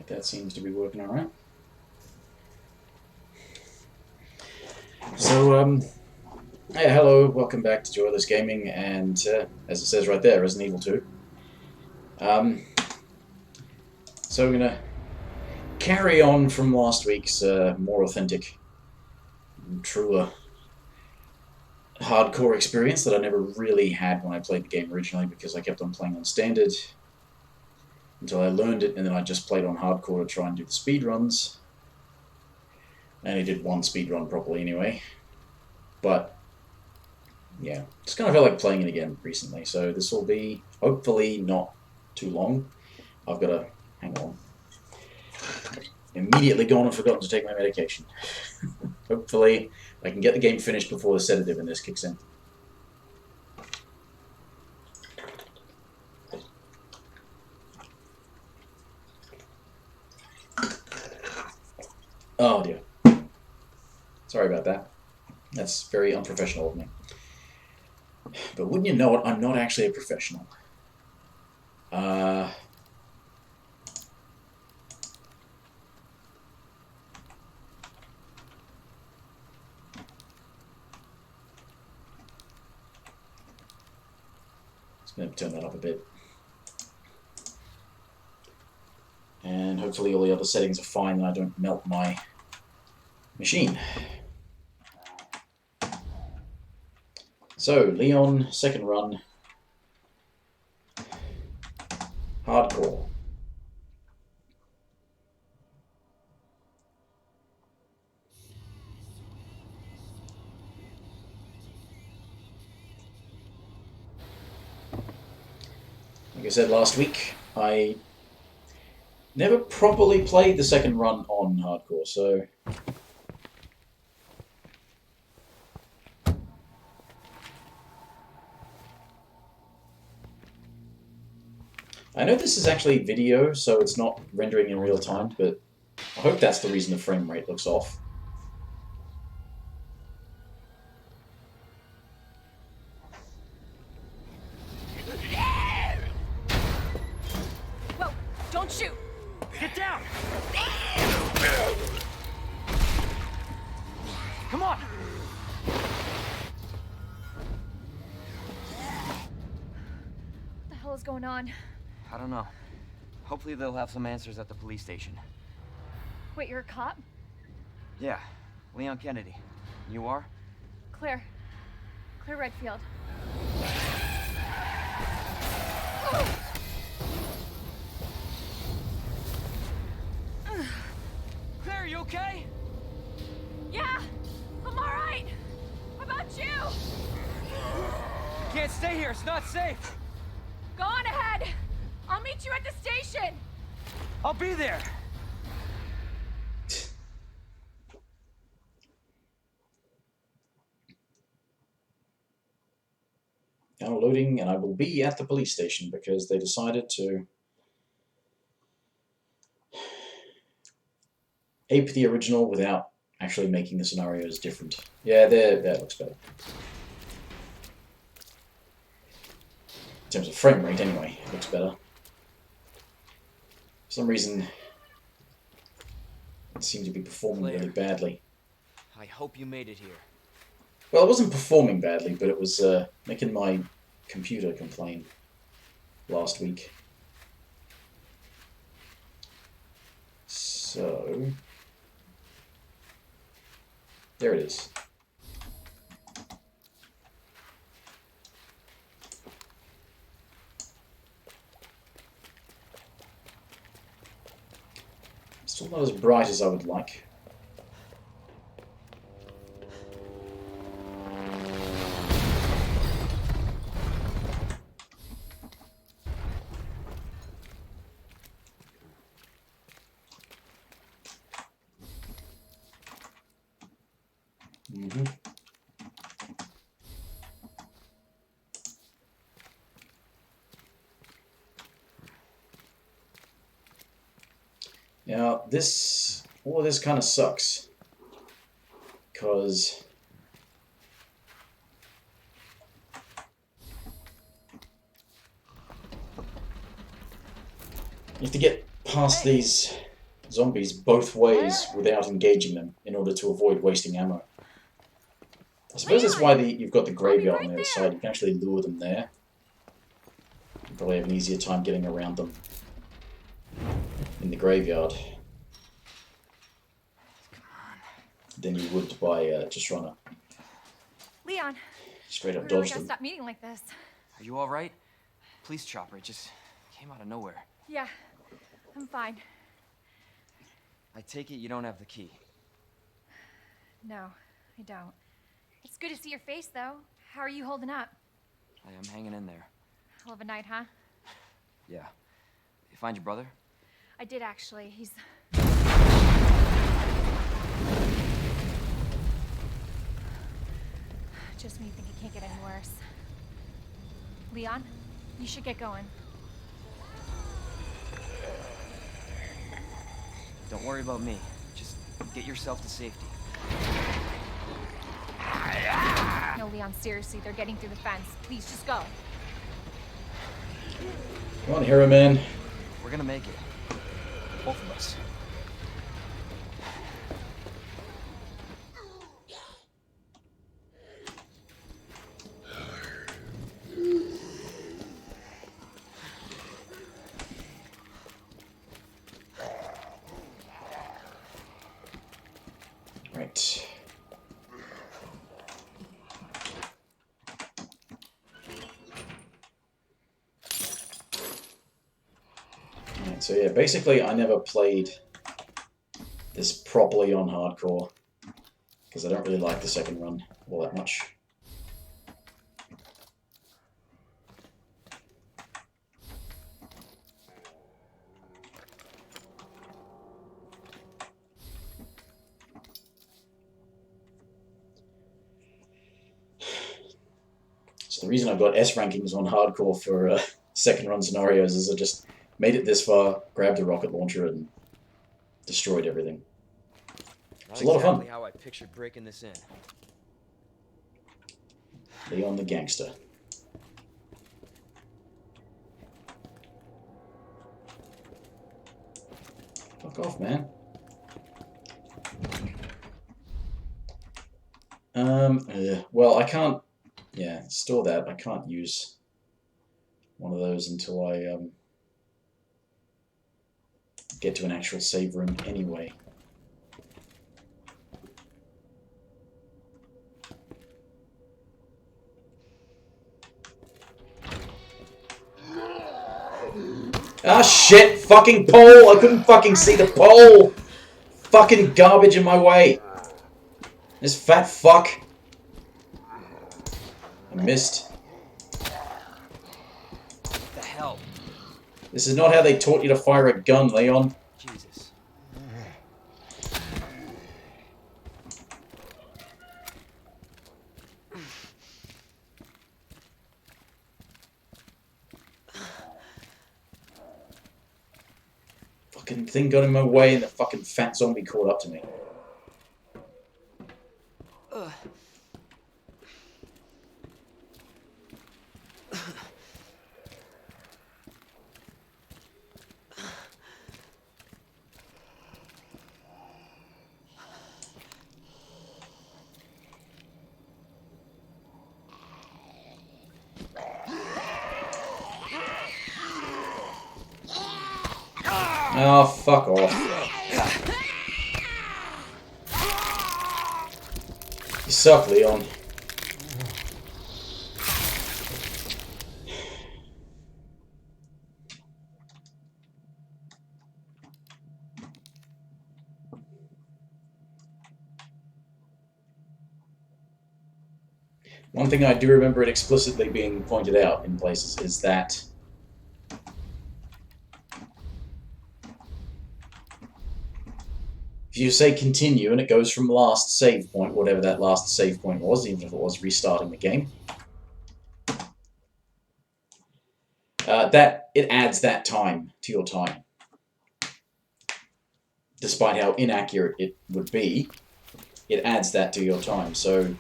think that seems to be working alright. So, hey, hello, welcome back to Joyless Gaming, and as it says right there, Resident Evil 2. So we're gonna carry on from last week's more authentic, truer, hardcore experience that I never really had when I played the game originally, because I kept on playing on standard until I learned it, and then I just played on hardcore to try and do the speed runs. I only did one speed run properly anyway, but yeah, just kind of felt like playing it again recently, so this will be hopefully not too long. I've got to hang on. Immediately gone and forgotten to take my medication. Hopefully I can get the game finished before the sedative in this kicks in. Oh dear. Sorry about that. That's very unprofessional of me. But wouldn't you know it, I'm not actually a professional. Just going to turn that up a bit. And hopefully all the other settings are fine and I don't melt my machine. So, Leon, second run. Hardcore. Like I said last week, I never properly played the second run on hardcore, so I know this is actually video, so it's not rendering in real time, but I hope that's the reason the frame rate looks off. Whoa, don't shoot! Get down! Come on! What the hell is going on? I don't know. Hopefully they'll have some answers at the police station. Wait, you're a cop? Yeah, Leon Kennedy. You are? Claire. Claire Redfield. Claire, you okay? Yeah! I'm alright! How about you? You can't stay here, it's not safe! Go on ahead! I'll meet you at the station! I'll be there! Downloading, and I will be at the police station because they decided to ape the original without actually making the scenarios different. Yeah, that looks better. In terms of frame rate, anyway, it looks better. For some reason, it seemed to be performing really badly. I hope you made it here. Well, it wasn't performing badly, but it was making my computer complain last week. So, there it is. Still not as bright as I would like. Now, all of this kind of sucks, because you have to get past these zombies both ways without engaging them in order to avoid wasting ammo. I suppose that's why you've got the graveyard on the other side. You can actually lure them there. You probably have an easier time getting around them in the graveyard than you would by just trying to Leon, straight up we really dodge gotta them. stop meeting like this. Are you all right? Police chopper, it just came out of nowhere. Yeah, I'm fine. I take it you don't have the key. No, I don't. It's good to see your face, though. How are you holding up? I am hanging in there. Hell of a night, huh? Yeah. You find your brother? I did, actually. He's... Just when you think it can't get any worse. Leon, you should get going. Don't worry about me. Just get yourself to safety. No, Leon, seriously, they're getting through the fence. Please, just go. Come on, Hero Man. We're gonna make it. Both of us. Right. Alright, so yeah, basically I never played this properly on hardcore because I don't really like the second run all that much. So the reason I've got S rankings on hardcore for second run scenarios is I just made it this far, grabbed a rocket launcher, and destroyed everything. It's a lot of fun. How I pictured breaking this in. Leon the gangster. Fuck off, man. Well, I can't. Yeah, store that. I can't use one of those until I get to an actual save room anyway. Ah, shit! Fucking pole! I couldn't fucking see the pole! Fucking garbage in my way! This fat fuck! I missed. What the hell? This is not how they taught you to fire a gun, Leon. Jesus. Fucking thing got in my way and the fucking fat zombie caught up to me. Oh, fuck off. You suck, Leon. One thing I do remember it explicitly being pointed out in places is that if you say continue and it goes from last save point, whatever that last save point was, even if it was restarting the game, that it adds that time to your time. Despite how inaccurate it would be, it adds that to your time. So,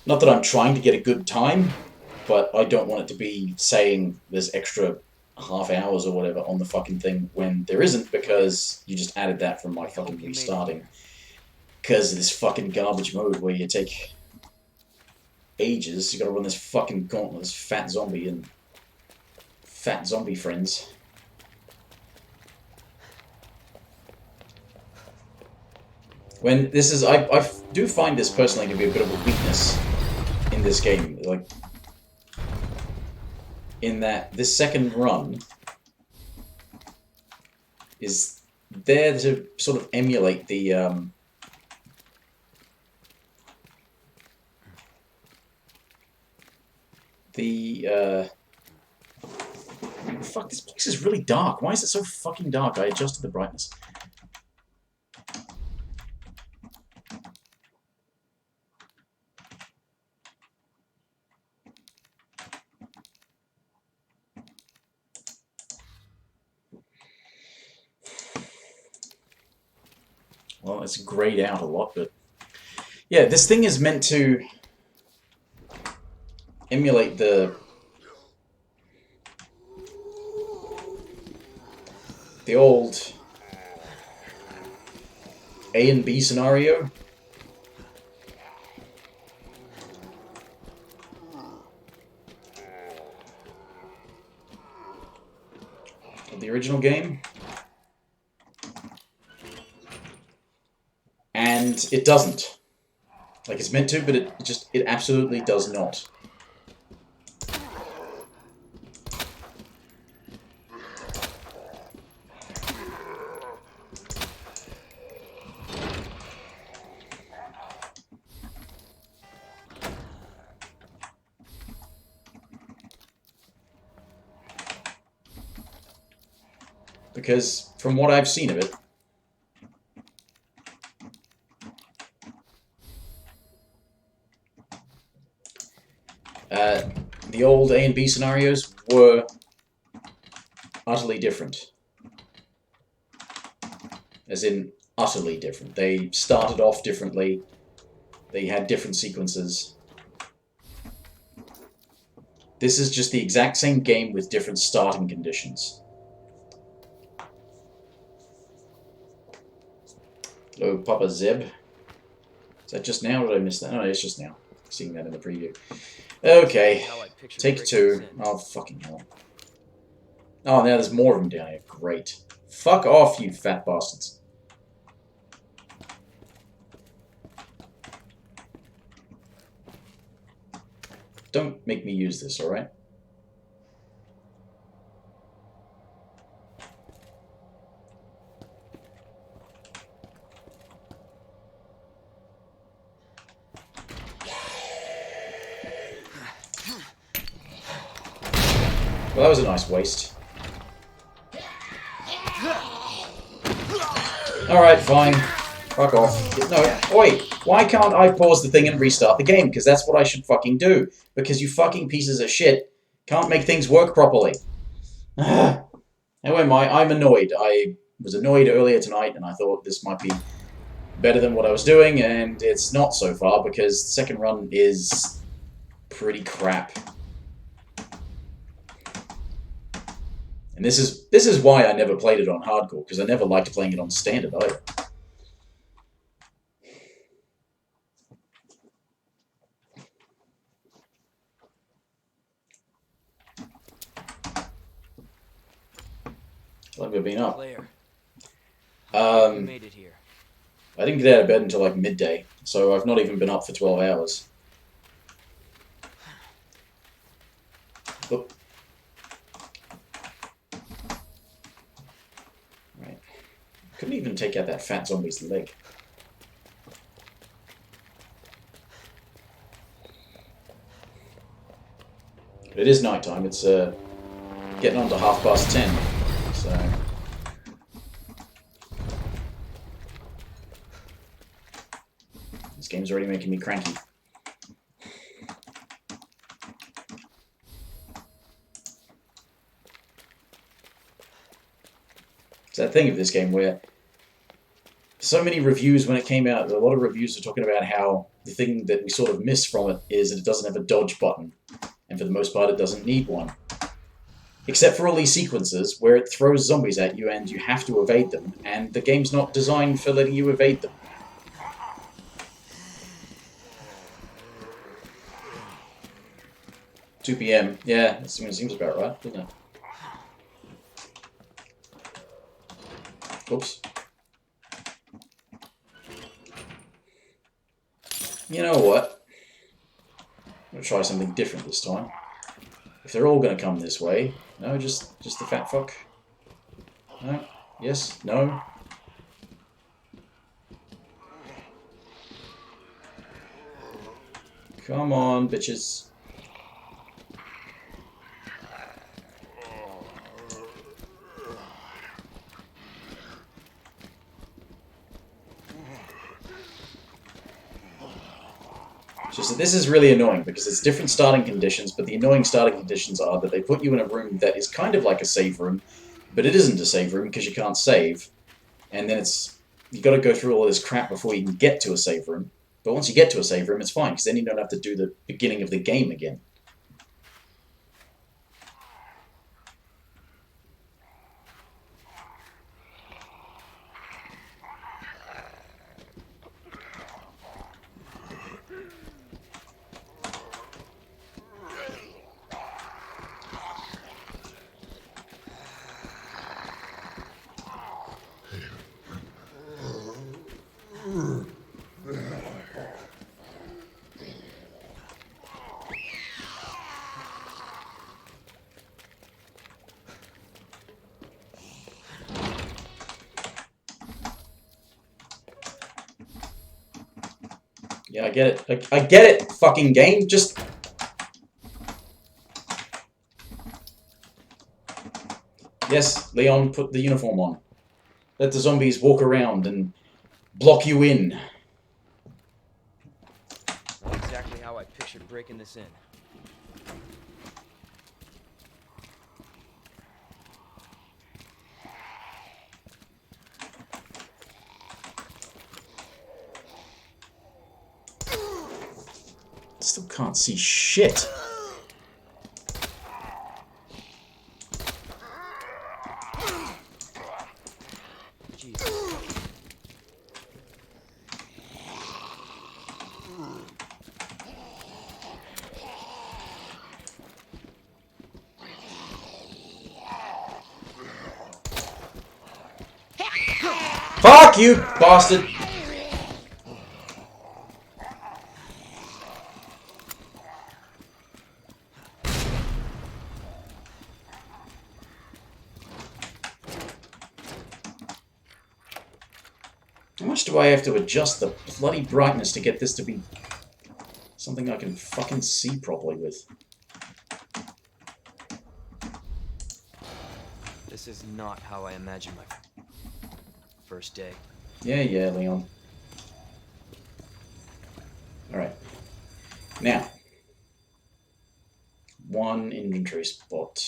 not that I'm trying to get a good time, but I don't want it to be saying there's extra half hours or whatever on the fucking thing when there isn't, because you just added that from my fucking restarting. Because of this fucking garbage mode where you take ages, you gotta run this fucking gauntlet, this fat zombie and fat zombie friends. When this is, I do find this personally to be a bit of a weakness in this game, like, in that this second run is there to sort of emulate the, fuck, this place is really dark. Why is it so fucking dark? I adjusted the brightness. Well, it's grayed out a lot, but yeah, this thing is meant to emulate the old A and B scenario. Of the original game. And it doesn't. Like, it's meant to, but it absolutely does not. Because, from what I've seen of it, the old A and B scenarios were utterly different. As in, utterly different. They started off differently, they had different sequences. This is just the exact same game with different starting conditions. Hello, Papa Zeb. Is that just now, or did I miss that? No, it's just now. Seeing that in the preview. Okay, take two. Oh, fucking hell. Oh, now there's more of them down here. Great. Fuck off, you fat bastards. Don't make me use this, alright? Well, that was a nice waste. Alright, fine. Fuck off. No, wait. Why can't I pause the thing and restart the game? Because that's what I should fucking do. Because you fucking pieces of shit can't make things work properly. How am I? I'm annoyed. I was annoyed earlier tonight, and I thought this might be better than what I was doing, and it's not so far, because the second run is pretty crap. And this is why I never played it on hardcore, because I never liked playing it on standard either. How long have I been up? Made it here. I didn't get out of bed until like midday, so I've not even been up for 12 hours. Oop. Right. Couldn't even take out that fat zombie's leg. But it is nighttime. It's getting on to 10:30, so. This game's already making me cranky. It's that thing of this game where so many reviews when it came out, a lot of reviews are talking about how the thing that we sort of miss from it is that it doesn't have a dodge button. And for the most part, it doesn't need one. Except for all these sequences where it throws zombies at you and you have to evade them, and the game's not designed for letting you evade them. $2 p.m. Yeah, that seems about right, doesn't it? Oops. You know what? I'm going to try something different this time. If they're all going to come this way... No, just the fat fuck. No? Yes? No? Come on, bitches. Just that this is really annoying because it's different starting conditions, but the annoying starting conditions are that they put you in a room that is kind of like a save room, but it isn't a save room because you can't save, and then you got to go through all this crap before you can get to a save room. But once you get to a save room, it's fine because then you don't have to do the beginning of the game again. Yeah, I get it. I get it, fucking game. Just... Yes, Leon, put the uniform on. Let the zombies walk around and block you in. Not exactly how I pictured breaking this in. Still can't see shit. Jesus. Fuck you, bastard! How much do I have to adjust the bloody brightness to get this to be something I can fucking see properly with? This is not how I imagined my first day. Yeah, Leon. Alright. Now. One inventory spot.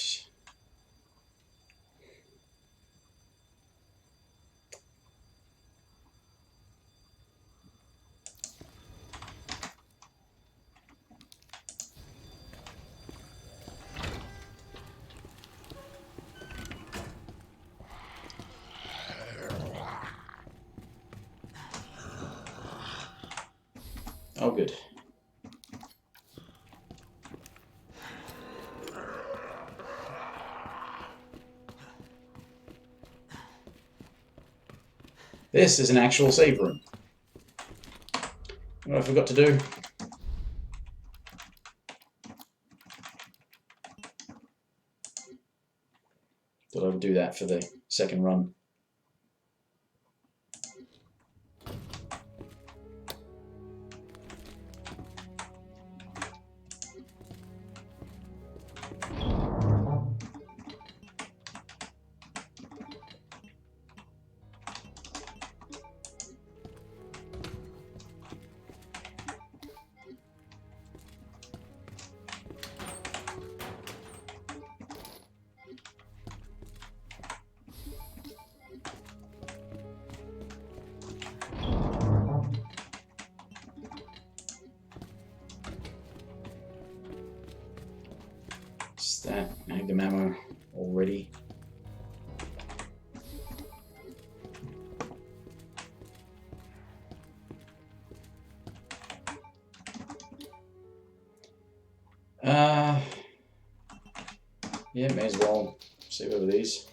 Oh, good. This is an actual save room. What I forgot to do? Thought I would do that for the second run. that. Magnum ammo already. Yeah, may as well save over these.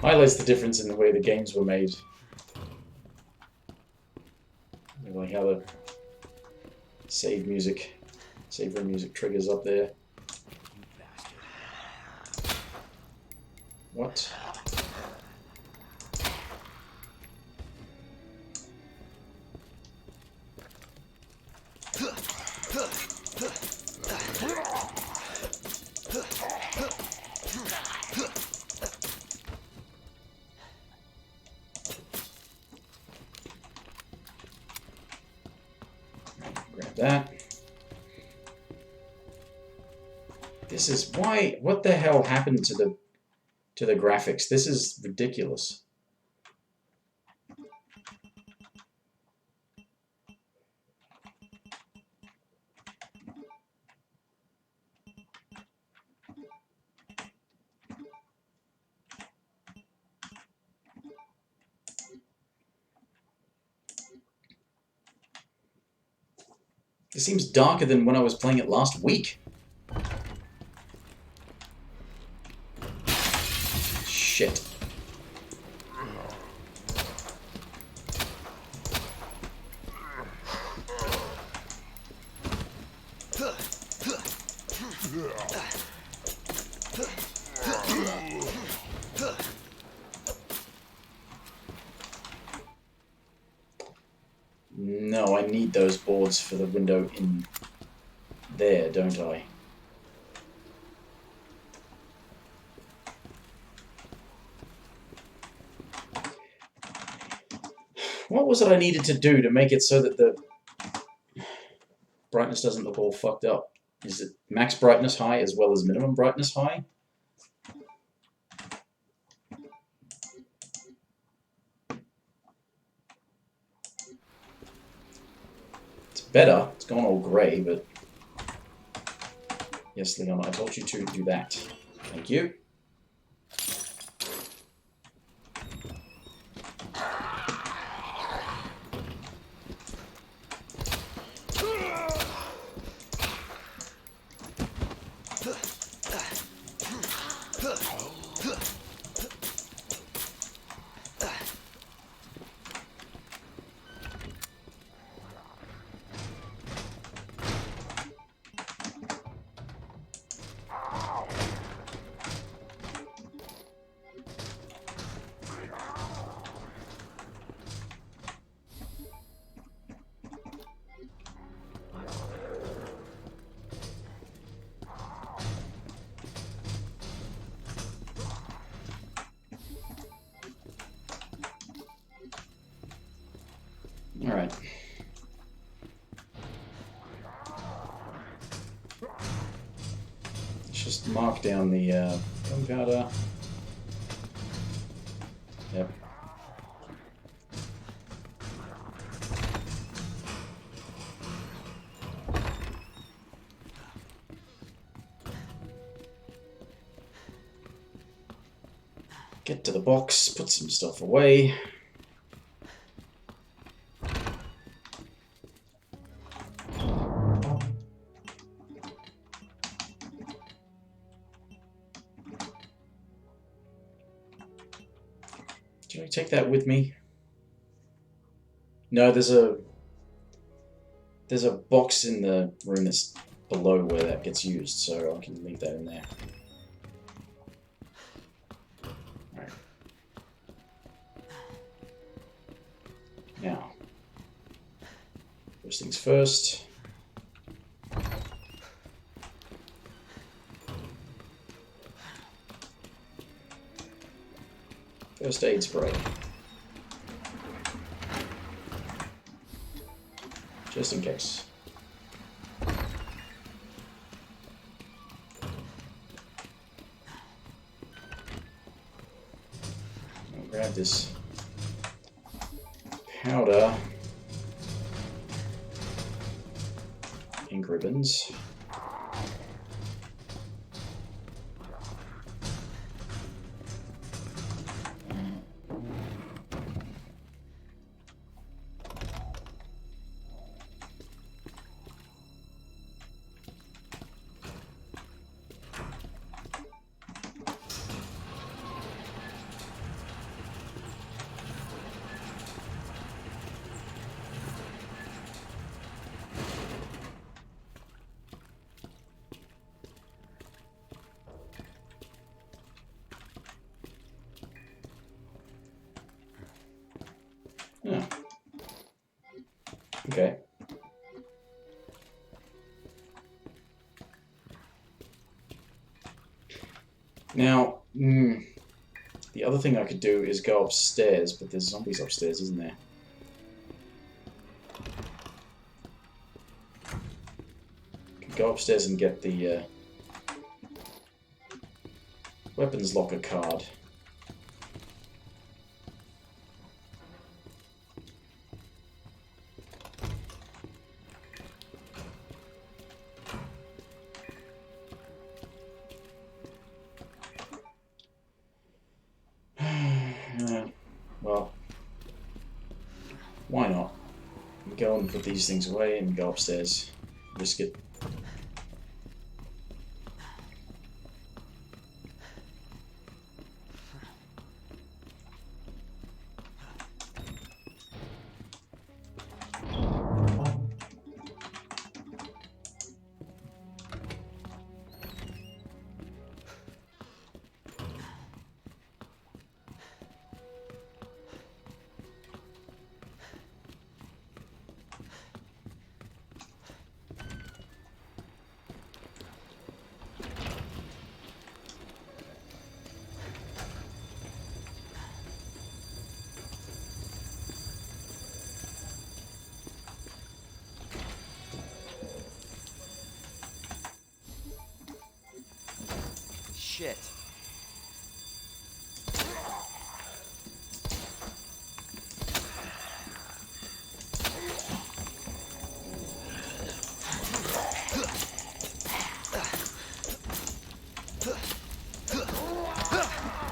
Highlights the difference in the way the games were made. Like how the save room music triggers up there. What? Grab that. This is why. What the hell happened to the graphics? This is ridiculous. It seems darker than when I was playing it last week. Shit. No, I need those boards for the window in there, don't I? What was it I needed to do to make it so that the brightness doesn't look all fucked up? Is it max brightness high as well as minimum brightness high? It's better. It's gone all grey, but... Yes, Leon, I told you to do that. Thank you. Alright. Let's just mark down the gunpowder. Yep. Get to the box, put some stuff away. Should I take that with me? No, there's a box in the room that's below where that gets used, so I can leave that in there. Alright. Now, first things first. First aid spray. Just in case. I'll grab this powder. Ink ribbons. Oh. Okay. Now, the other thing I could do is go upstairs, but there's zombies upstairs, isn't there? Could go upstairs and get the weapons locker card. Well, why not? Go and put these things away and go upstairs. Risk it. Shit.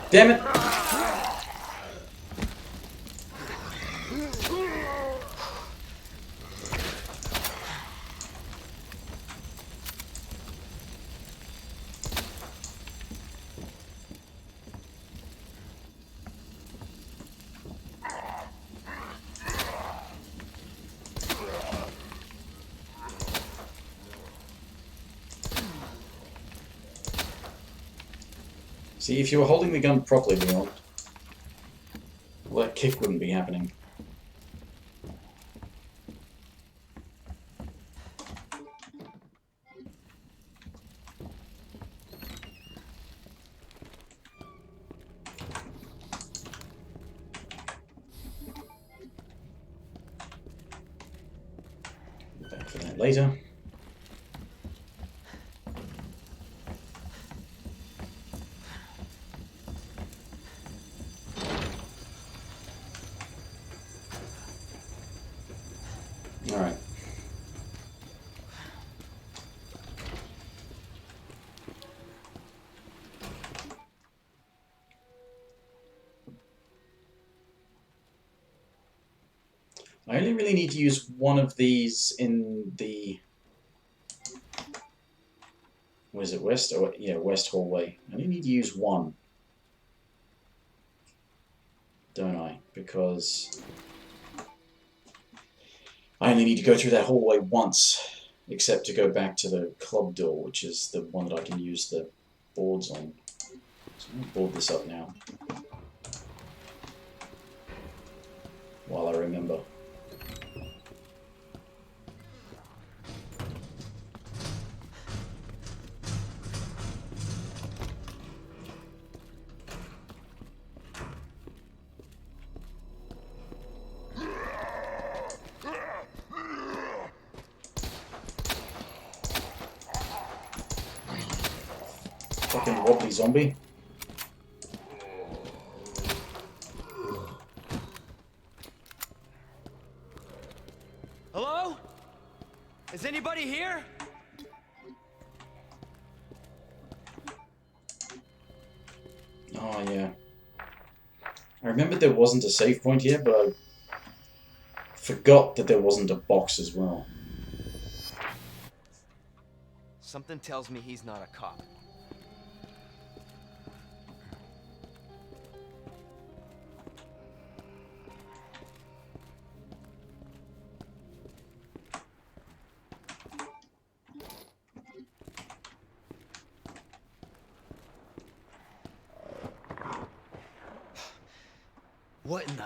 Damn it! See, if you were holding the gun properly, Leon, well, that kick wouldn't be happening. Back for that later. Alright. I only really need to use one of these in the... What is it, west? Oh, yeah, west hallway. I only need to use one. Don't I? Because I only need to go through that hallway once, except to go back to the club door, which is the one that I can use the boards on. So I'm going to board this up now, while I remember. Fucking wobbly zombie. Hello? Is anybody here? Oh, yeah. I remembered there wasn't a save point here, but I forgot that there wasn't a box as well. Something tells me he's not a cop. What in the...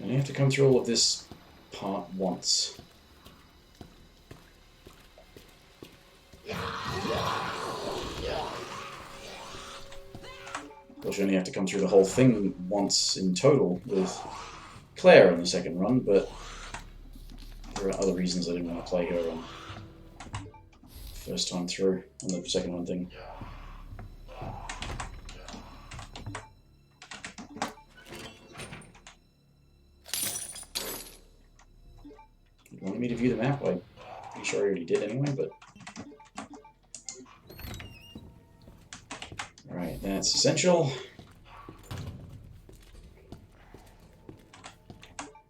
And you have to come through all of this part once. Of course, you only have to come through the whole thing once in total with Claire in the second run, but there are other reasons I didn't want to play her on first time through on the second run thing. You wanted me to view the map? I'm pretty sure I already did anyway, but... Alright, that's essential.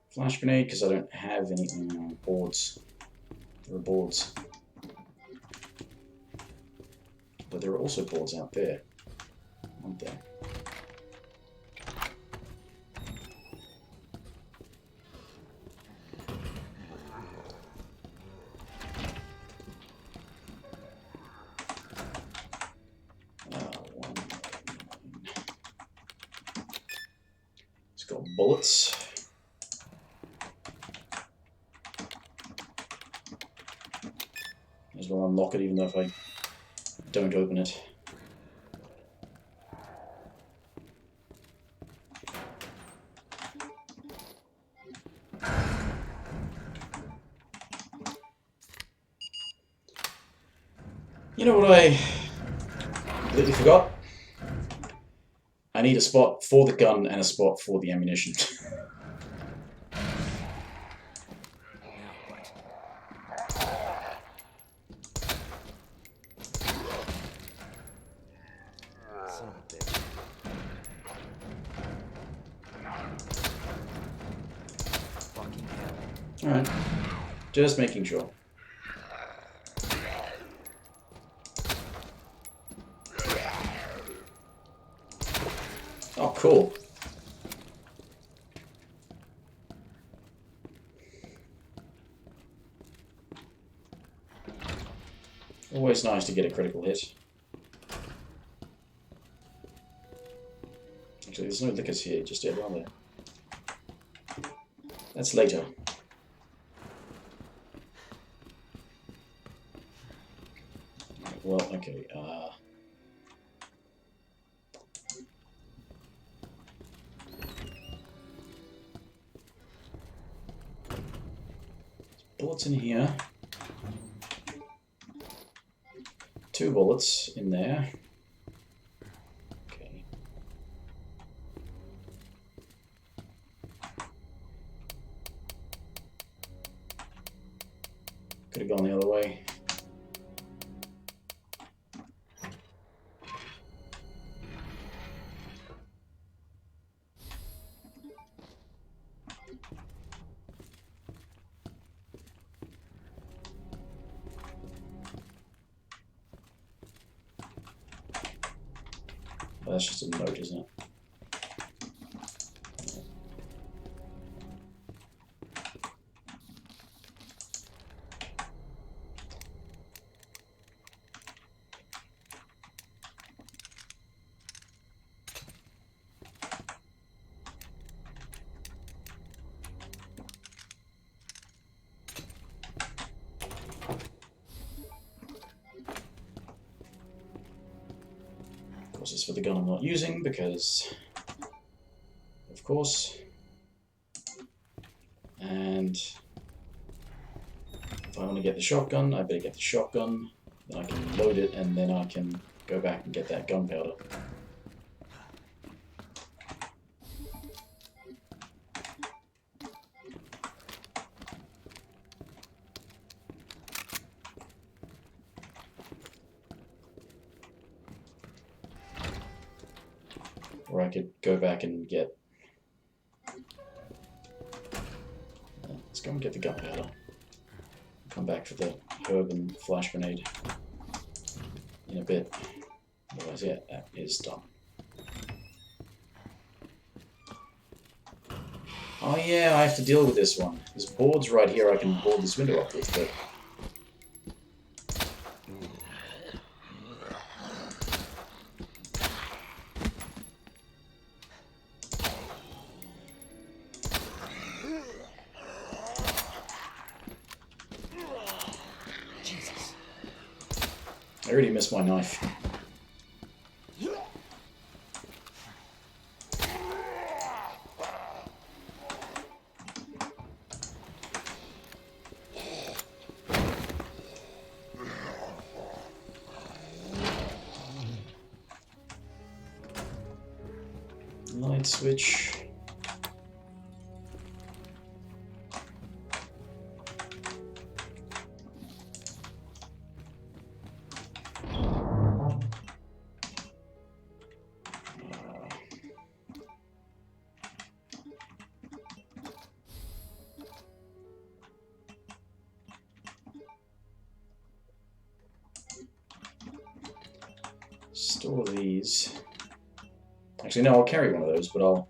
Flash grenade, because I don't have any boards. There are boards. But there are also boards out there, aren't there? It's got bullets. May as well unlock it even though if I don't open it. You know what I completely forgot? I need a spot for the gun and a spot for the ammunition. Son of a bitch. Fucking hell. Alright. Just making sure. Oh, cool. Always nice to get a critical hit. Actually, there's no liquors here just yet, are there? That's later. Well, okay, bullets in here. 2 bullets in there. Okay. Could have gone the other way. Oh, that's just a note, isn't it? course, it's for the gun I'm not using, because... Of course. And... If I want to get the shotgun, I better get the shotgun. Then I can load it, and then I can go back and get that gunpowder. Or I could go back and get... Let's go and get the gunpowder. Come back for the herb and flash grenade in a bit. Otherwise, yeah, that is done. Oh yeah, I have to deal with this one. There's boards right here I can board this window up with, but... I already missed my knife. Light switch. Store these. Actually, no, I'll carry one of those, but I'll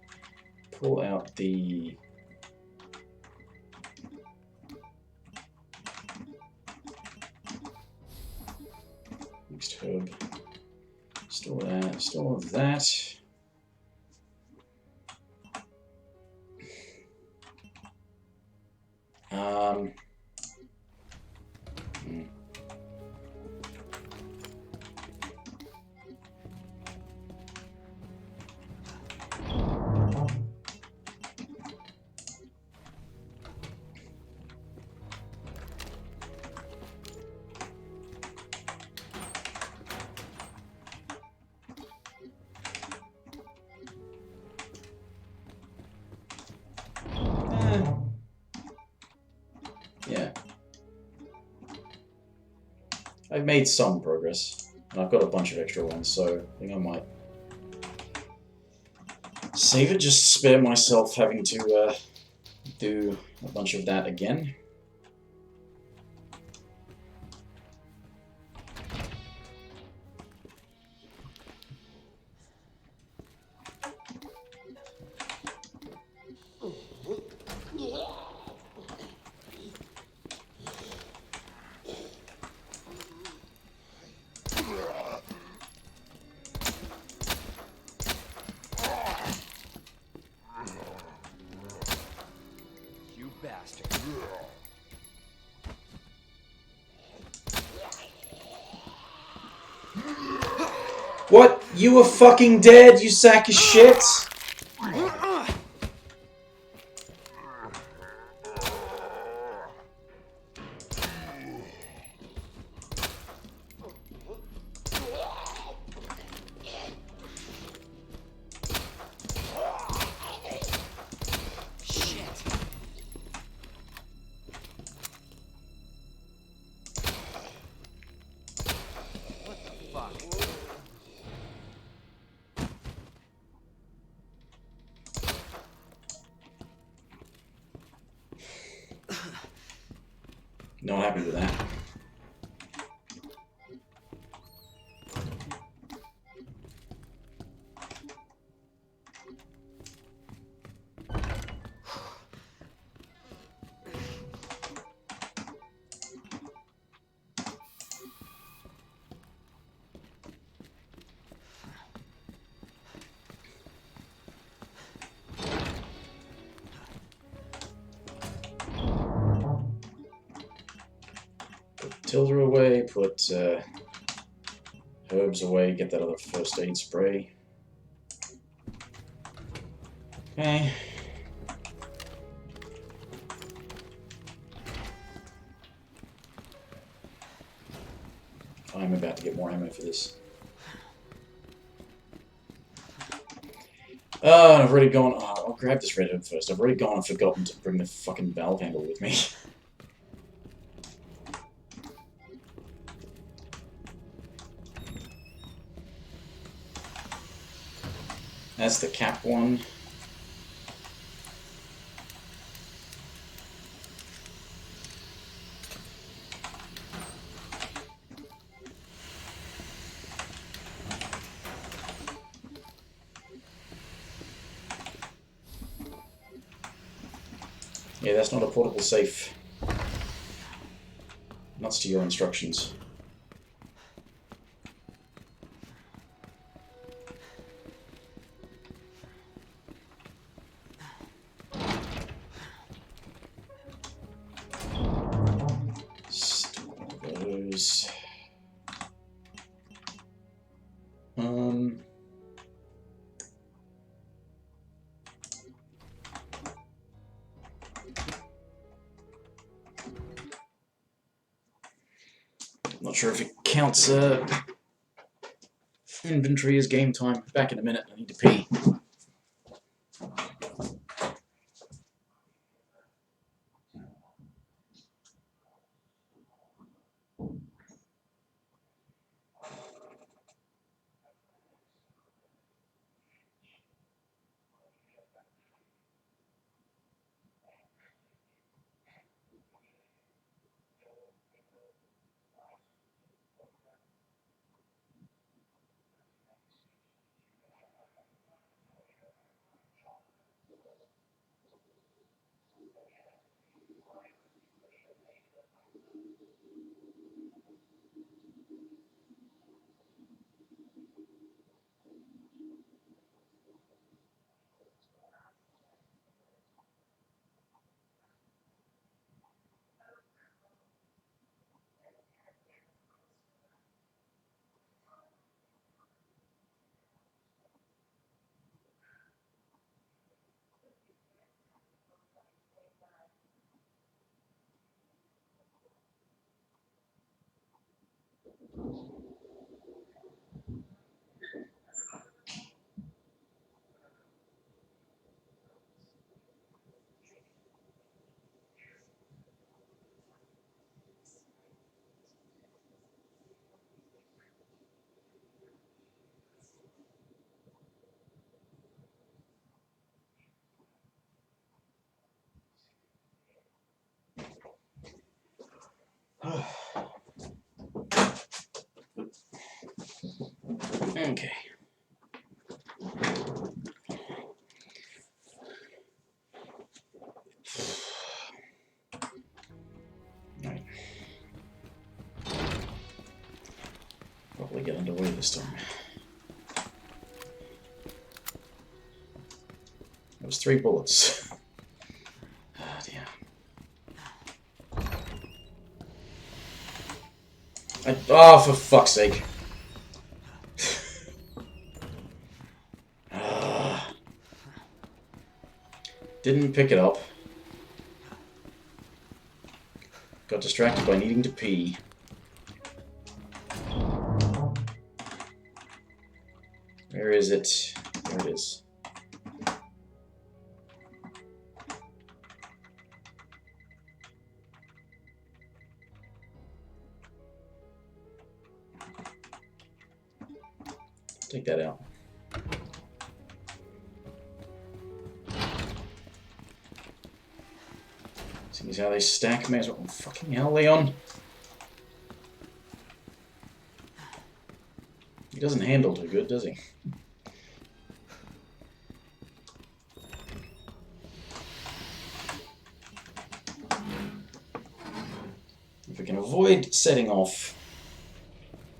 pull out the... Mixed herb. Store that, store that. Hmm. Yeah. I've made some progress, and I've got a bunch of extra ones, so I think I might save it just to spare myself having to do a bunch of that again. Bastard. What? You were fucking dead, you sack of shit? Not happy with that. Put Tilda away, put Herbs away, get that other first aid spray. Okay. I'm about to get more ammo for this. Oh, and I've already gone... Oh, I'll grab this red herb first. I've already gone and forgotten to bring the fucking valve handle with me. That's the cap one. Yeah, that's not a portable safe. Nuts to your instructions. Store those. Not sure if it counts inventory as game time. Back in a minute, I need to pee. Okay. Right. Probably get underway this time. It was 3 bullets. Oh dear. Oh, for fuck's sake. Didn't pick it up. Got distracted by needing to pee. Where is it? There it is. Take that out. Seeing as how they stack, may as well. Oh, fucking hell, Leon! He doesn't handle too good, does he? If we can avoid setting off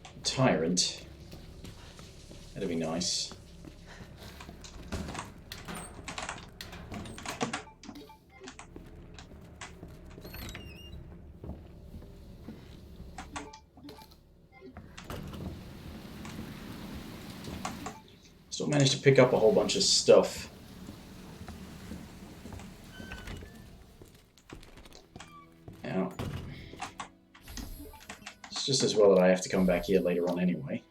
the tyrant, that'd be nice. managed to pick up a whole bunch of stuff. Now, it's just as well that I have to come back here later on anyway.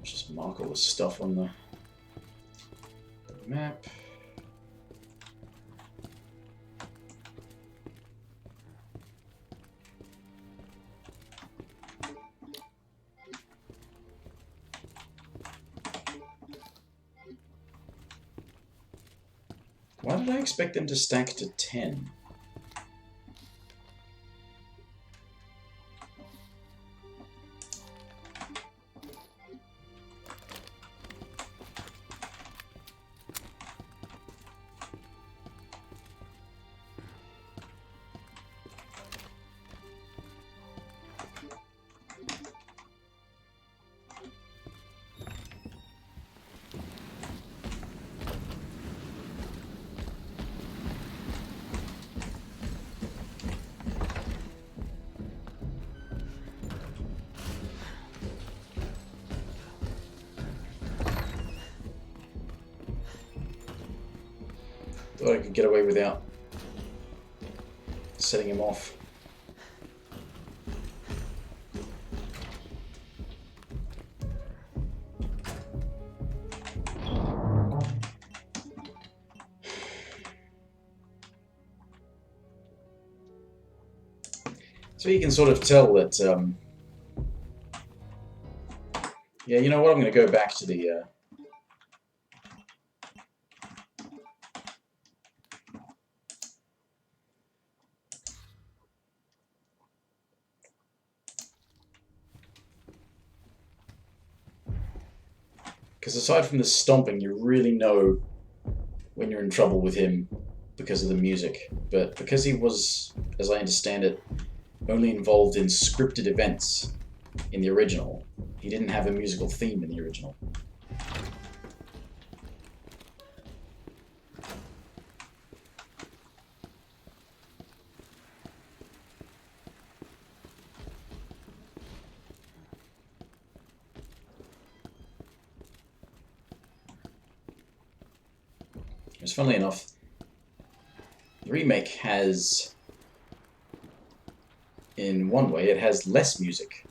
Just mark all the stuff on the map. Why did I expect them to stack to 10? Thought I could get away without setting him off. So you can sort of tell that, yeah, you know what, I'm going to go back to the, because aside from the stomping, you really know when you're in trouble with him because of the music. But because he was, as I understand it, only involved in scripted events in the original, he didn't have a musical theme in the original. Because funnily enough, the remake has, in one way, it has less music.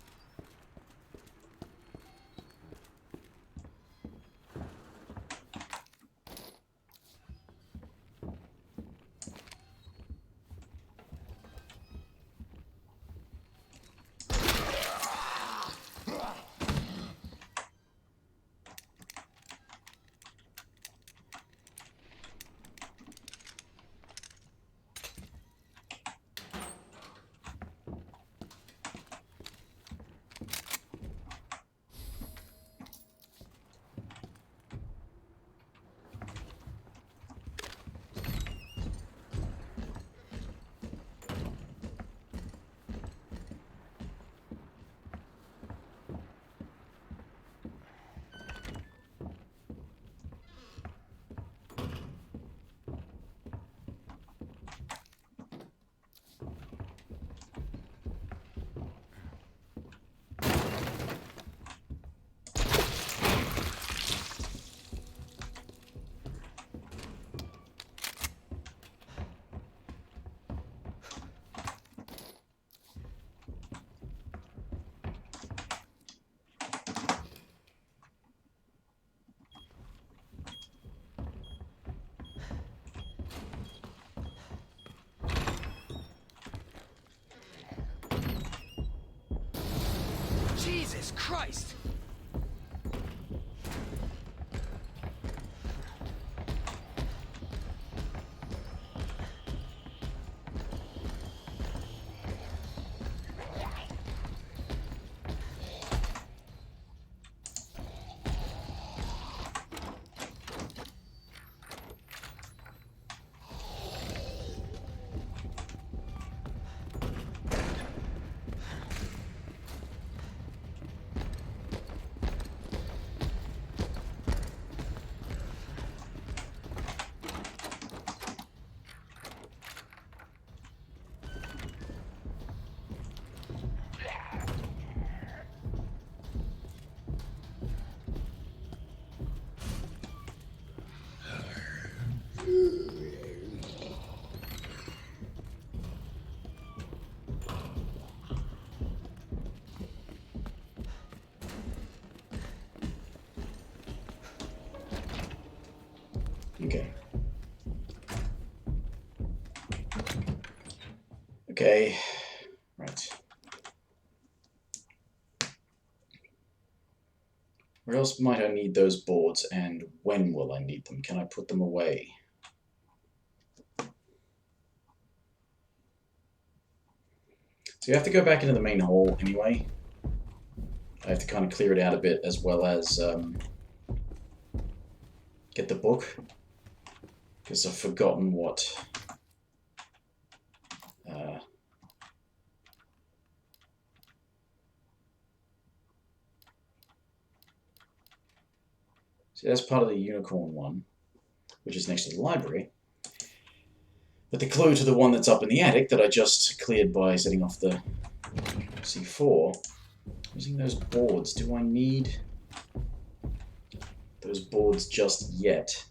Jesus Christ! Okay. Okay. Right. Where else might I need those boards, and when will I need them? Can I put them away? So you have to go back into the main hall anyway. I have to kind of clear it out a bit, as well as get the book, because I've forgotten what so that's part of the unicorn one, which is next to the library. But the clue to the one that's up in the attic that I just cleared by setting off the C4, using those boards. Do I need those boards just yet?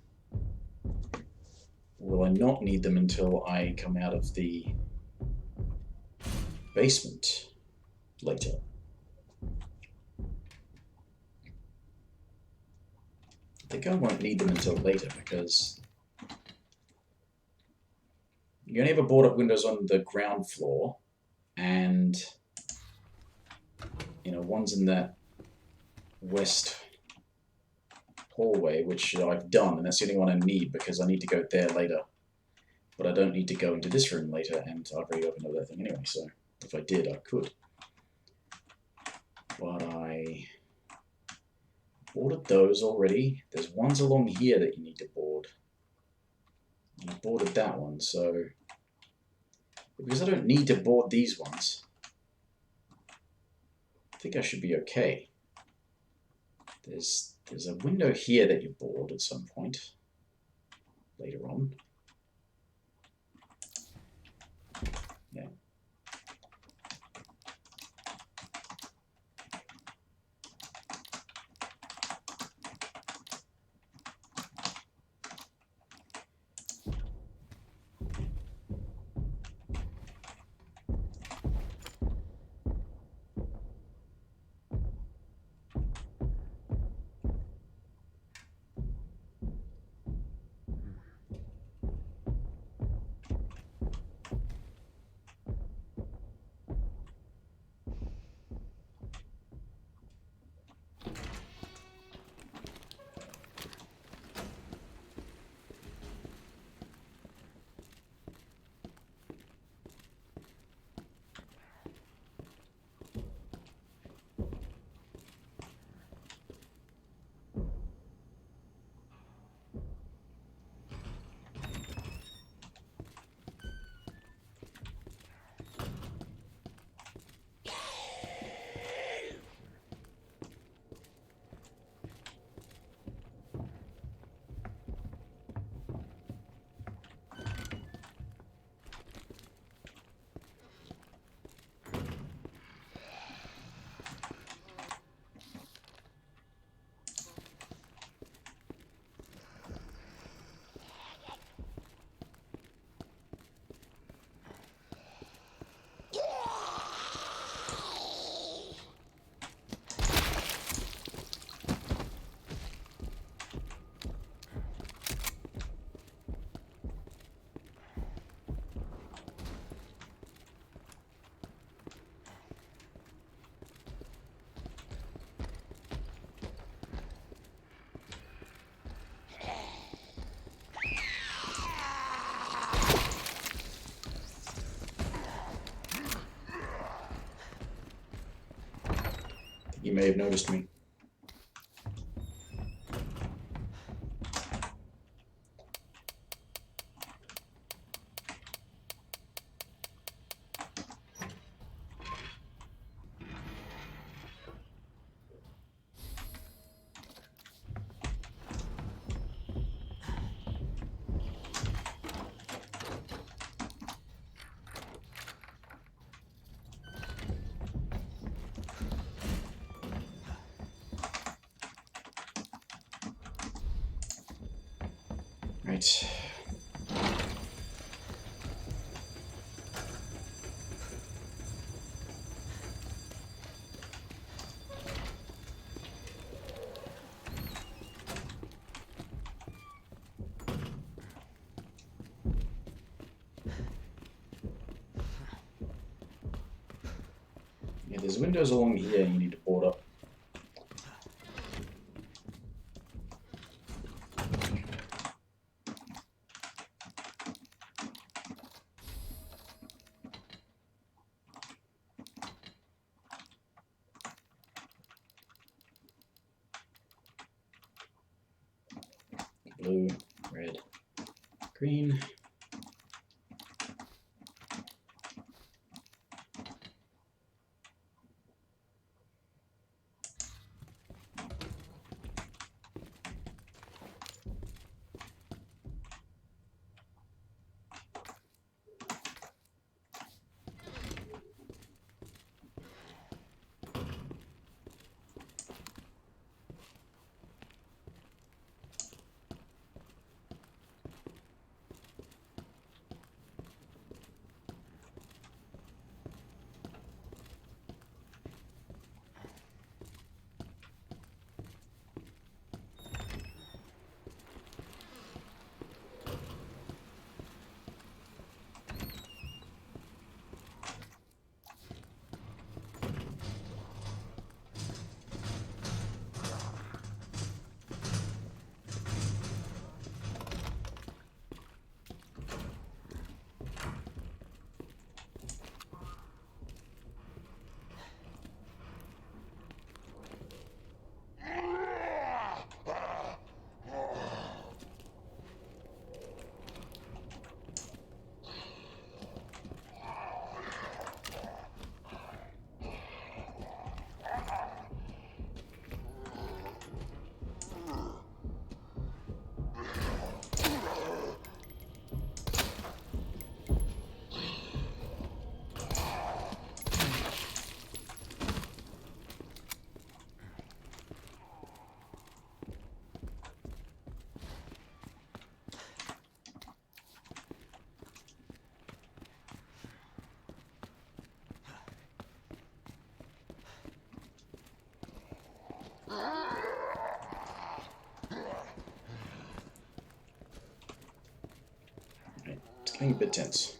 Or will I not need them until I come out of the basement later? I think I won't need them until later because you only have a board up windows on the ground floor, and one's in that west hallway, which I've done, and that's the only one I need because I need to go there later. But I don't need to go into this room later, and I've already opened up that thing anyway, so if I did, I could. But I boarded those already. There's ones along here that you need to board. And I boarded that one, so because I don't need to board these ones, I think I should be okay. There's a window here that you board at some point later on. Yeah. You may have noticed me. Right. there's windows along here you need to board up. Blue, red, green. Right, it's getting a bit tense.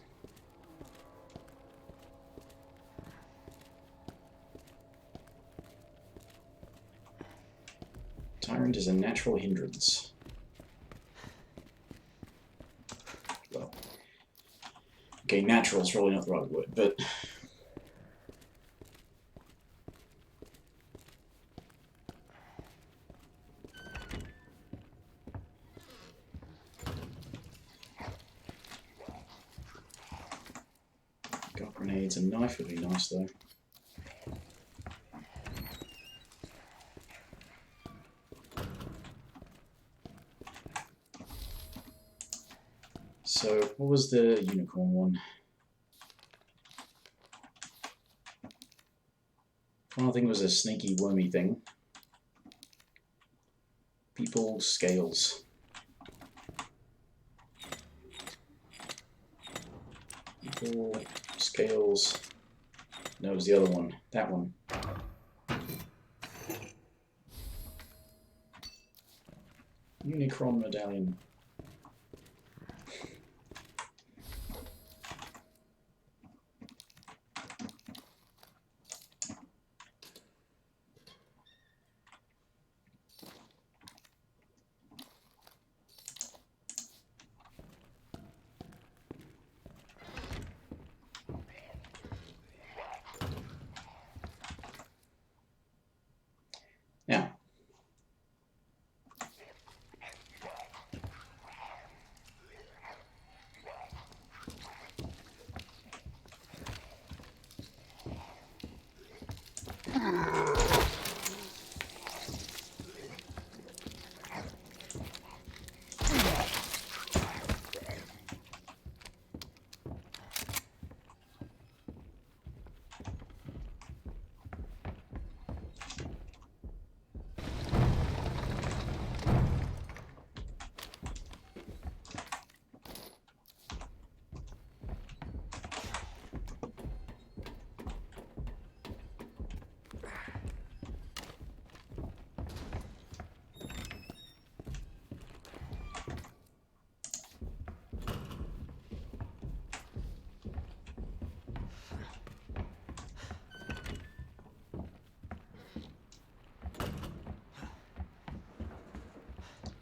Tyrant is a natural hindrance. Well, okay, natural is probably not the right word, but got grenades and knife would be nice though. So, what was the unicorn one? One thing was a sneaky wormy thing. People scales. People scales. No, it was the other one. That one. Unicron medallion. Now,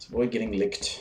avoid getting licked.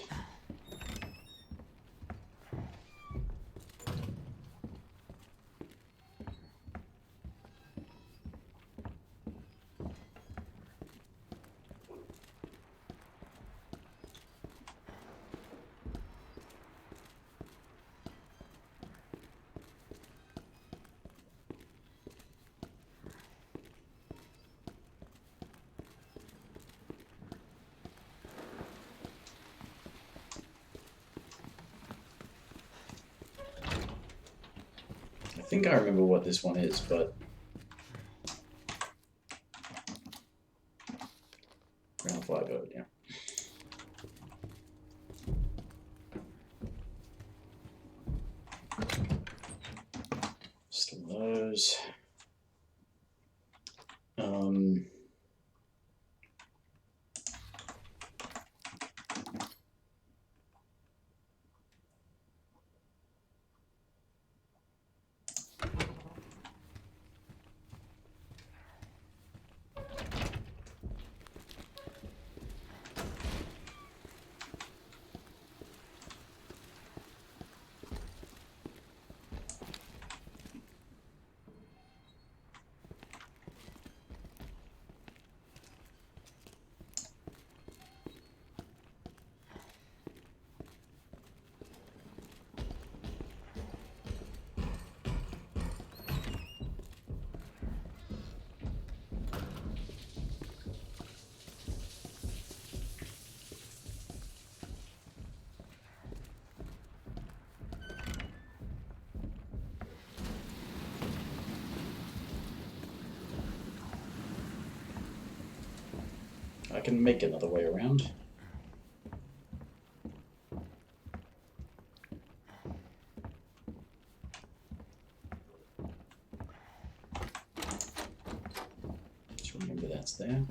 I think I remember what this one is, but round 5 over, yeah. Still those. I can make another way around. Just remember that's there.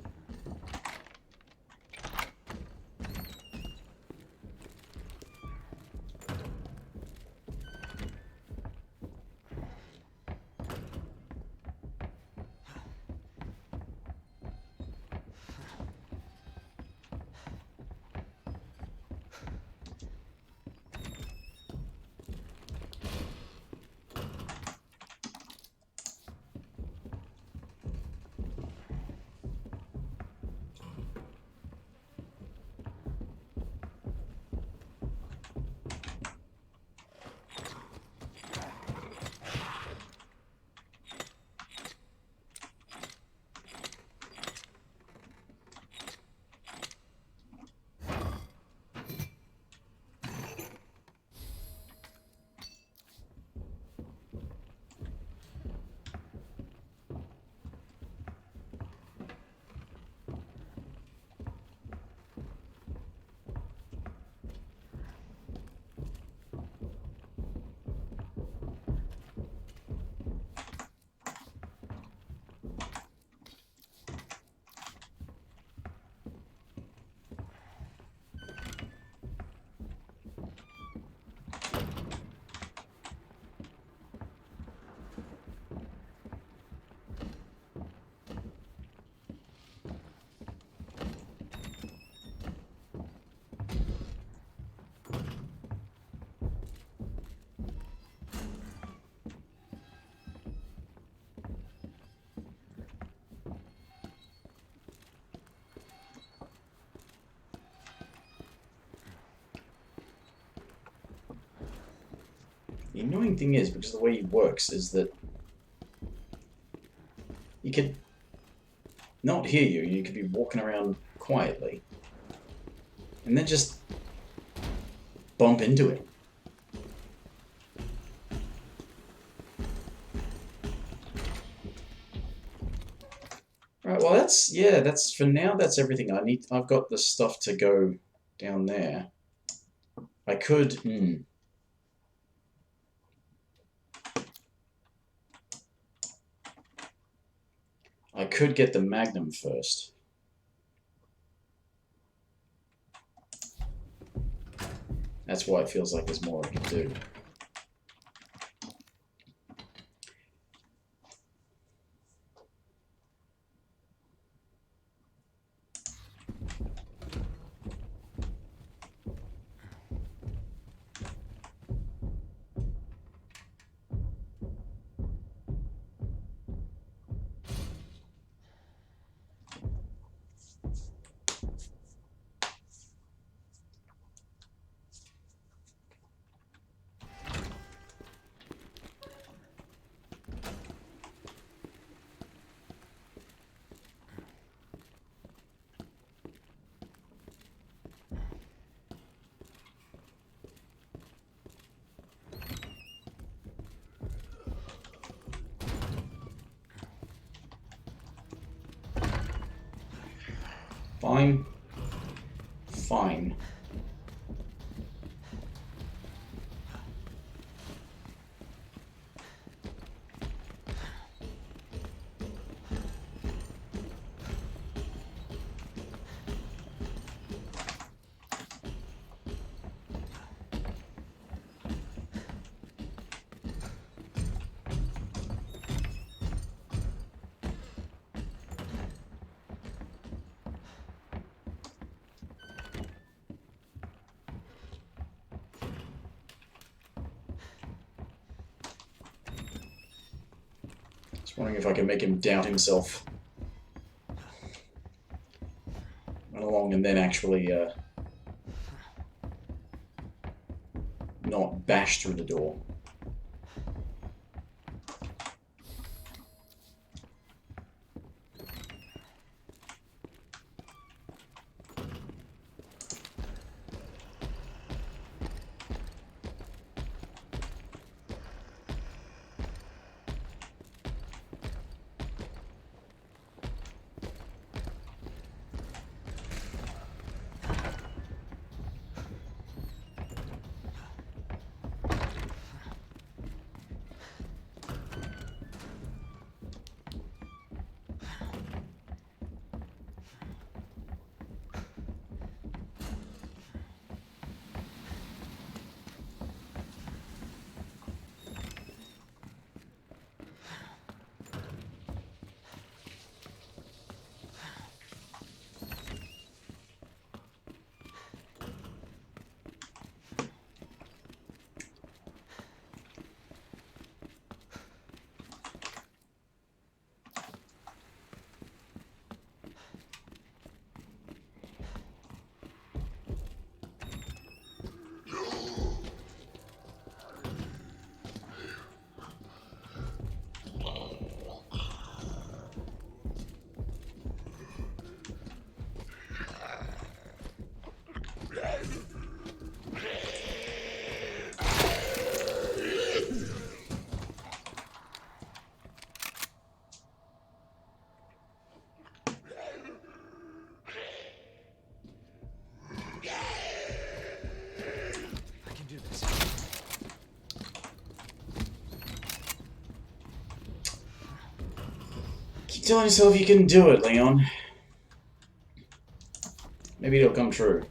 The annoying thing is, because the way it works is that you could not hear you, you could be walking around quietly, and then just bump into it. Right, well that's for now, that's everything I need. I've got the stuff to go down there. I could, I could get the Magnum first. That's why it feels like there's more I can do. Fine. Fine. Just wondering if I can make him doubt himself. Run along and then actually not bash through the door. I can do this. Keep telling yourself you can do it, Leon. Maybe it'll come true.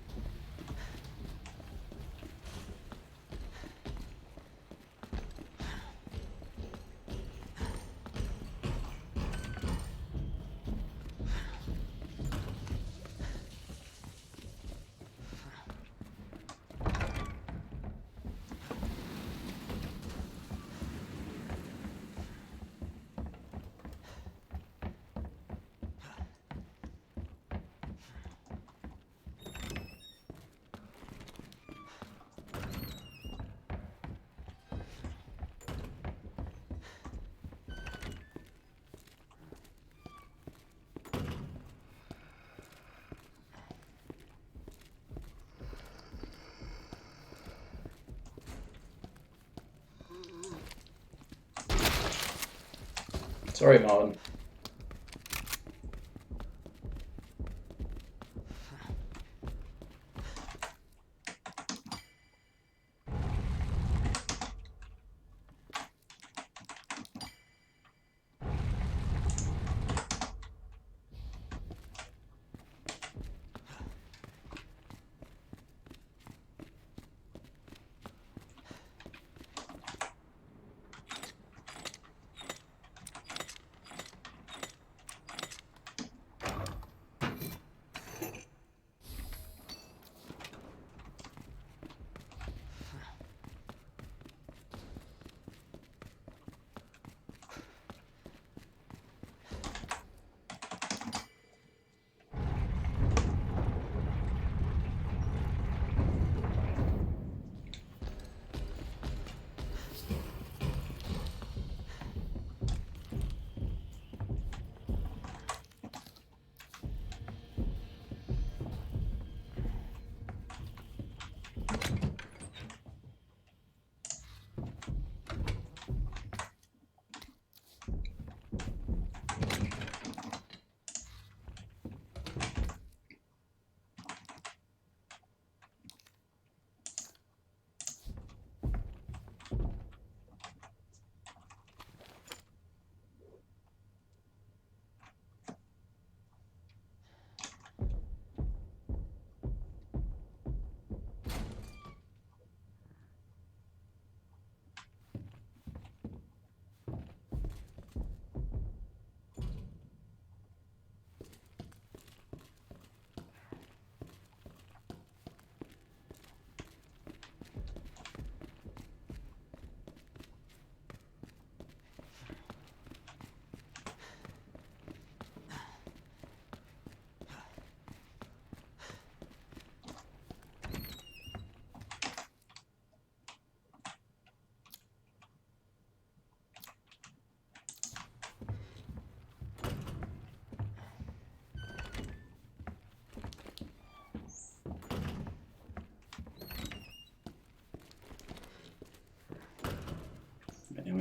Sorry, Marvin.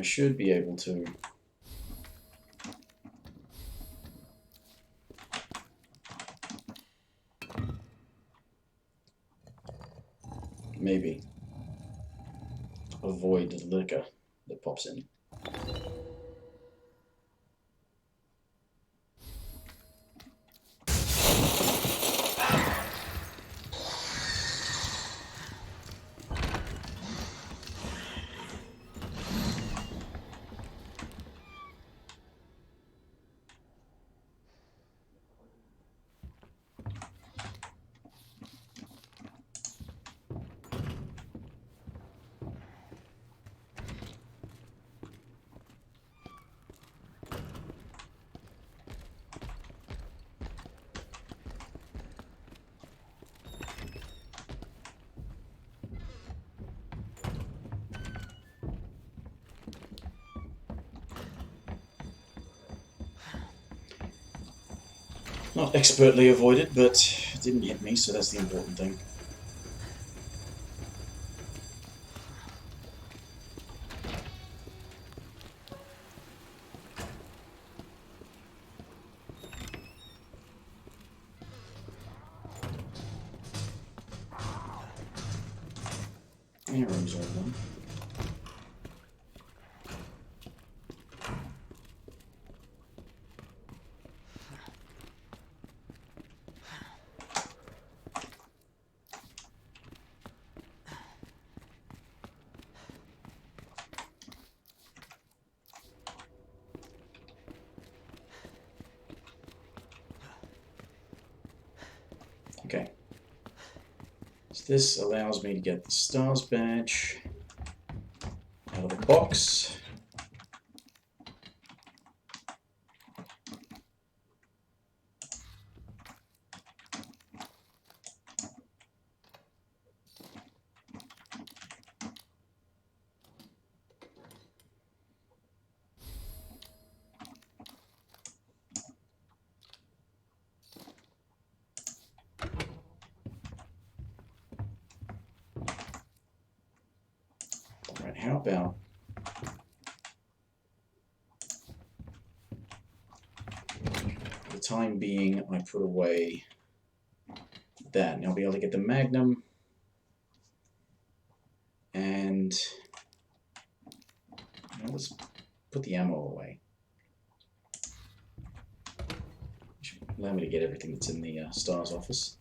I should be able to. Maybe avoid the liquor that pops in. Not expertly avoided, but it didn't hit me, so that's the important thing. Arrows are one. Okay. So this allows me to get the stars badge out of the box. Alright, how about for the time being I put away that, and I'll be able to get the Magnum and let's put the ammo away. Should allow me to get everything that's in the stars office.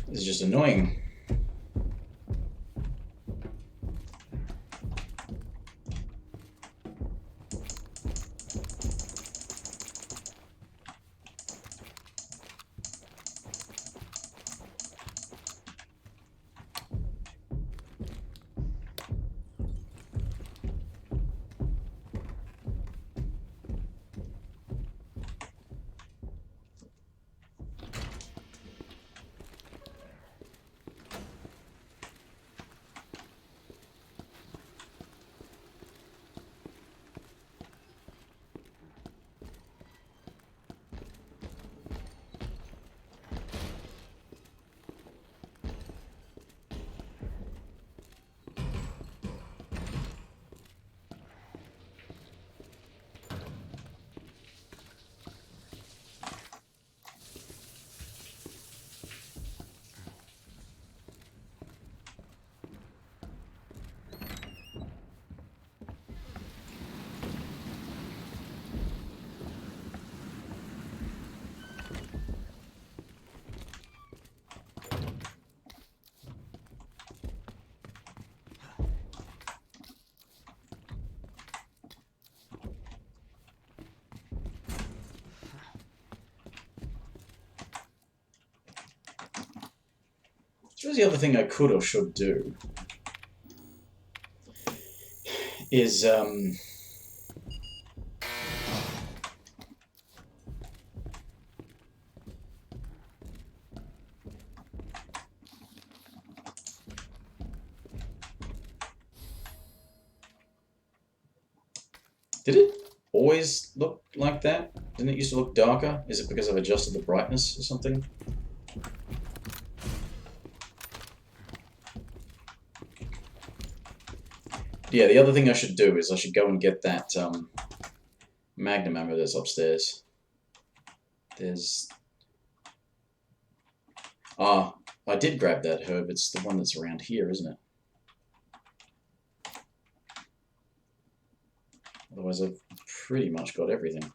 This is just annoying. suppose the other thing I could or should do is did it always look like that? Didn't it used to look darker? Is it because I've adjusted the brightness or something? Yeah, the other thing I should do is I should go and get that magnum ammo that's upstairs. There's... Ah, I did grab that herb. It's the one that's around here, isn't it? Otherwise, I've pretty much got everything.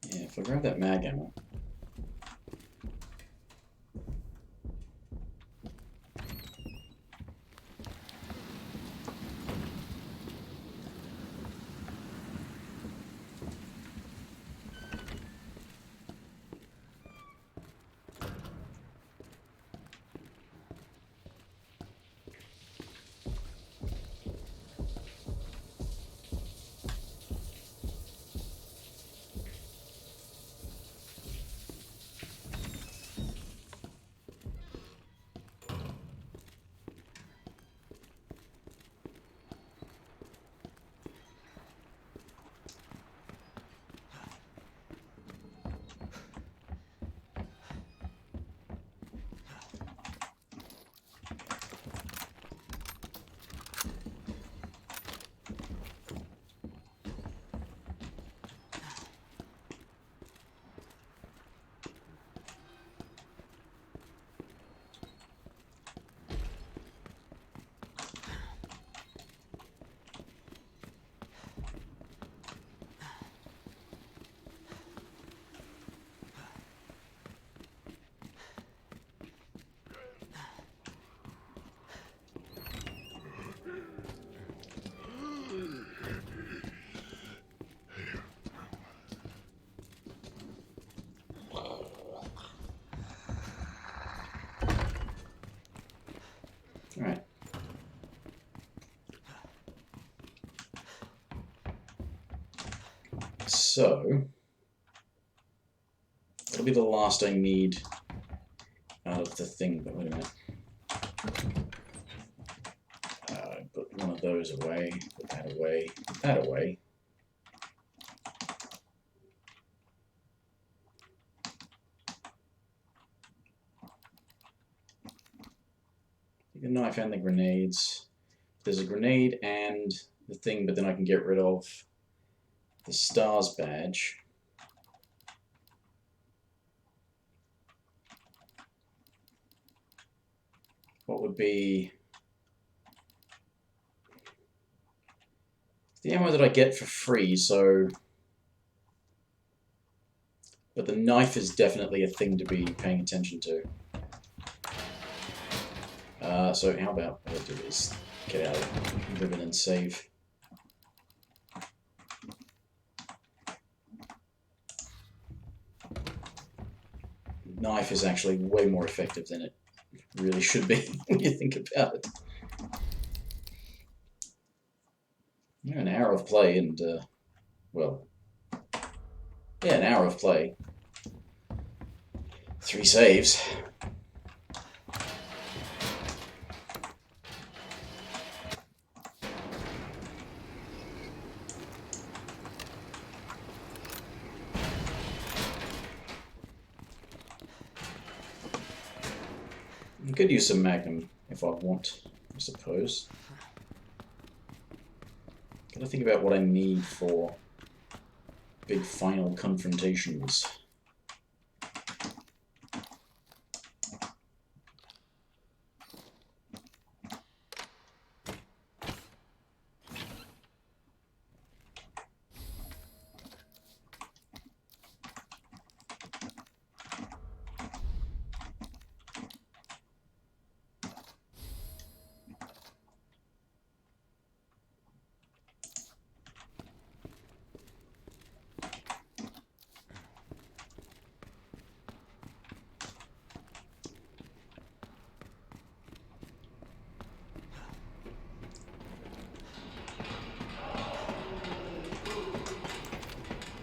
Yeah, if I grab that mag ammo... Alright. So, that'll be the last I need out of the thing, but wait a minute. Put one of those away, put that away, put that away. The knife and the grenades. There's a grenade and the thing, but then I can get rid of the stars badge. What would be the ammo that I get for free? So, but the knife is definitely a thing to be paying attention to. So how about what I'll do is get out of ribbon and save. Knife is actually way more effective than it really should be when you think about it. You know, an hour of play and, well, yeah, an hour of play. 3 saves. I could use some Magnum if I want, I suppose. Gotta think about what I need for big final confrontations.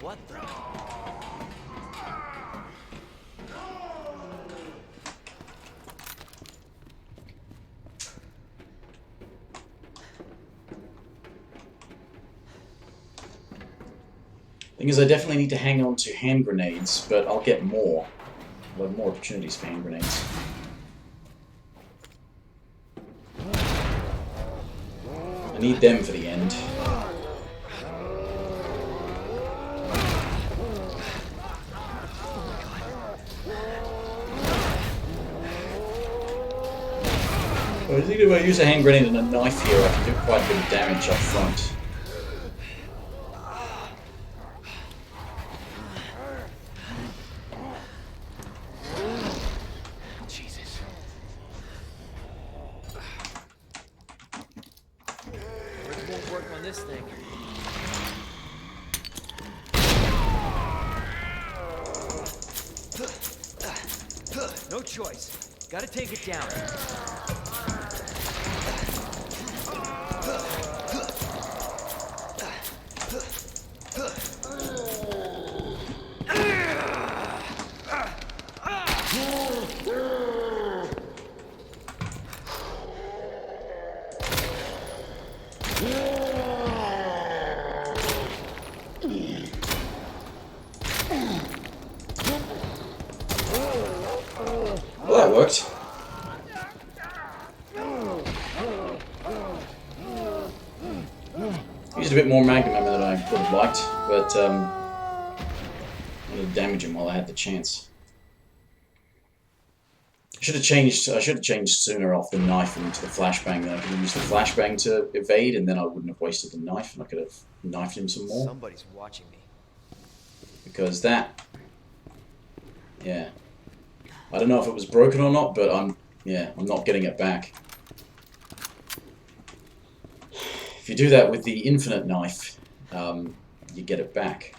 What the? Thing is, I definitely need to hang on to hand grenades, but I'll get more. I'll have more opportunities for hand grenades. I need them for the end. I think if I use a hand grenade and a knife here, I can do quite a bit of damage up front. Jesus. It won't work on this thing. No choice. Gotta take it down. Well, that worked. Used a bit more magnum ammo than I would have liked, but I wanted to damage him while I had the chance. I should have changed sooner off the knife into the flashbang. Then I could have used the flashbang to evade, and then I wouldn't have wasted the knife, and I could have knifed him some more. Somebody's watching me. Because that, yeah, I don't know if it was broken or not, but I'm not getting it back. If you do that with the infinite knife, you get it back.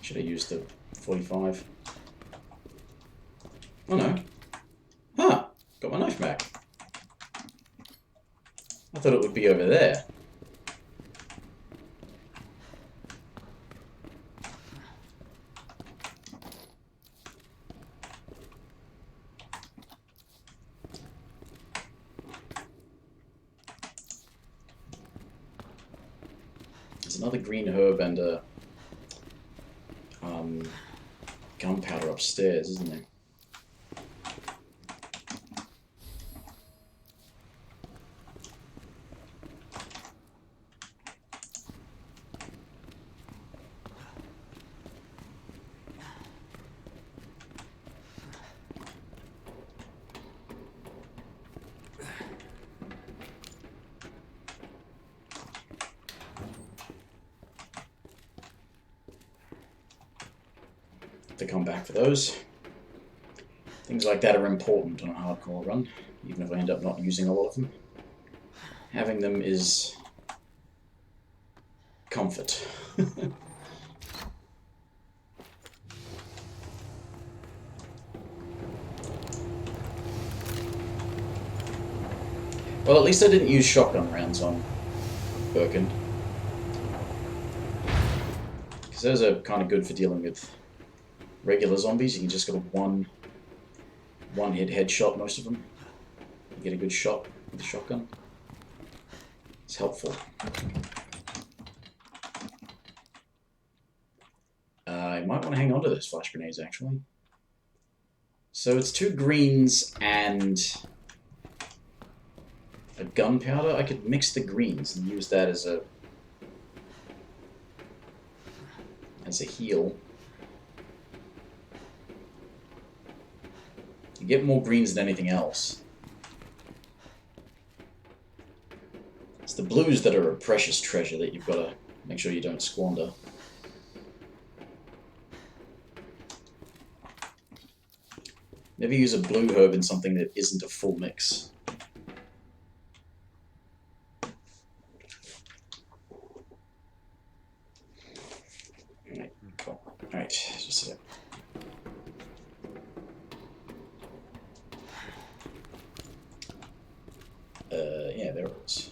Should have used the 45. Oh no. Huh. Got my knife back. I thought it would be over there. There's another green herb and a gunpowder upstairs, isn't there? To come back for those. Things like that are important on a hardcore run, even if I end up not using a lot of them. Having them is comfort. Well, at least I didn't use shotgun rounds on Birkin. Because those are kind of good for dealing with regular zombies. You can just get a one-hit headshot, most of them. You get a good shot with the shotgun. It's helpful. I might want to hang on to those flash grenades, actually. So it's 2 greens and a gunpowder. I could mix the greens and use that as a heal. You get more greens than anything else. It's the blues that are a precious treasure that you've got to make sure you don't squander. Never use a blue herb in something that isn't a full mix. Alright, cool. Alright, just a yeah, there it is.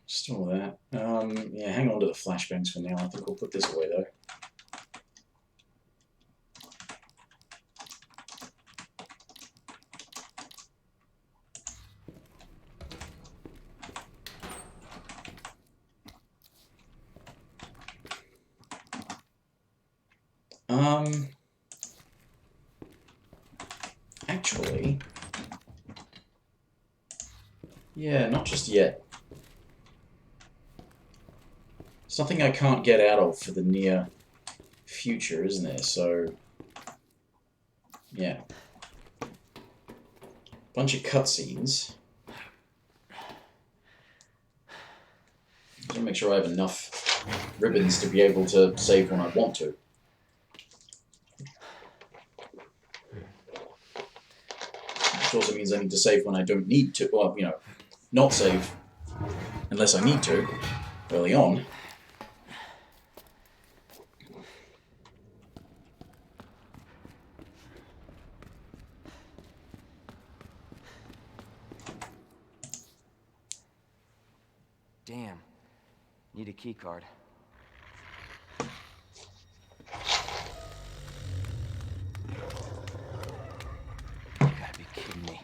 Just all that. Yeah, hang on to the flashbangs for now. I think we'll put this away though. Actually, yeah, not just yet. Something I can't get out of for the near future, isn't there? So, yeah. Bunch of cutscenes. Just want to make sure I have enough ribbons to be able to save when I want to. Which also means I need to save when I don't need to, or, you know, not save unless I need to, early on. Damn. Need a key card. You gotta be kidding me.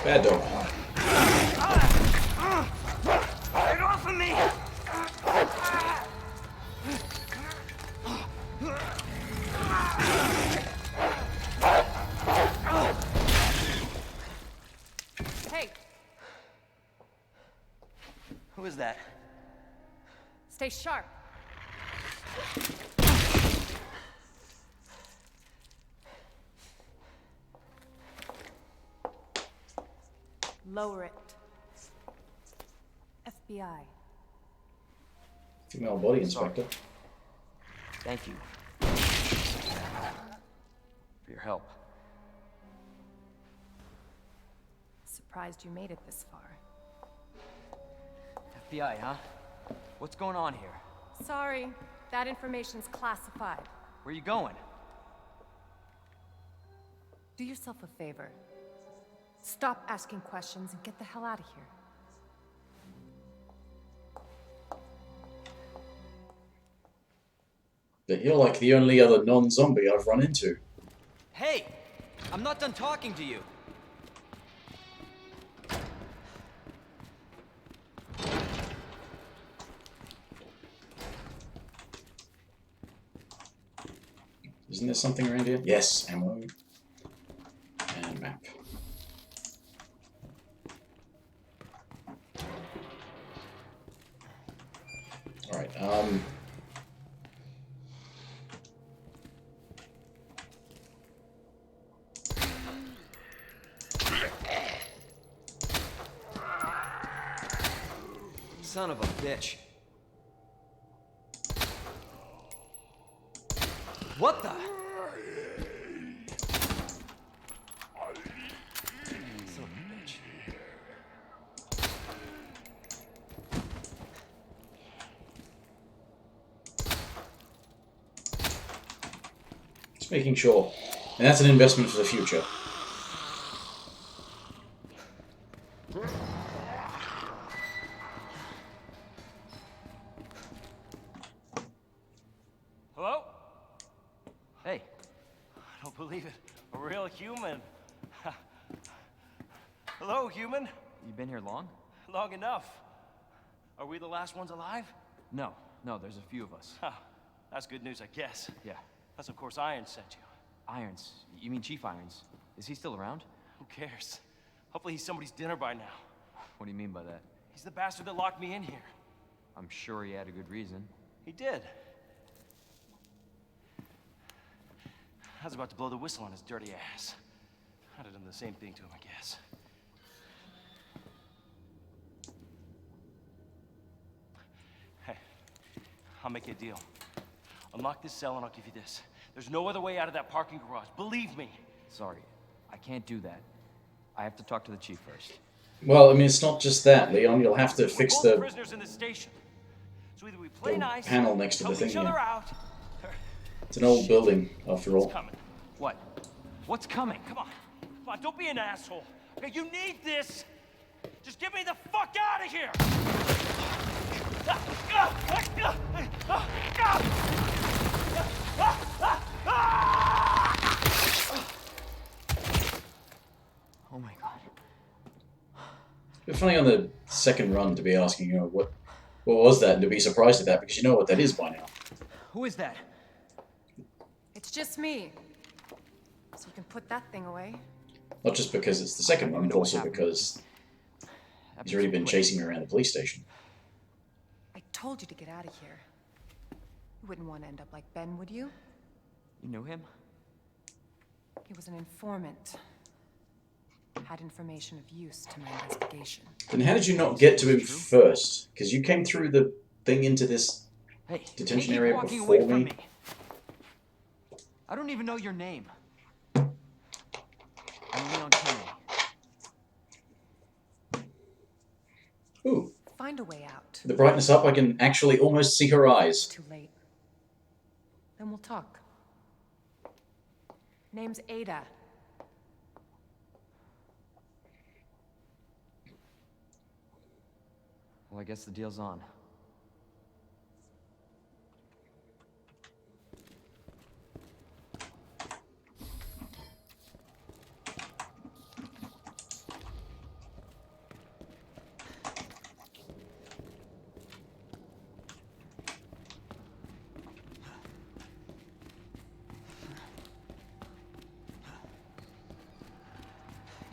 Bad dog. Get off of me! Hey, Who is that? stay sharp. Lower it. FBI. Female body inspector. Thank you. For your help. Surprised you made it this far. FBI, huh? What's going on here? Sorry, that information's classified. Where you going? Do yourself a favor. Stop asking questions and get the hell out of here. But you're like the only other non-zombie I've run into. Hey! I'm not done talking to you. Isn't there something around here? Yes, ammo. And map. Alright, Son of a bitch. What the? Son of a bitch. just making sure. And that's an investment for the future. Hello? Hey, I don't believe it. A real human. Hello, human. you been here long? Long enough. Are we the last ones alive? No, there's a few of us. Huh. That's good news, I guess. Yeah. That's of course Iron sent you. Irons. You mean Chief Irons? Is he still around? Who cares? Hopefully he's somebody's dinner by now. What do you mean by that? He's the bastard that locked me in here. I'm sure he had a good reason. He did. I was about to blow the whistle on his dirty ass. I'd have done the same thing to him, I guess. Hey, I'll make you a deal. Unlock this cell and I'll give you this. There's no other way out of that parking garage. Believe me. Sorry, I can't do that. I have to talk to the chief first. Well, I mean, it's not just that, Leon. You'll have to fix We're both the prisoners in the station. So either we play nice, panel next to the help thing each other here. out. It's an old building, after all. It's coming. What? What's coming? Come on, don't be an asshole. Okay, you need this. Just get me the fuck out of here. Oh my god. It's funny on the second run to be asking, you know, what was that, and to be surprised at that because you know what that is by now. Who is that? It's just me. So you can put that thing away. Not just because it's the second one, but also because he's already been chasing her around the police station. I told you to get out of here. You wouldn't want to end up like Ben, would you? You knew him? He was an informant. Had information of use to my investigation. Then how did you not get to him first? Because you came through the thing into this Hey, detention keep area walking before away from me? I don't even know your name. I'm Leon Kennedy. Ooh, Find a way out. the brightness up, I can actually almost see her eyes. Too late. Then we'll talk. Name's Ada. Well, I guess the deal's on.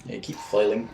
Yeah, keep flailing.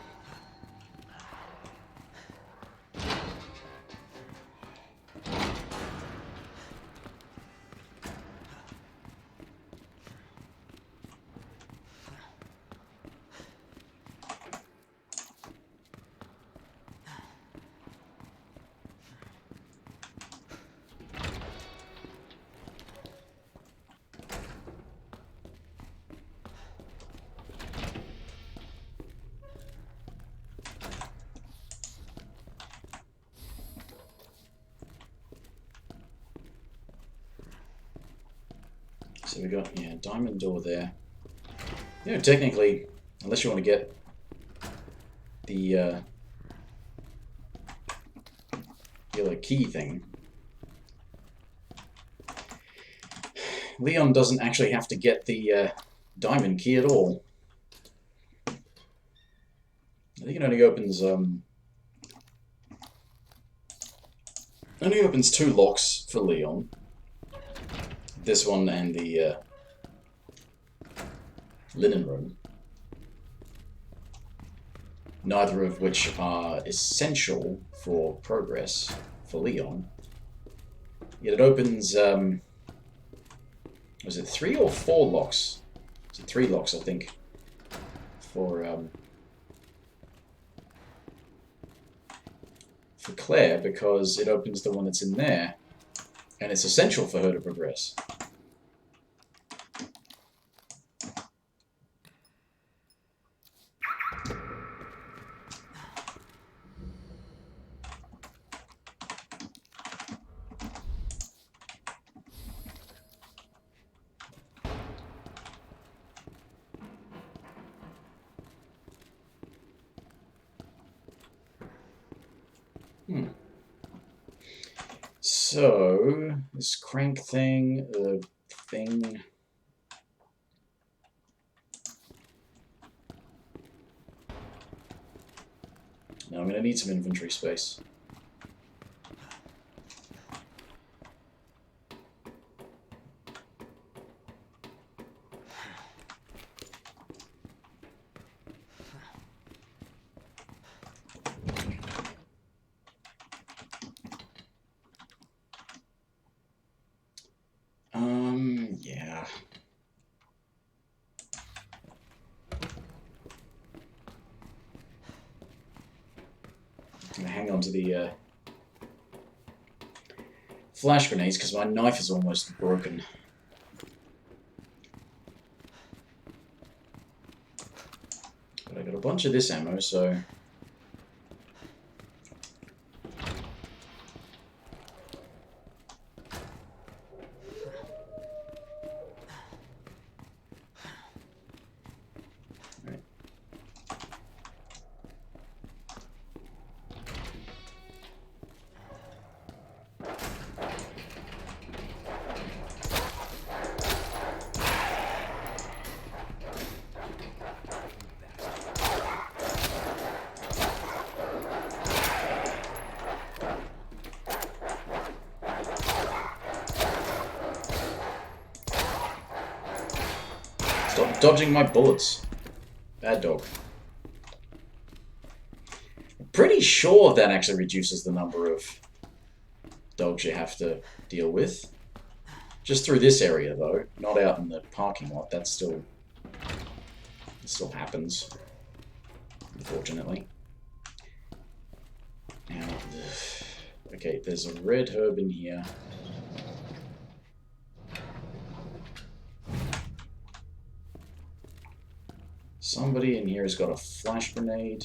So we got, yeah, diamond door there. You know, technically, unless you want to get the yellow key thing, Leon doesn't actually have to get the diamond key at all. I think it only opens two locks for Leon. This one and the linen room. Neither of which are essential for progress for Leon. Yet it opens, was it 3 or 4 locks? Was it 3 locks, I think, for Claire, because it opens the one that's in there, and it's essential for her to progress. So, this crank thing, thing... Now I'm going to need some inventory space. gonna hang on to the flash grenades because my knife is almost broken. But I got a bunch of this ammo, so stop dodging my bullets. Bad dog. I'm pretty sure that actually reduces the number of dogs you have to deal with. Just through this area, though. Not out in the parking lot. That still happens, unfortunately. Now, okay, there's a red herb in here. Somebody in here has got a flash grenade.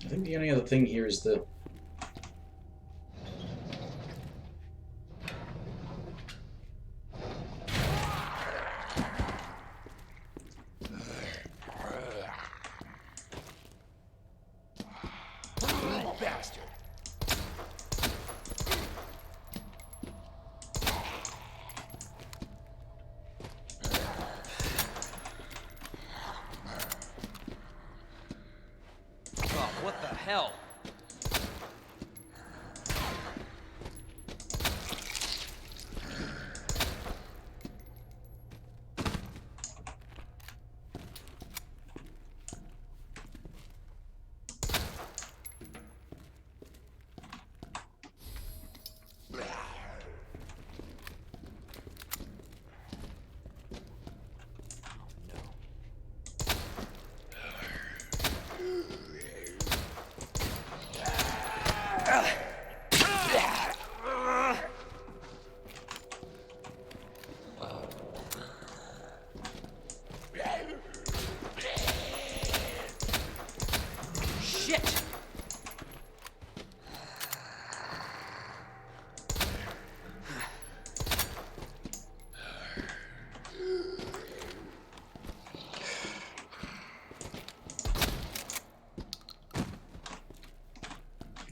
I think the only other thing here is the... Bastard. Oh, what the hell? Shit!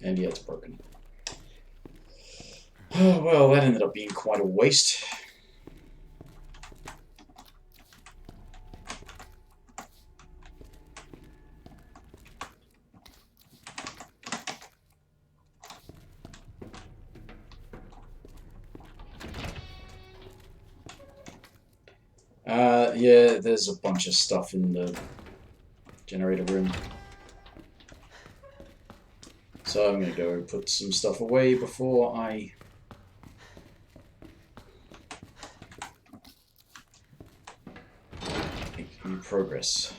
And yeah, it's broken. Oh, well, that ended up being quite a waste. Yeah, there's a bunch of stuff in the generator room. So I'm gonna go put some stuff away before I make any progress.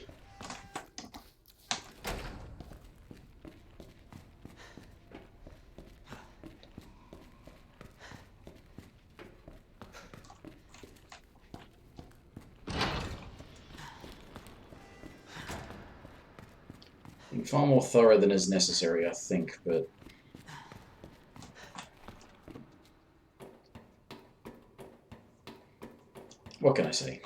Far more thorough than is necessary, I think, but... what can I say?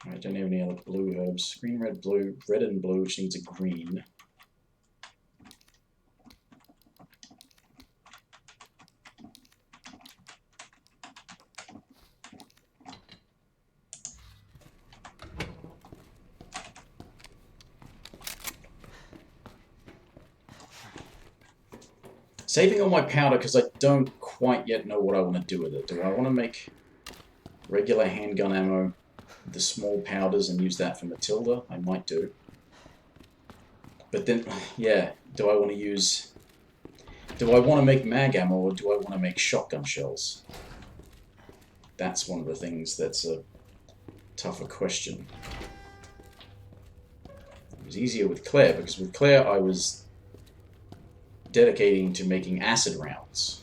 I don't have any other blue herbs. Green, red, blue, red and blue, which needs a green. Saving all my powder because I don't quite yet know what I want to do with it. Do I want to make regular handgun ammo, the small powders, and use that for Matilda? I might do. But then, yeah, do I want to use... Do I want to make mag ammo, or do I want to make shotgun shells? That's one of the things that's a tougher question. It was easier with Claire, because with Claire I was dedicating to making acid rounds.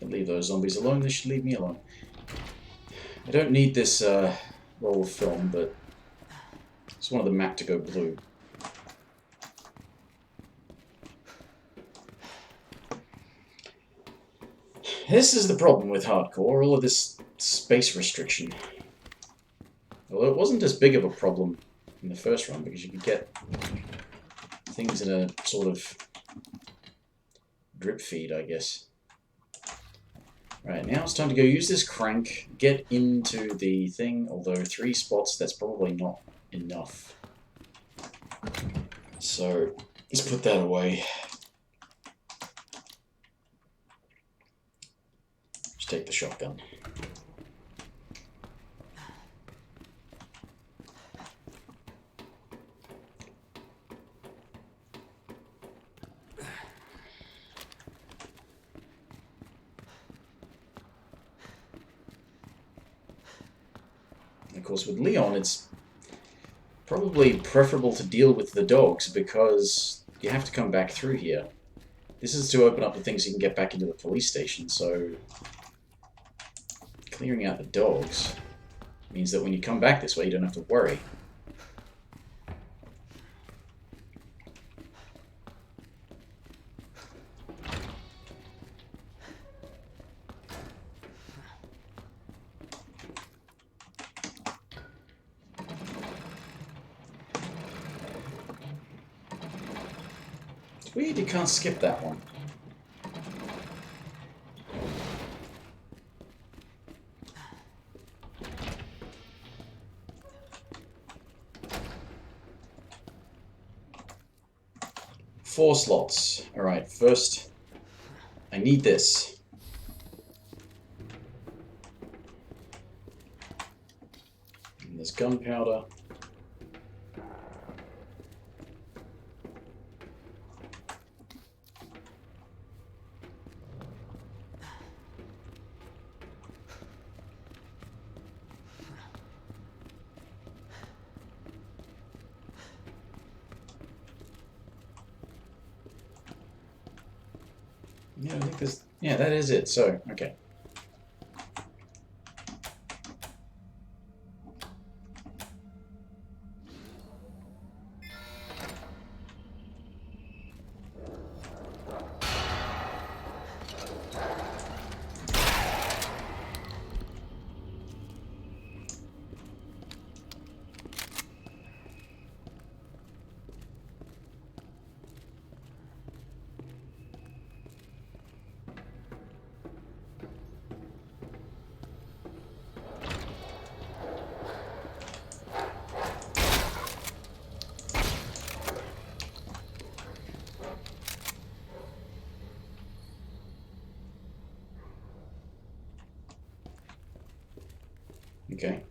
Leave those zombies alone, they should leave me alone. I don't need this roll of film, but I just wanted the map to go blue. This is the problem with hardcore, all of this space restriction. Although it wasn't as big of a problem in the first run, because you could get things in a sort of drip feed, I guess. Right, now it's time to go use this crank, get into the thing, although 3 spots, that's probably not enough. So, let's put that away. Just take the shotgun. Of course, with Leon, it's probably preferable to deal with the dogs because you have to come back through here. This is to open up the things you can get back into the police station, so clearing out the dogs means that when you come back this way, you don't have to worry. It's weird you can't skip that one. Four slots. Alright, first, I need this. And there's gunpowder. Yeah, I think this. Yeah, that is it. So, okay. Okay.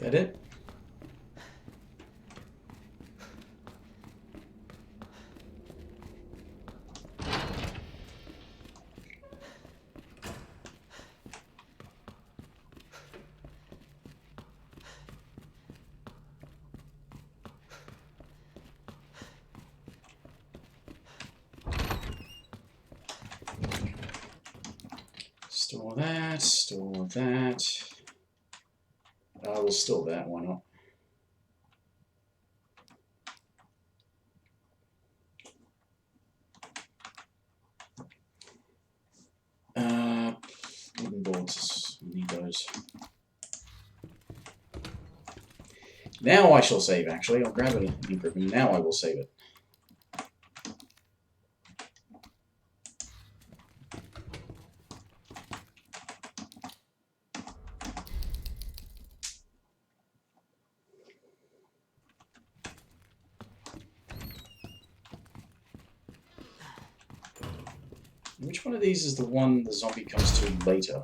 That it? Store that, store that. We'll store that, why not? Wooden boards, need those. Now I shall save, actually. I'll grab an improvement. Now I will save it. Which one of these is the one the zombie comes to later?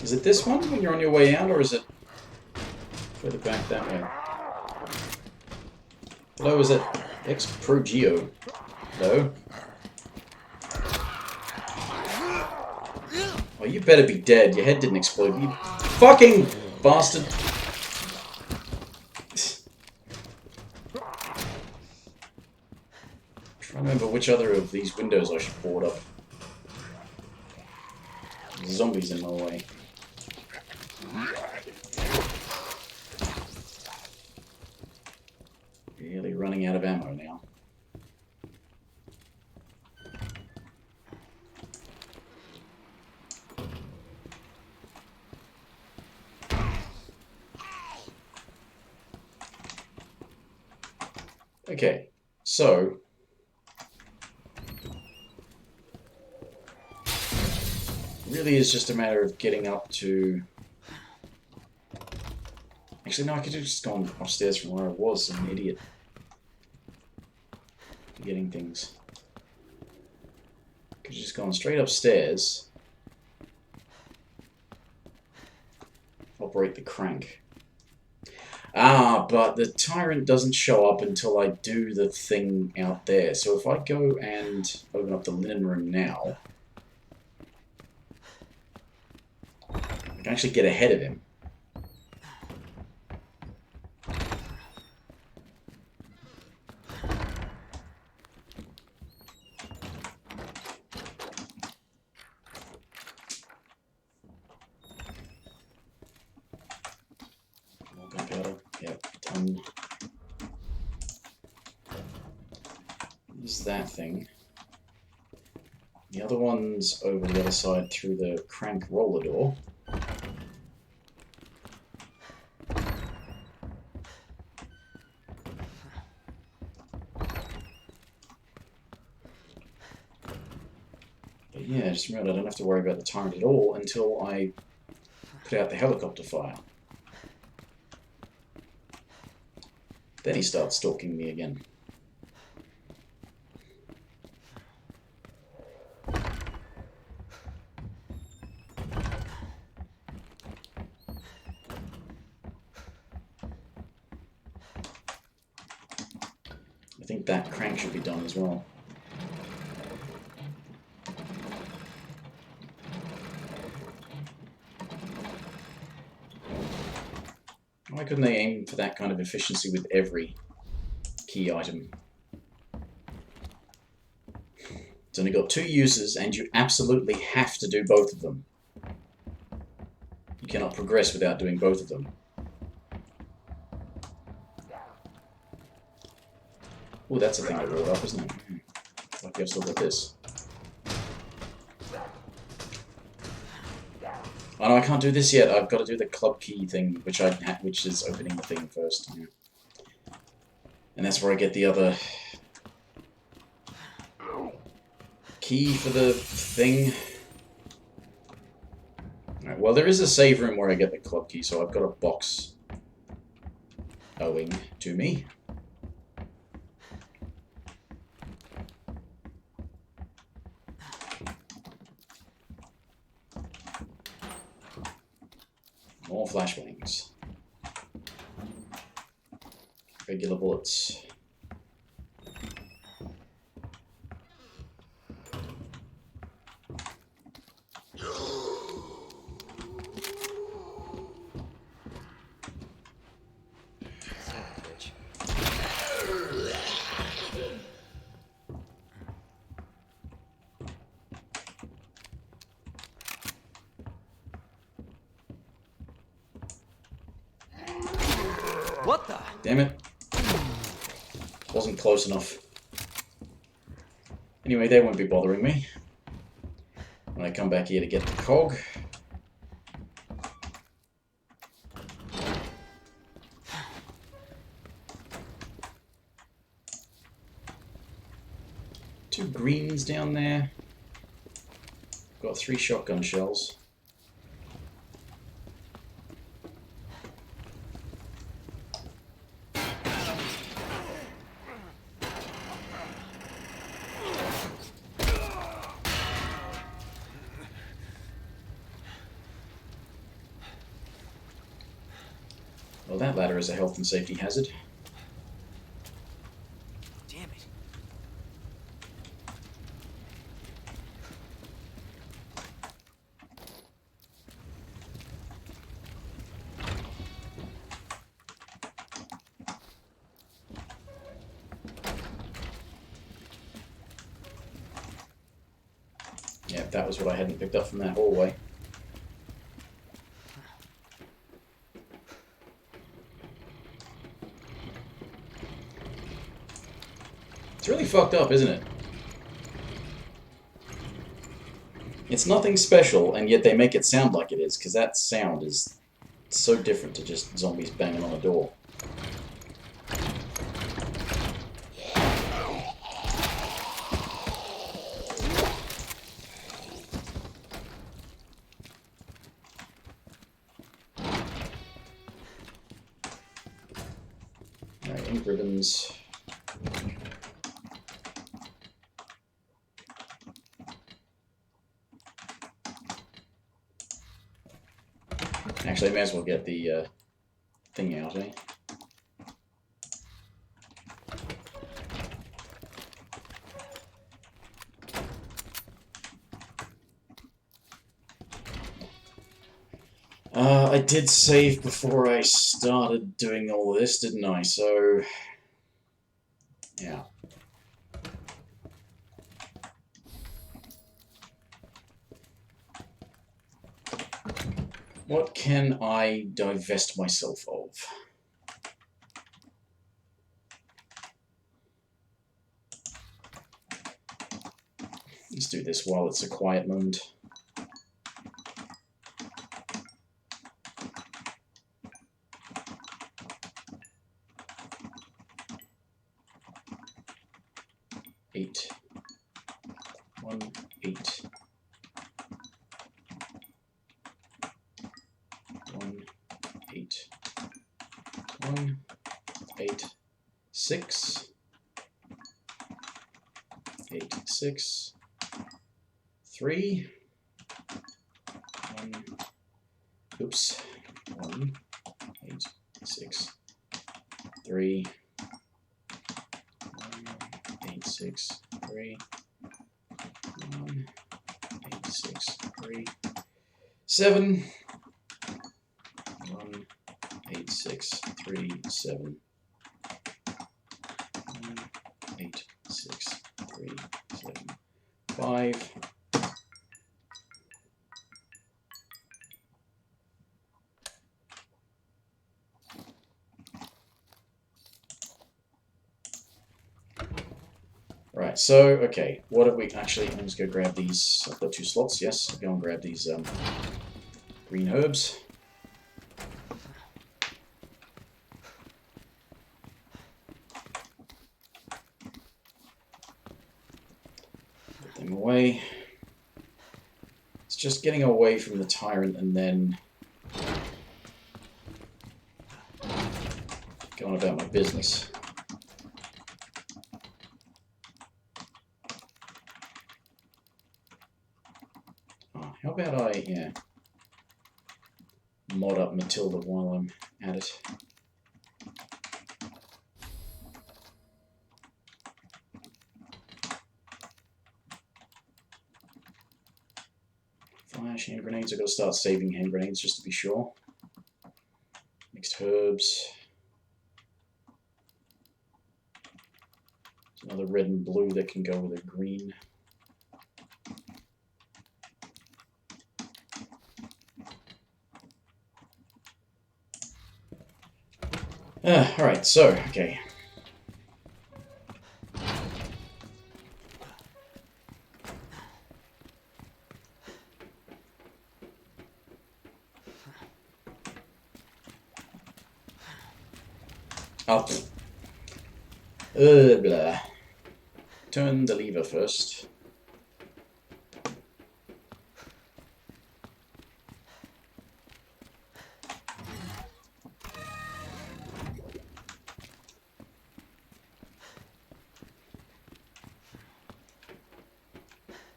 Is it this one when you're on your way out, or is it further back that way? Hello, is it Ex Pro Geo? Hello? Oh, you better be dead. Your head didn't explode. You fucking bastard. Trying to remember which other of these windows I should board up. Zombies in my way. Really running out of ammo now. Okay, so really is just a matter of getting up to... Actually, no, I could have just gone upstairs from where I was. I'm an idiot. Forgetting things. Could have just gone straight upstairs. Operate the crank. Ah, but the tyrant doesn't show up until I do the thing out there. So if I go and open up the linen room now, I can actually get ahead of him. Yep, done. Use that thing. The other one's over the other side through the crank roller door. But yeah, just remember I don't have to worry about the tyrant at all until I put out the helicopter fire. Then he starts stalking me again. I think that crank should be done as well. Why couldn't they aim for that kind of efficiency with every key item? It's only got 2 uses, and you absolutely have to do both of them. You cannot progress without doing both of them. Oh, that's a thing to load up, isn't it? Lucky I've still got this. Oh no, I can't do this yet. I've got to do the club key thing, which is opening the thing first. Yeah. And that's where I get the other key for the thing. Alright, well, there is a save room where I get the club key, so I've got a box owing to me. More flashbangs. Regular bullets. Son of a bitch. What the? Damn it. Wasn't close enough. Anyway, they won't be bothering me when I come back here to get the cog. Two greens down there. Got 3 shotgun shells. Well, that ladder is a health and safety hazard. Damn it. Yeah, that was what I hadn't picked up from that hallway. It's really fucked up, isn't it? It's nothing special, and yet they make it sound like it is, because that sound is so different to just zombies banging on a door. Alright, ink ribbons. Actually, I may as well get the thing out, eh? I did save before I started doing all this, didn't I? So, yeah. What can I divest myself of? Let's do this while it's a quiet moment. Eight. 1, 8. 1, 8. 1, 8. 6. 8, 6. 3. 1. Oops. 1, 8, 6. 3. 1, 8, 6. 3. 1, 8, 6. 3. 7. 1, 8, 6. 3. 7. 1, 8, 6. 3. 7. 5. Right, so, okay, what have we actually, I'm just going to grab these, I've got 2 slots, yes, I'll go and grab these green herbs. Put them away. Let's just getting away from the tyrant and then going about my business. Oh, how about I, mod up Matilda while I'm at it. Flash, hand grenades. I've got to start saving hand grenades just to be sure. Mixed herbs. There's another red and blue that can go with a green. Alright, so, okay. Up. Blah. Turn the lever first.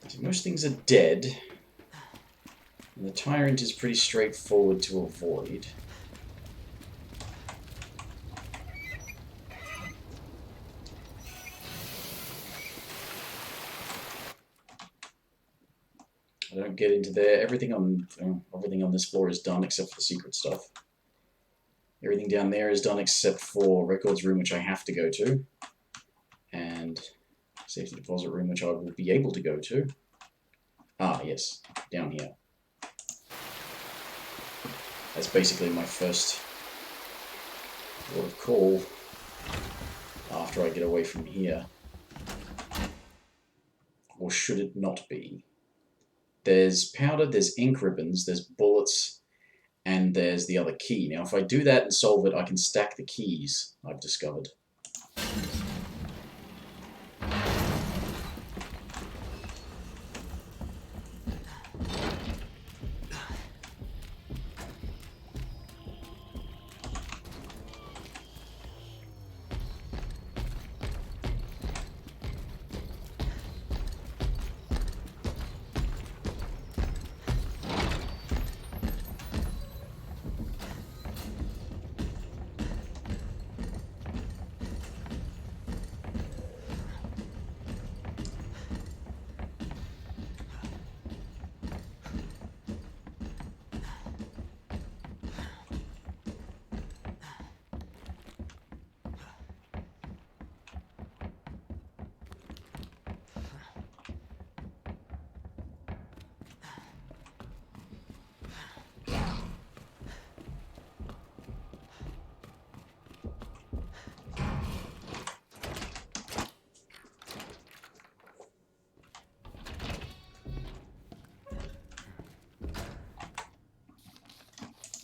So most things are dead. And the tyrant is pretty straightforward to avoid. I don't get into there. Everything on this floor is done except for the secret stuff. Everything down there is done except for records room, which I have to go to, and safety deposit room, which I will be able to go to. Ah, yes, down here. That's basically my first port of call after I get away from here. Or should it not be? There's powder, there's ink ribbons, there's bullets, and there's the other key. Now, if I do that and solve it, I can stack the keys, I've discovered.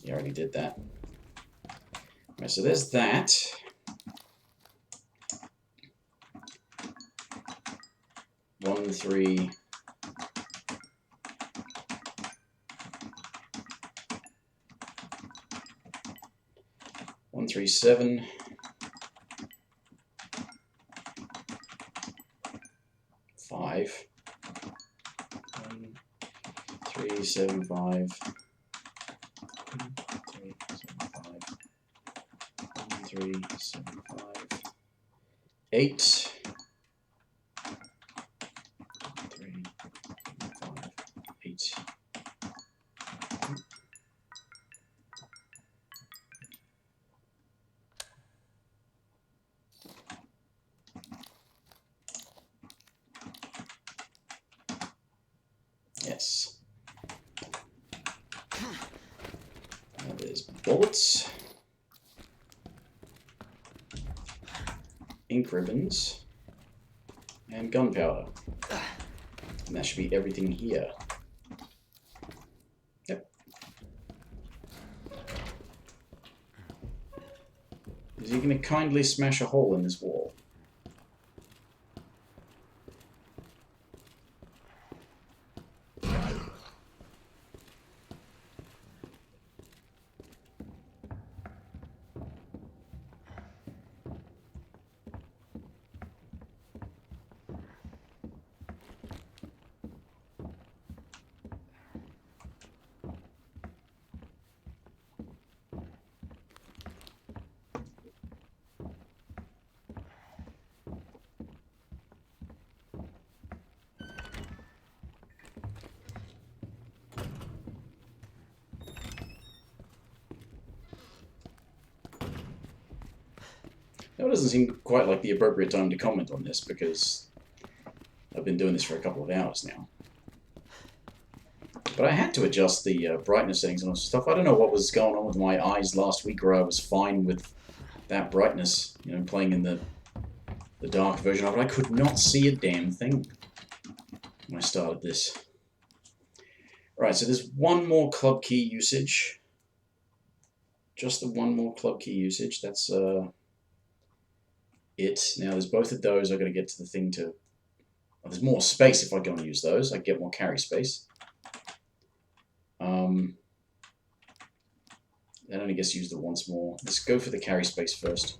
You already did that. Right, so there's that. One, three. One, three, seven. Five. 1, 3, 7, 5. 3, 7, 5, 8. 3, 5, 8. Yes. Now there's bullets. Ink ribbons, and gunpowder. And that should be everything here. Yep. Is he going to kindly smash a hole in this wall? Now, it doesn't seem quite like the appropriate time to comment on this, because I've been doing this for a couple of hours now. But I had to adjust the brightness settings and stuff. I don't know what was going on with my eyes last week, where I was fine with that brightness, you know, playing in the dark version of it. I could not see a damn thing when I started this. Right, so there's one more club key usage. Just the one more club key usage. That's it. Now there's both of those. I've got to get to the thing to... Well, there's more space if I go and use those. I get more carry space. That only gets used once more. Let's go for the carry space first.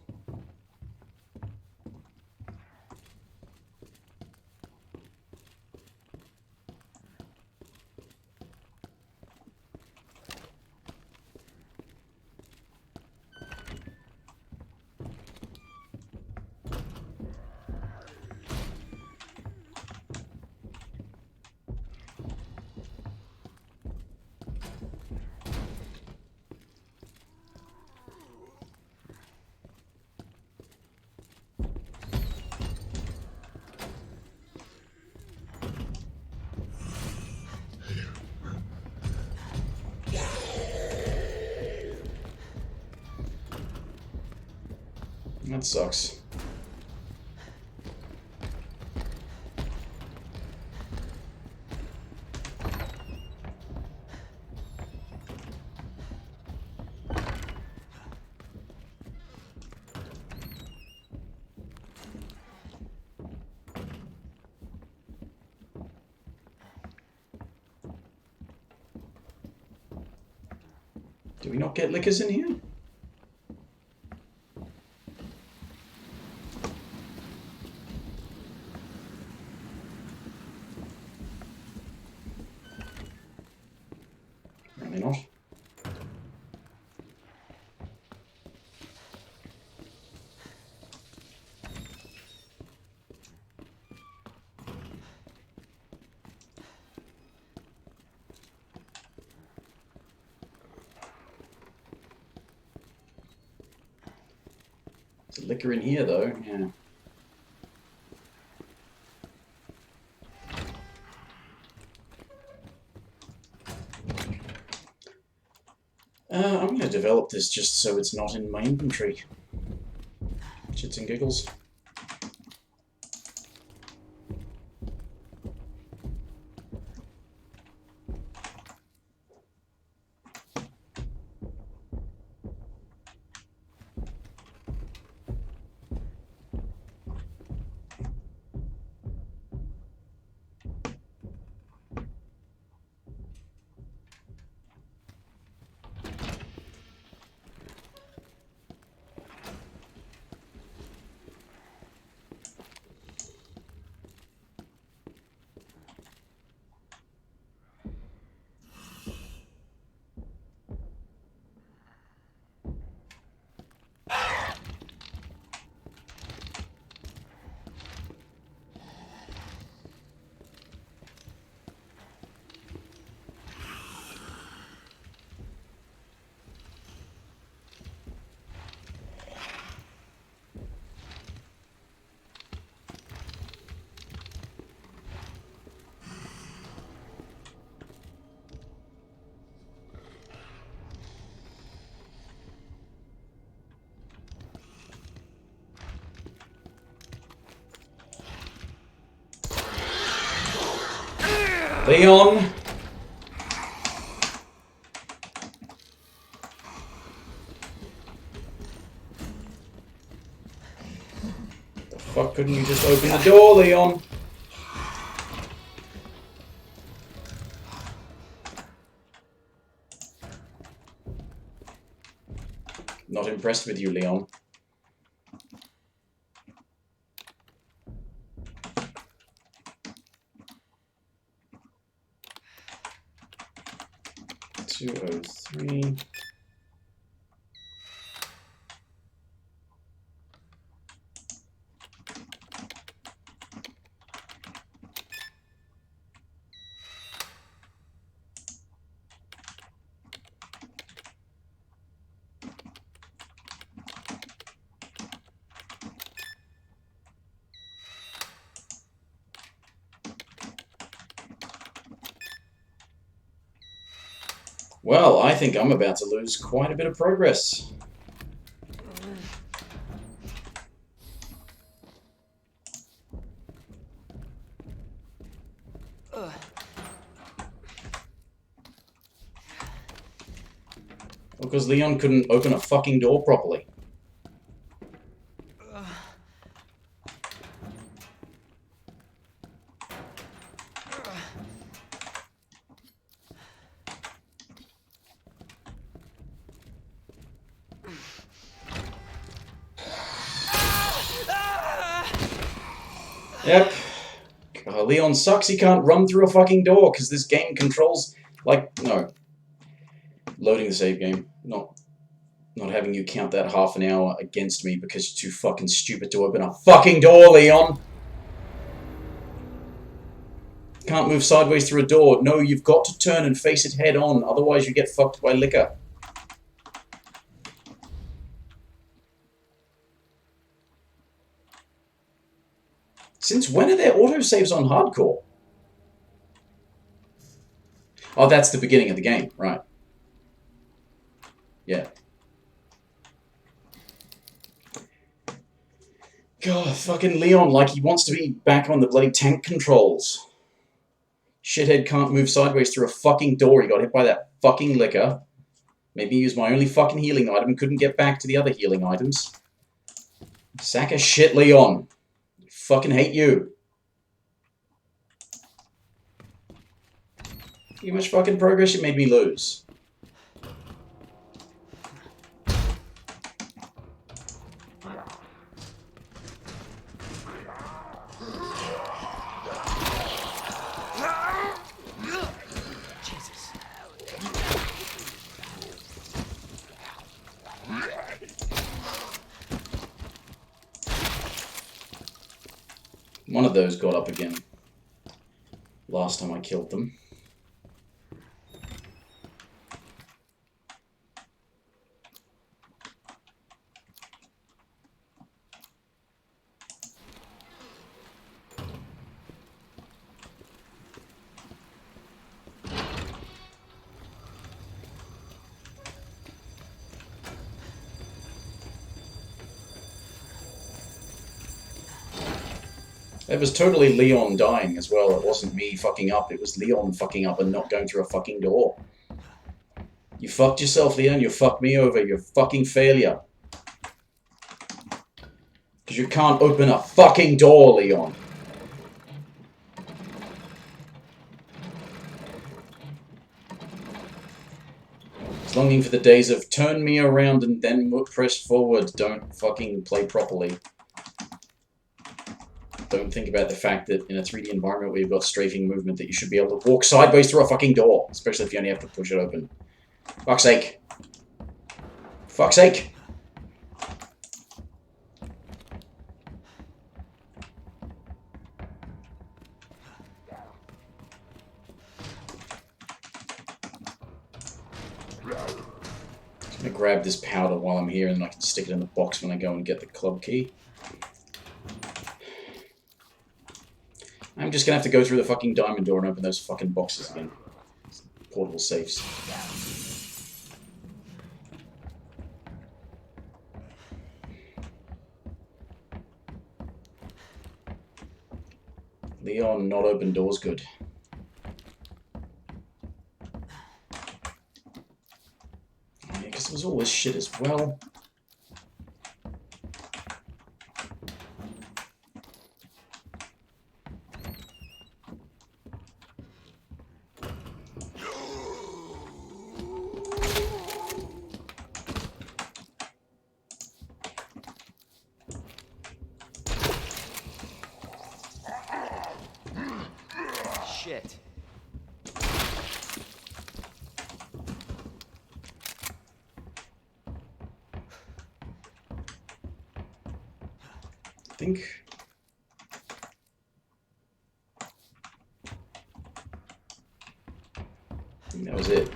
That sucks. Do we not get liquors in here? Apparently not. There's liquor in here, though. Yeah. I'm going to develop this just so it's not in my inventory. Shits and giggles. Leon! The fuck, couldn't you just open the door, Leon? Not impressed with you, Leon. $203. Well, I think I'm about to lose quite a bit of progress. Because Leon couldn't open a fucking door properly. Yep. Leon sucks, he can't run through a fucking door because this game controls, like, no. Loading the save game. Not having you count that half an hour against me because you're too fucking stupid to open a fucking door, Leon! Can't move sideways through a door. No, you've got to turn and face it head on, otherwise you get fucked by liquor. Since when are there autosaves on hardcore? Oh, that's the beginning of the game, right. Yeah. God, fucking Leon, like he wants to be back on the bloody tank controls. Shithead can't move sideways through a fucking door. He got hit by that fucking liquor. Made me use my only fucking healing item. Couldn't get back to the other healing items. Sack of shit, Leon. I fucking hate you. See how much fucking progress you made me lose. One of those got up again. Last time I killed them. It was totally Leon dying as well. It wasn't me fucking up. It was Leon fucking up and not going through a fucking door. You fucked yourself, Leon. You fucked me over. You're a fucking failure. Because you can't open a fucking door, Leon. It's longing for the days of turn me around and then press forward. Don't fucking play properly. Don't think about the fact that in a 3D environment where you've got strafing movement that you should be able to walk sideways through a fucking door. Especially if you only have to push it open. Fuck's sake. Fuck's sake. I'm gonna grab this powder while I'm here and then I can stick it in the box when I go and get the club key. I'm just gonna have to go through the fucking diamond door and open those fucking boxes again. Portable safes. Leon, not open doors good. Oh, yeah, because there was all this shit as well. Shit. I think that was it.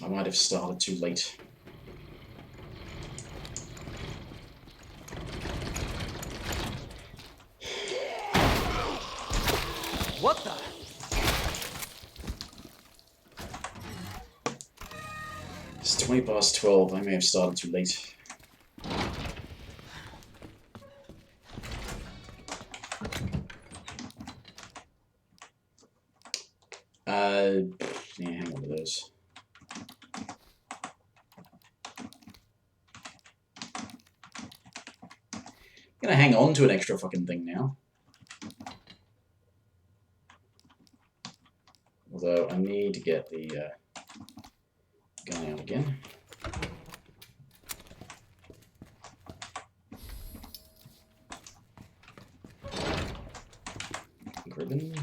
I might have started too late. What the? It's 20 past 12. I may have started too late. Yeah, hang on to those. I'm gonna hang on to an extra fucking thing now. Although I need to get the gun out again. Ribbon.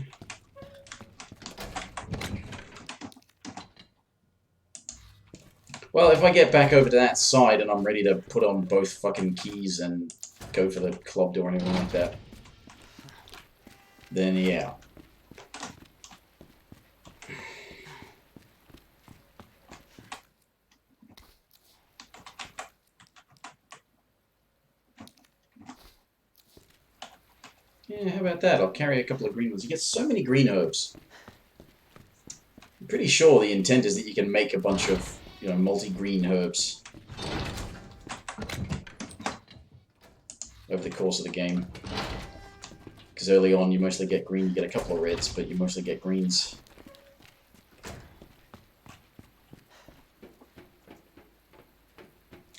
Well, if I get back over to that side and I'm ready to put on both fucking keys and go for the club door or anything like that, then yeah. Yeah, how about that? I'll carry a couple of green ones. You get so many green herbs. I'm pretty sure the intent is that you can make a bunch of, you know, multi-green herbs over the course of the game. Because early on you mostly get green, you get a couple of reds, but you mostly get greens.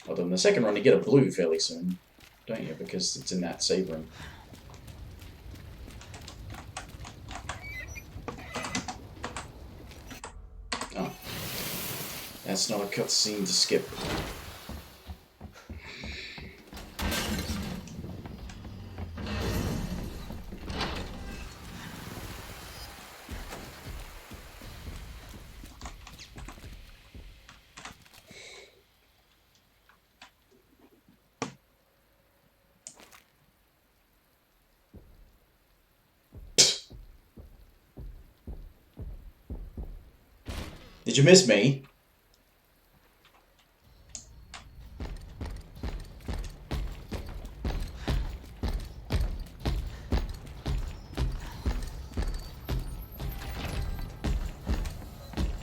Although in the second run you get a blue fairly soon, don't you? Because it's in that save room. Oh. That's not a cutscene to skip. Did you miss me?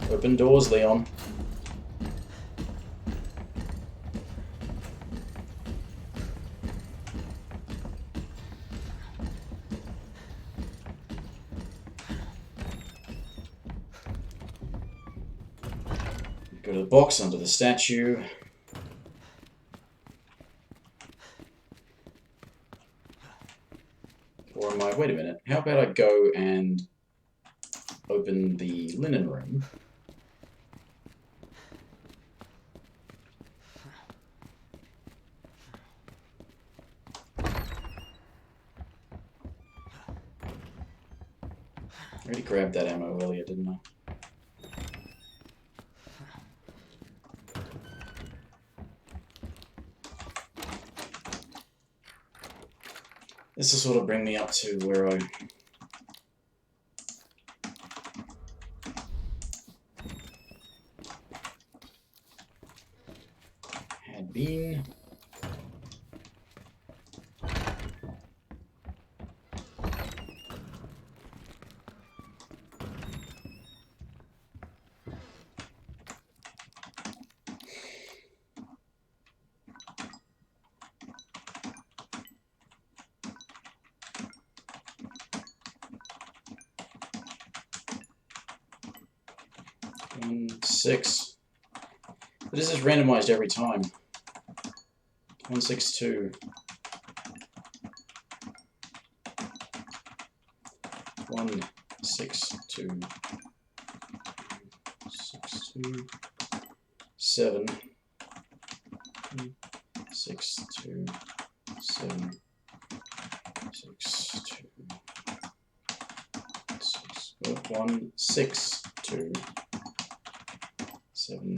Open doors, Leon. Go to the box under the statue. Or am I... Wait a minute. How about I go and open the linen room? I already grabbed that ammo earlier, didn't I? This will sort of bring me up to where I... had been. Six. But this is randomized every time. 162. 162. 62. 7. 627. 62. 162. 7.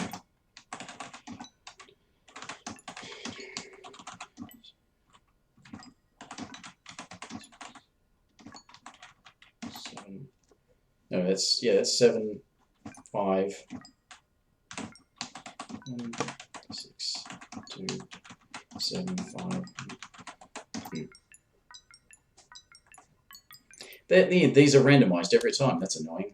No, that's 7, 5, 1, 6, 2, 7, 5. These are randomized every time. That's annoying.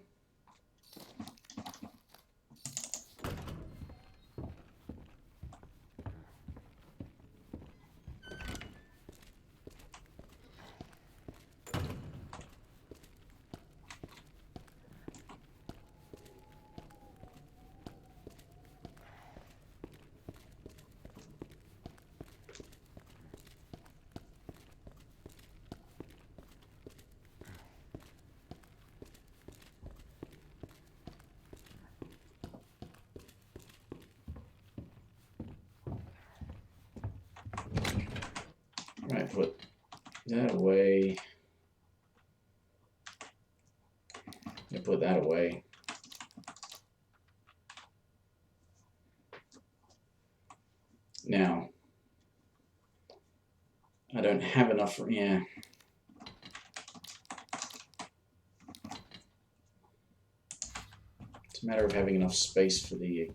Right, put that away. I put that away. Now, I don't have enough. Yeah. It's a matter of having enough space for the.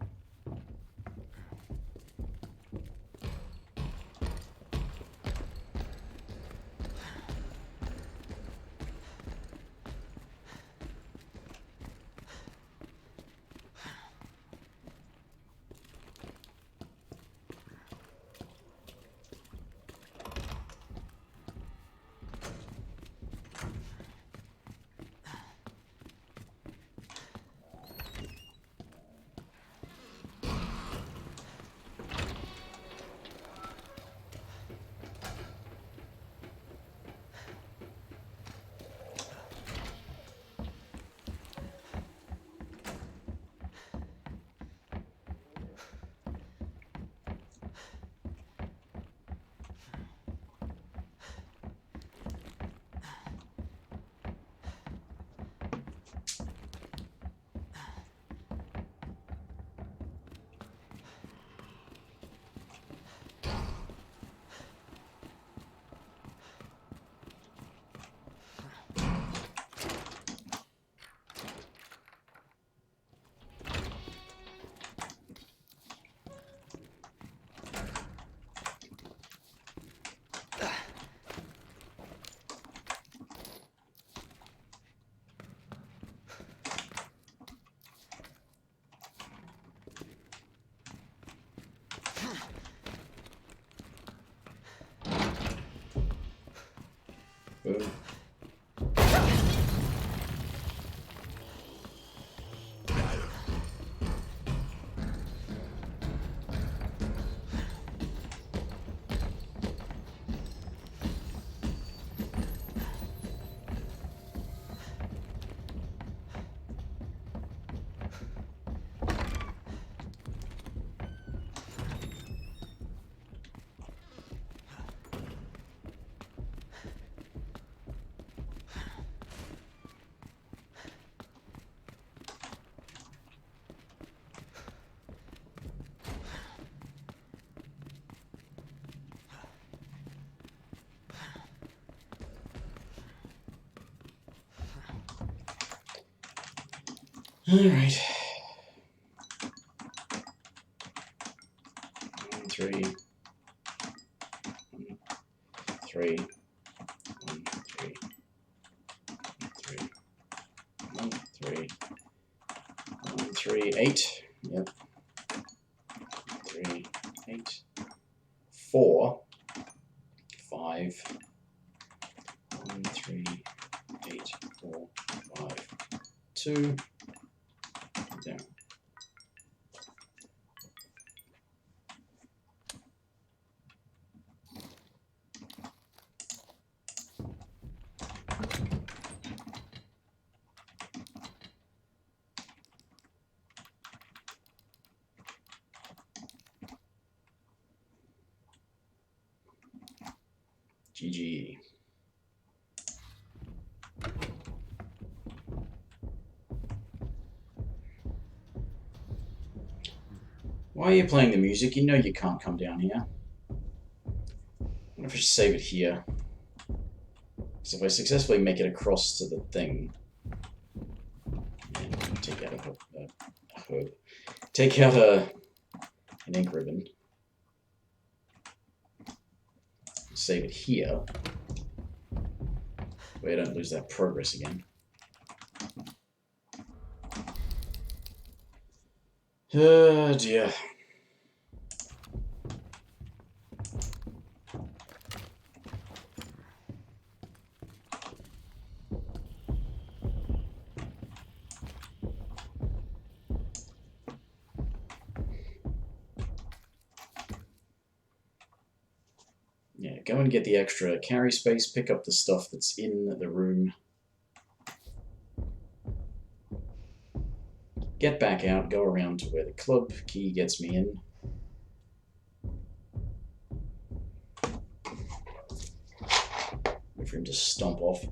Boom. All right. 1, 3, 3, 1, 3, 3, 1, 3, 1, 3, 8. Yep. 3, 8, 4, 5. 1, 3, 8, 4, 5, 2. Down. GG. Why are you playing the music? You know you can't come down here. I wonder if I should save it here. So if I successfully make it across to the thing, and take out a herb, take out a an ink ribbon. Save it here, where I don't lose that progress again. Oh dear. Yeah, go and get the extra carry space, pick up the stuff that's in the room. Get back out, go around to where the club key gets me in. Wait for him to stomp off.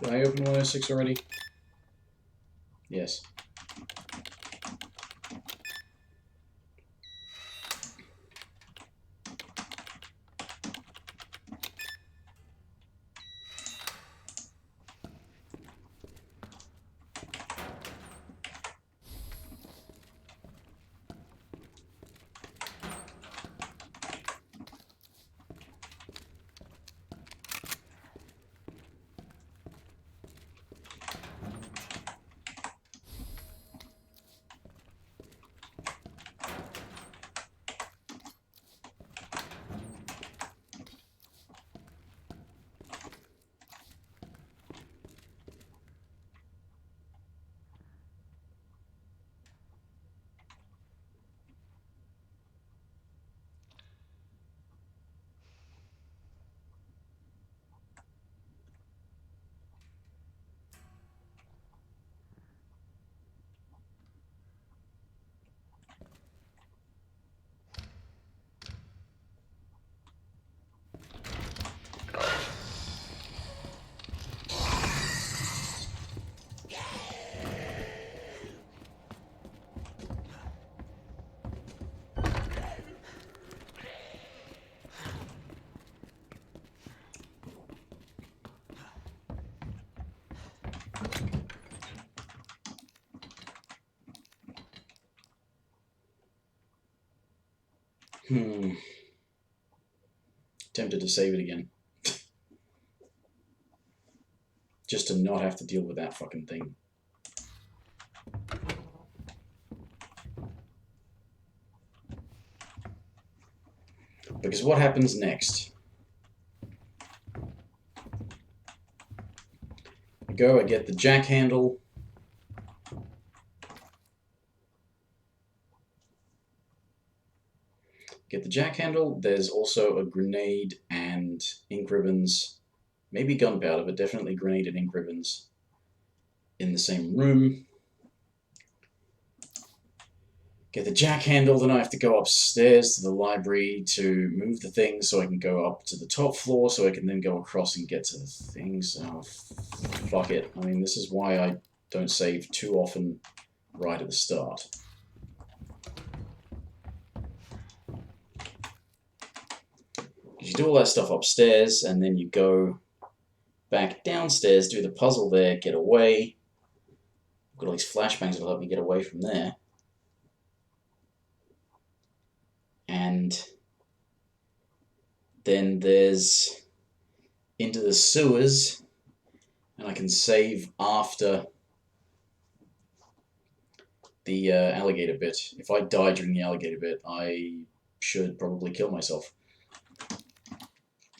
Did I open 106 already? Yes. Tempted to save it again. Just to not have to deal with that fucking thing. Because what happens next? I go, I get the jack handle. Get the jack handle. There's also a grenade and ink ribbons. Maybe gunpowder, but definitely grenade and ink ribbons in the same room. Get the jack handle, then I have to go upstairs to the library to move the things so I can go up to the top floor so I can then go across and get to the things. Oh, fuck it. I mean, this is why I don't save too often right at the start. You do all that stuff upstairs, and then you go back downstairs, do the puzzle there, get away. I've got all these flashbangs that'll help me get away from there. And then there's into the sewers, can save after the alligator bit. If I die during the alligator bit, I should probably kill myself.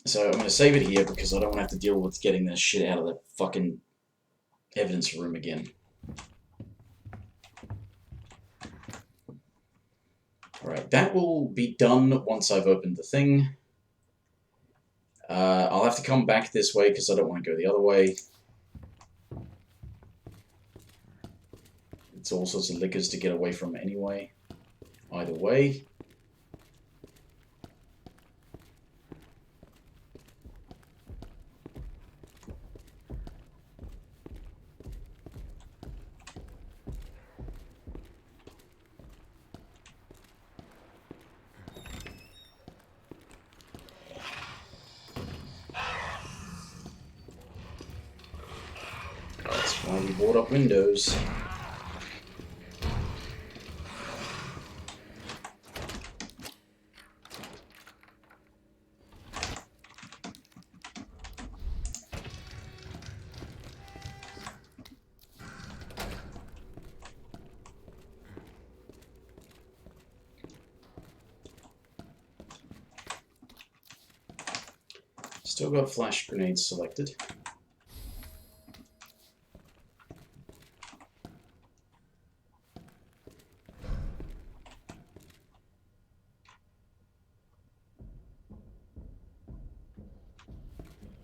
So I'm going to save it here because I don't want to have to deal with getting this shit out of the fucking evidence room again. Alright, that will be done once I've opened the thing. I'll have to come back this way because I don't want to go the other way. It's all sorts of liquors to get away from anyway. Either way. That's why we board up windows. Still got flash grenades selected.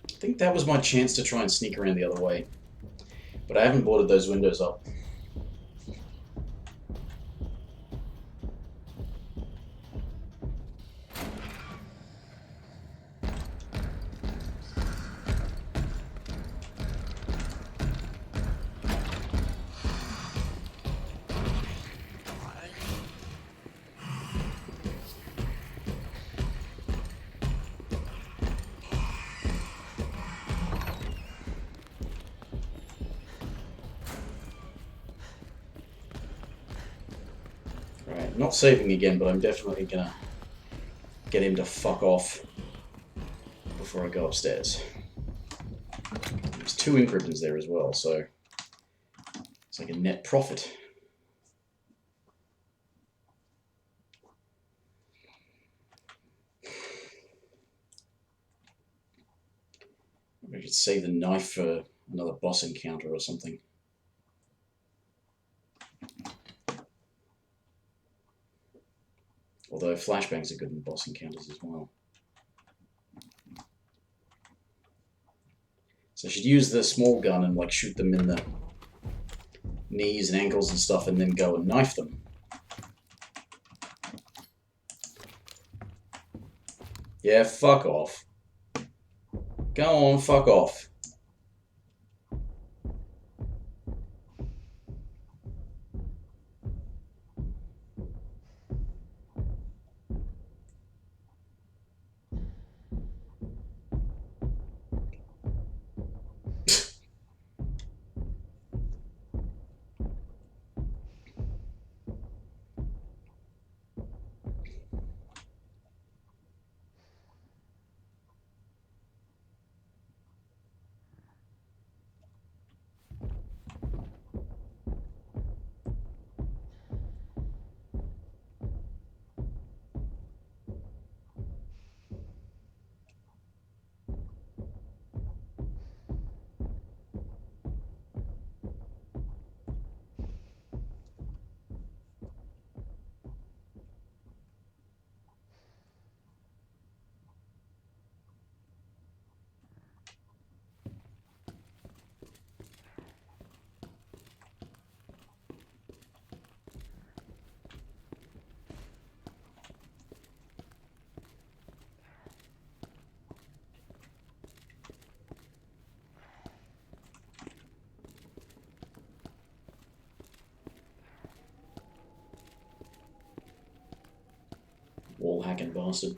I think that was my chance to try and sneak around the other way. But I haven't boarded those windows up. Alright, not saving again, but I'm definitely gonna get him to fuck off before I go upstairs. There's 2 ink ribbons there as well, so it's like a net profit. Maybe I should save the knife for another boss encounter or something. Although flashbangs are good in boss encounters as well. So I should use the small gun and like shoot them in the knees and ankles and stuff and then go and knife them. Yeah, fuck off. Go on, fuck off. Wall hacking bastard.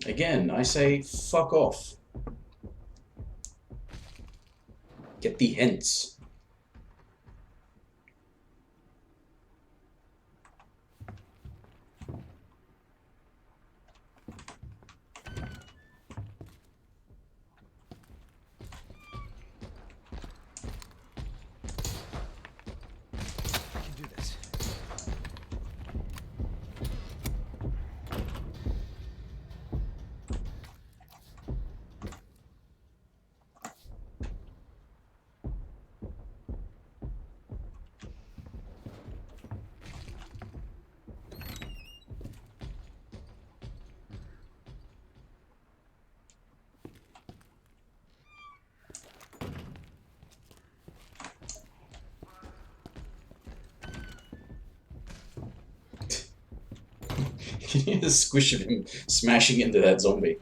Again, I say fuck off. Get the hints. I can do this. Can you hear the squish of him smashing into that zombie?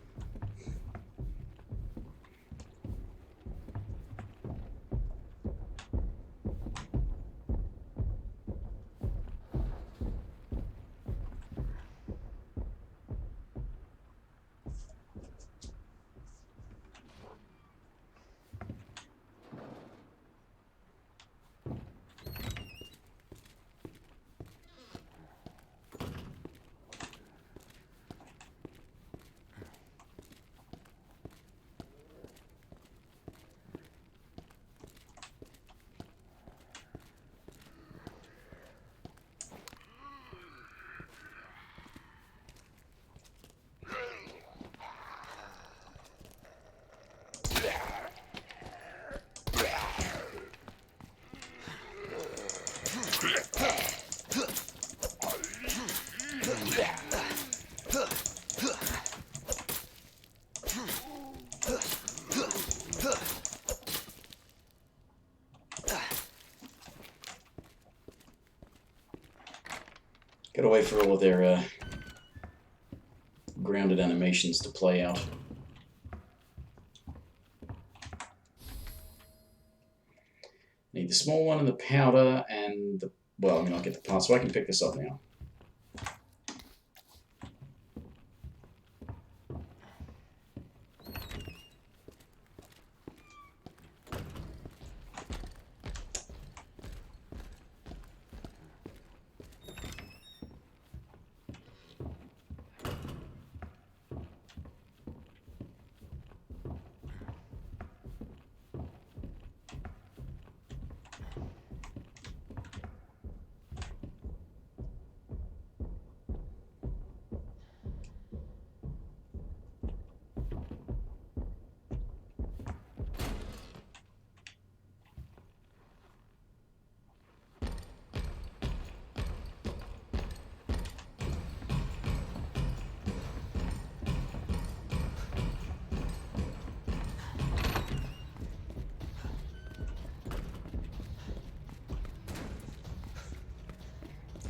Gotta wait for all of their grounded animations to play out. Need the small one and the powder and the... Well, I mean, I'll get the parts so I can pick this up now.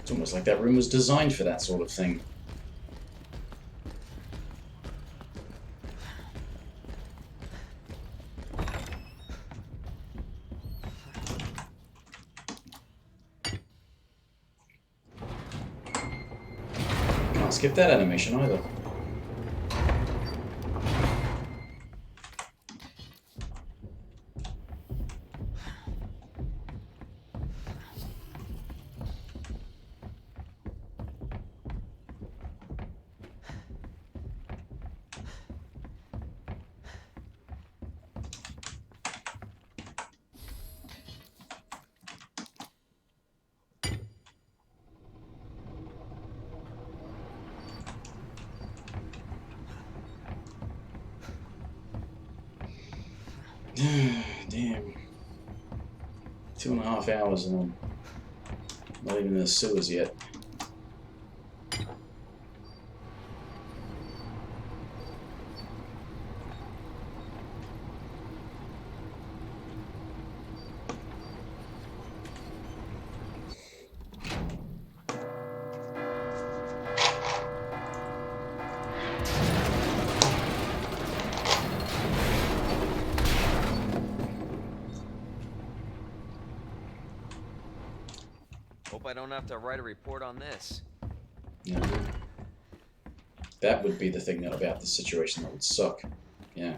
It's almost like that room was designed for that sort of thing. Can't skip that animation either. Damn. 2.5 hours and I'm not even in the sewers yet. Hope I don't have to write a report on this. Yeah. That would be the thing about this situation that would suck. Yeah.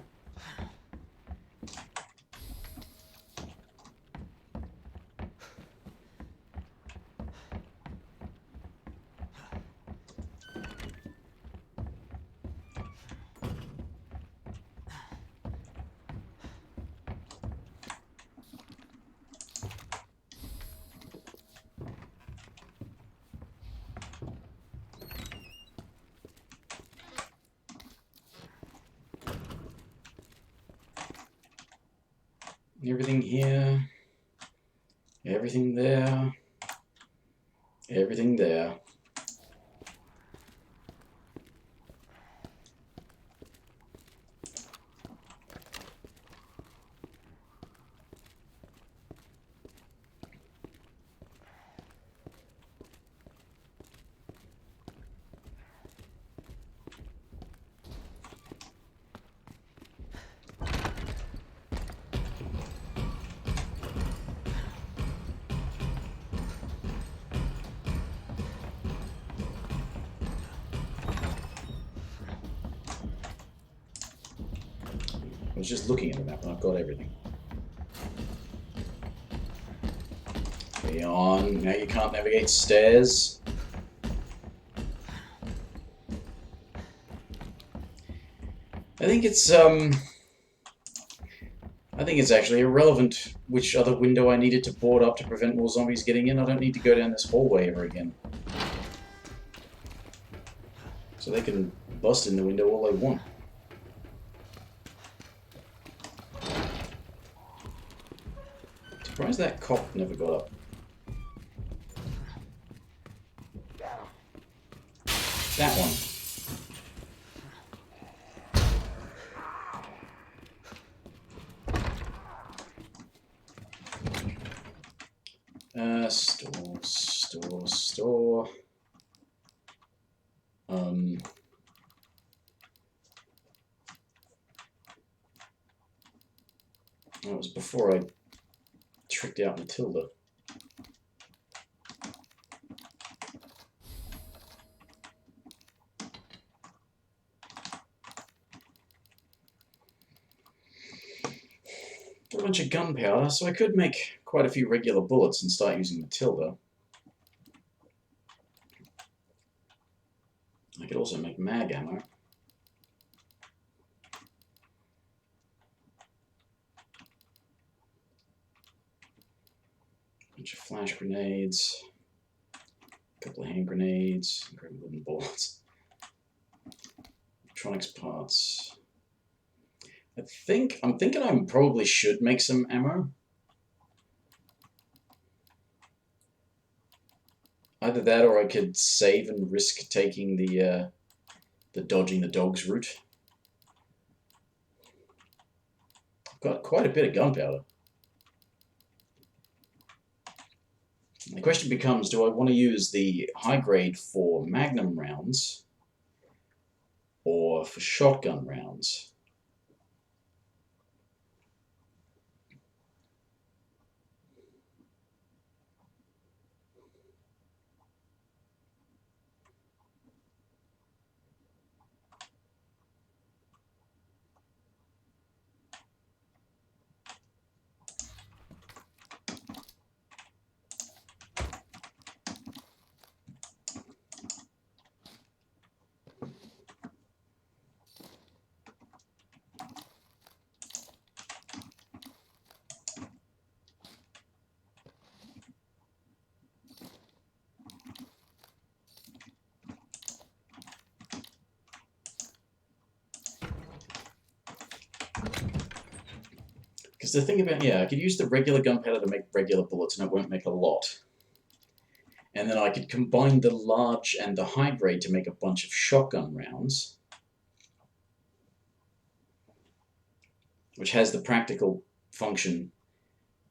Everything here. Everything there. Everything there. I was just looking at the map and I've got everything. On. Now you can't navigate stairs. I think it's actually irrelevant which other window I needed to board up to prevent more zombies getting in. I don't need to go down this hallway ever again. So they can bust in the window all they want. Surprised that cop never got up. That one. Store. That was before I tricked out Matilda. Got a bunch of gunpowder, so I could make quite a few regular bullets and start using Matilda. I could also make mag ammo. Bunch of flash grenades, a couple of hand grenades, wooden bullets, electronics parts. I'm thinking I probably should make some ammo. Either that, or I could save and risk taking the dodging the dogs route. I've got quite a bit of gunpowder. The question becomes, do I want to use the high grade for magnum rounds or for shotgun rounds? the thing about, yeah, I could use the regular gunpowder to make regular bullets and it won't make a lot. And then I could combine the large and the high grade to make a bunch of shotgun rounds. Which has the practical function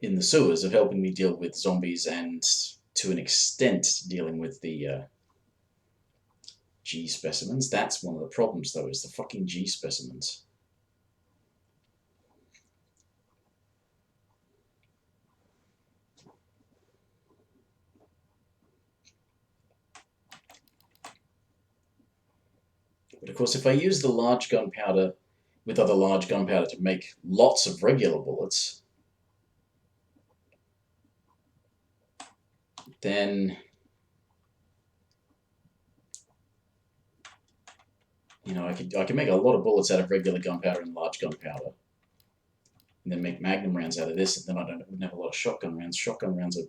in the sewers of helping me deal with zombies and, to an extent, dealing with the G specimens. That's one of the problems, though, is the fucking G specimens. But of course, if I use the large gunpowder with other large gunpowder to make lots of regular bullets, then, you know, I could make a lot of bullets out of regular gunpowder and large gunpowder, and then make magnum rounds out of this, and then I wouldn't have a lot of shotgun rounds. Shotgun rounds are...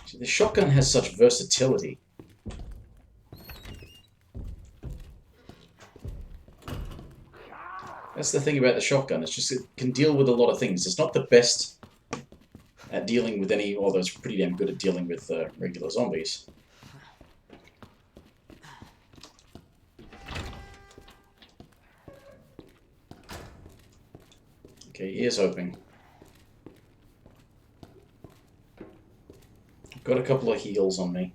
See, the shotgun has such versatility. That's the thing about the shotgun. It's just it can deal with a lot of things. It's not the best at dealing with any, although it's pretty damn good at dealing with regular zombies. Okay, ears open. I've got a couple of heals on me.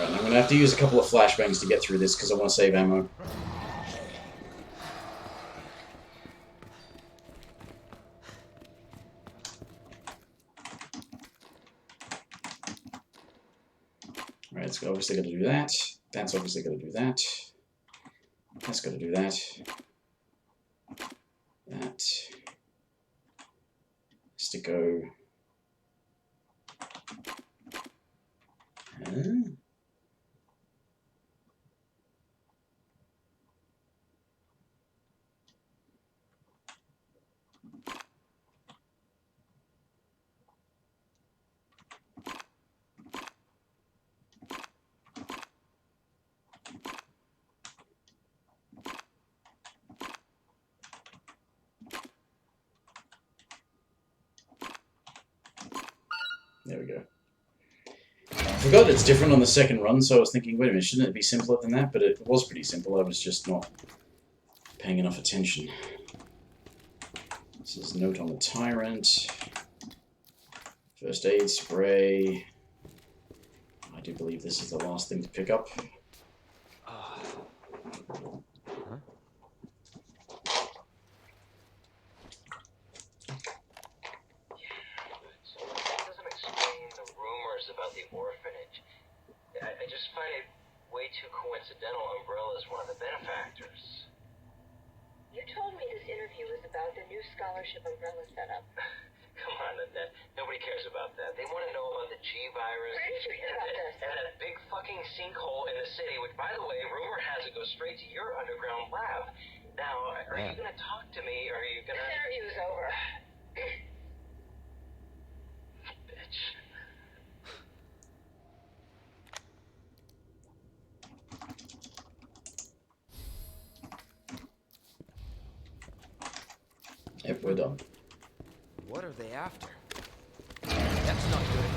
I'm going to have to use a couple of flashbangs to get through this because I want to save ammo. Alright, it's obviously got to do that. That's obviously got to do that. That's got to do that. That has to go. There we go. I forgot it's different on the second run, so I was thinking, wait a minute, shouldn't it be simpler than that? But it was pretty simple, I was just not paying enough attention. This is note on the tyrant. First aid spray. I do believe this is the last thing to pick up. About the orphanage. I just find it way too coincidental Umbrella's one of the benefactors. You told me this interview was about the new scholarship Umbrella set up. Come on, Annette. Nobody cares about that. They want to know about the G virus. Where did you hear about this? And that big fucking sinkhole in the city, which, by the way, rumor has it goes straight to your underground lab. Now, are you going to talk to me, or are you going to... This interview is over. Bitch. Yep, we're done. What are they after? That's not good.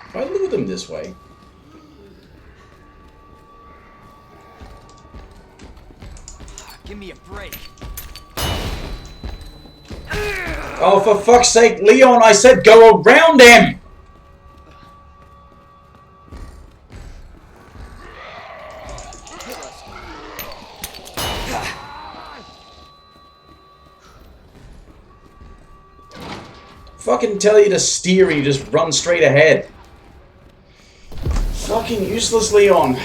If I lure them this way... Give me a break. Oh, for fuck's sake, Leon, I said go around him! Fucking tell you to steer and you just run straight ahead. Fucking useless, Leon.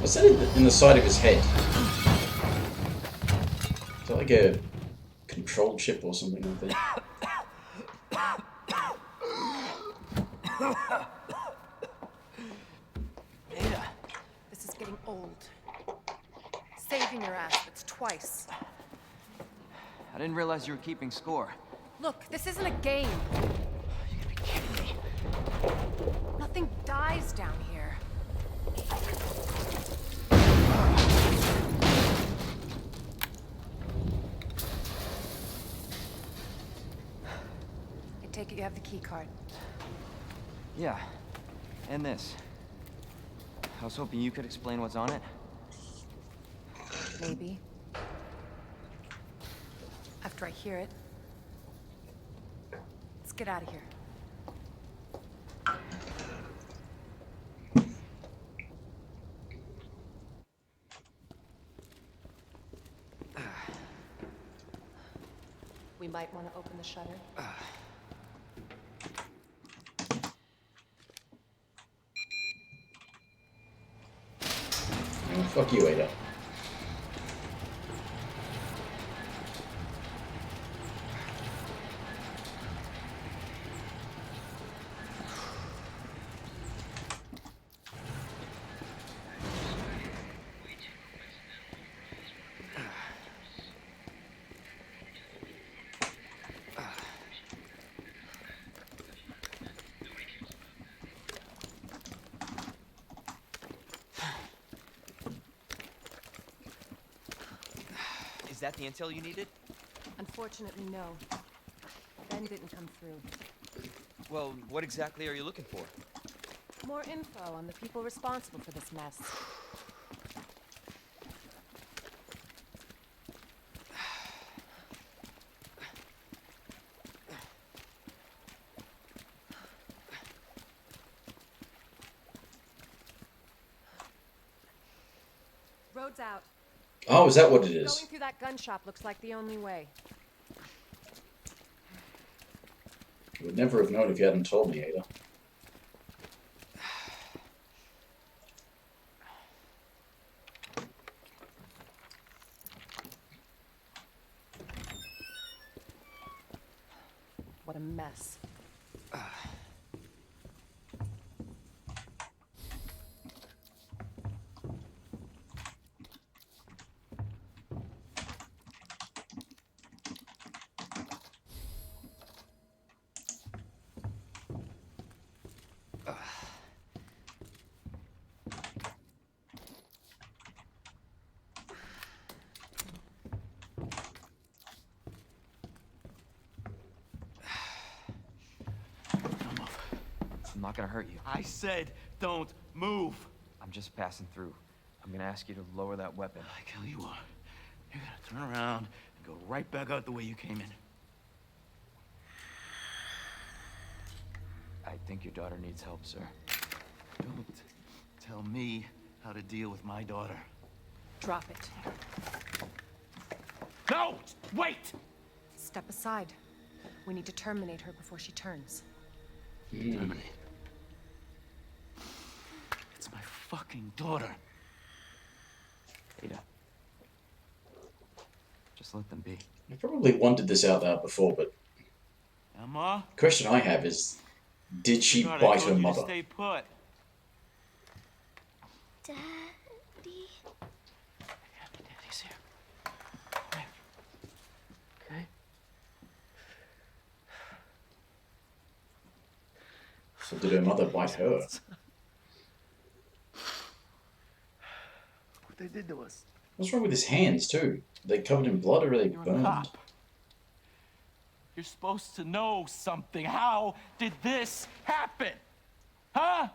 What's that in the side of his head? Is that like a control chip or something like that? Ada, this is getting old. Saving your ass, that's twice. I didn't realize you were keeping score. Look, this isn't a game. You gotta be kidding me. Nothing dies down here. I take it you have the key card. Yeah, and this. I was hoping you could explain what's on it. Maybe. After I hear it. Let's get out of here. We might want to open the shutter. Oh, fuck you, Ada. Is that the intel you needed? Unfortunately, no. Ben didn't come through. Well, what exactly are you looking for? More info on the people responsible for this mess. Road's out. Oh, is that what it Going is? through that gun shop looks like the only way. I would never have known if you hadn't told me, Ada. What a mess. I'm not gonna hurt you. I said, don't move. I'm just passing through. I'm gonna ask you to lower that weapon. I tell you what, you're gonna turn around and go right back out the way you came in. I think your daughter needs help, sir. Don't tell me how to deal with my daughter. Drop it. No! Wait! Step aside. We need to terminate her before she turns. Terminate. It's my fucking daughter. Ada. Just let them be. I probably wanted this out there before, but Emma? the question I have is, did she Sweetheart, bite I her told you to mother? stay put. Daddy? Daddy's here. Come here. Okay? So did her mother bite her? What they did to us. What's wrong with his hands, too? Are they covered in blood or are they You're a burned? cop. You're supposed to know something. How did this happen? Huh?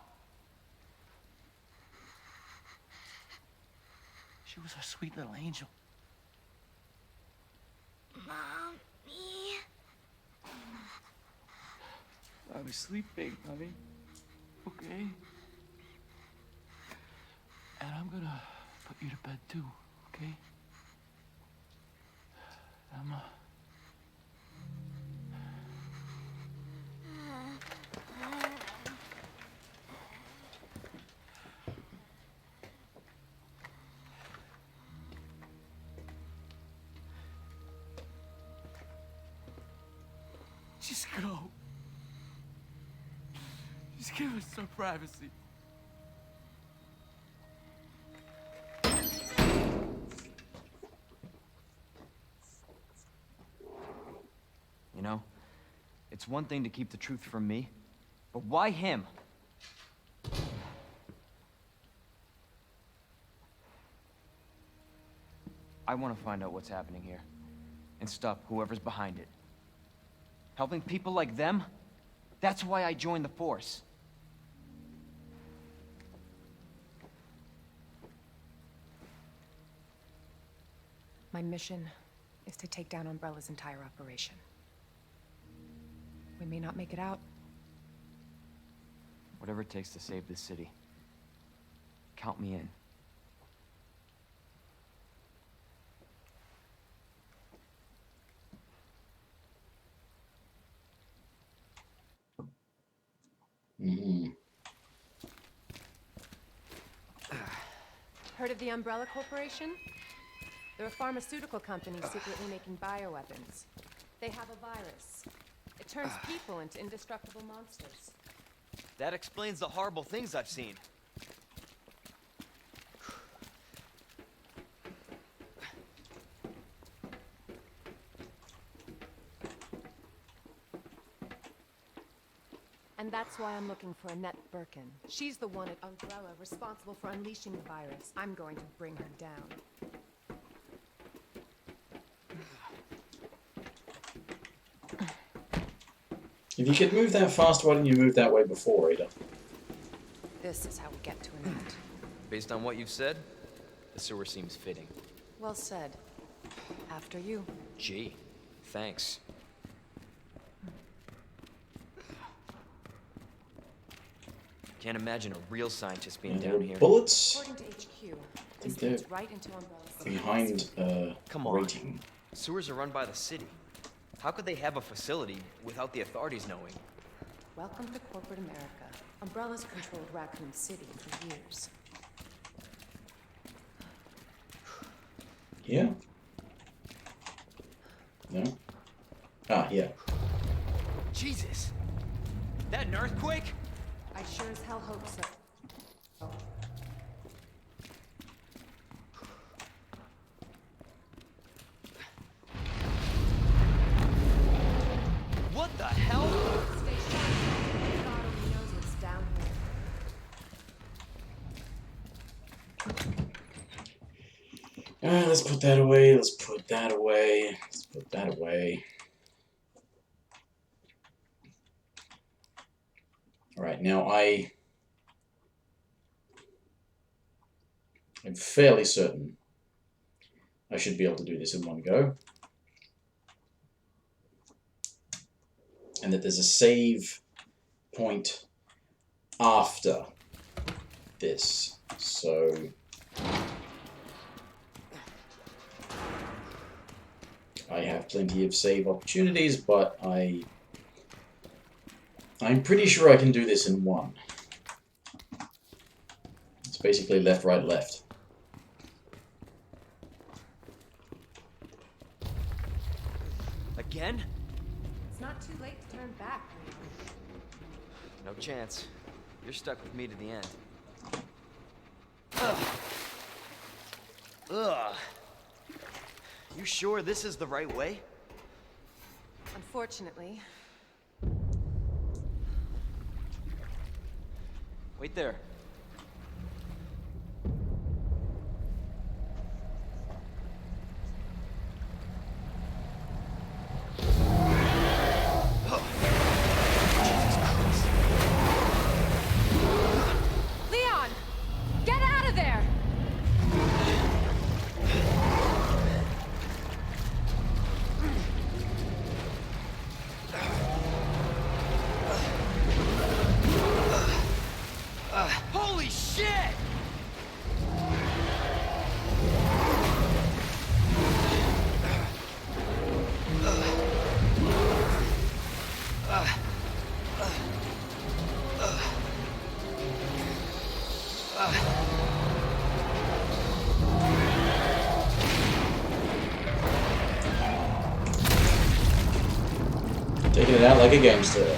She was our sweet little angel. Mommy? I was sleeping, honey. Okay? And I'm gonna put you to bed too, okay? Emma. Just go. Just give us some privacy. You know, it's one thing to keep the truth from me, but why him? I want to find out what's happening here, and stop whoever's behind it. Helping people like them? That's why I joined the Force. My mission is to take down Umbrella's entire operation. We may not make it out. Whatever it takes to save this city. Count me in. Mm-hmm. Heard of the Umbrella Corporation? They're a pharmaceutical company secretly making bioweapons. They have a virus. It turns people into indestructible monsters. That explains the horrible things I've seen. And that's why I'm looking for Annette Birkin. She's the one at Umbrella responsible for unleashing the virus. I'm going to bring her down. If you could move that fast, why didn't you move that way before, Ada? This is how we get to Annette. Based on what you've said, the sewer seems fitting. Well said. After you. Gee, thanks. Can't imagine a real scientist being And there down are here. bullets According to HQ, this they're leads right into Umbrella's behind Come on. rating. Sewers are run by the city. How could they have a facility without the authorities knowing? Welcome to corporate America. Umbrella's controlled Raccoon City for years. Yeah? No? Ah, yeah. Jesus! That an earthquake? I sure as hell hope so. What the hell? Stay sharp. God only knows what's down here. Let's put that away, let's put that away, let's put that away. Alright, now I'm fairly certain I should be able to do this in one go. And that there's a save point after this. So I have plenty of save opportunities, but I'm pretty sure I can do this in one. It's basically left, right, left. Again? It's not too late to turn back, Leon. No chance. You're stuck with me to the end. Ugh. Ugh. You sure this is the right way? Unfortunately. Wait there. Leon! Get out of there! like a gangster.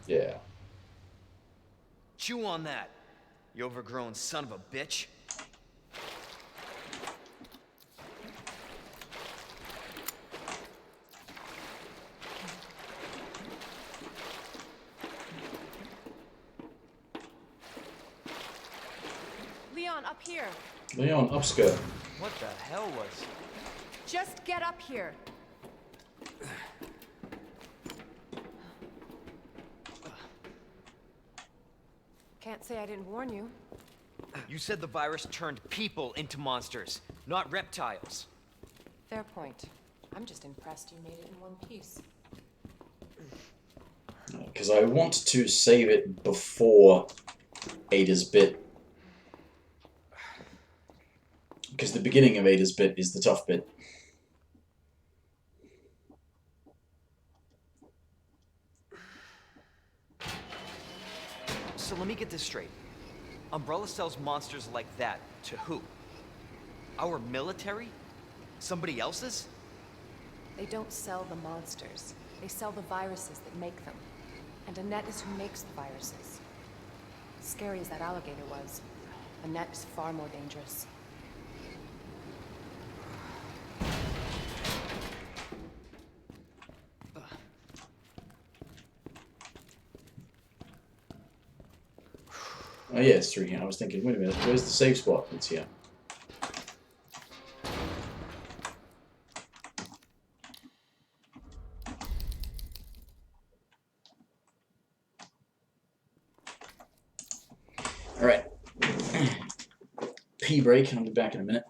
Yeah. Chew on that, you overgrown son of a bitch. Leon, up here. Leon, upskirt. What the hell was... Just get up here. Can't say I didn't warn you. You said the virus turned people into monsters, not reptiles. Fair point. I'm just impressed you made it in one piece. Because I want to save it before Ada's bit. Because the beginning of Ada's bit is the tough bit. So let me get this straight. Umbrella sells monsters like that to who? Our military? Somebody else's? They don't sell the monsters. They sell the viruses that make them. And Annette is who makes the viruses. Scary as that alligator was, Annette is far more dangerous. Oh yeah, it's through here. I was thinking, wait a minute, where's the safe spot? It's here. Alright. Pee break, I'll be back in a minute.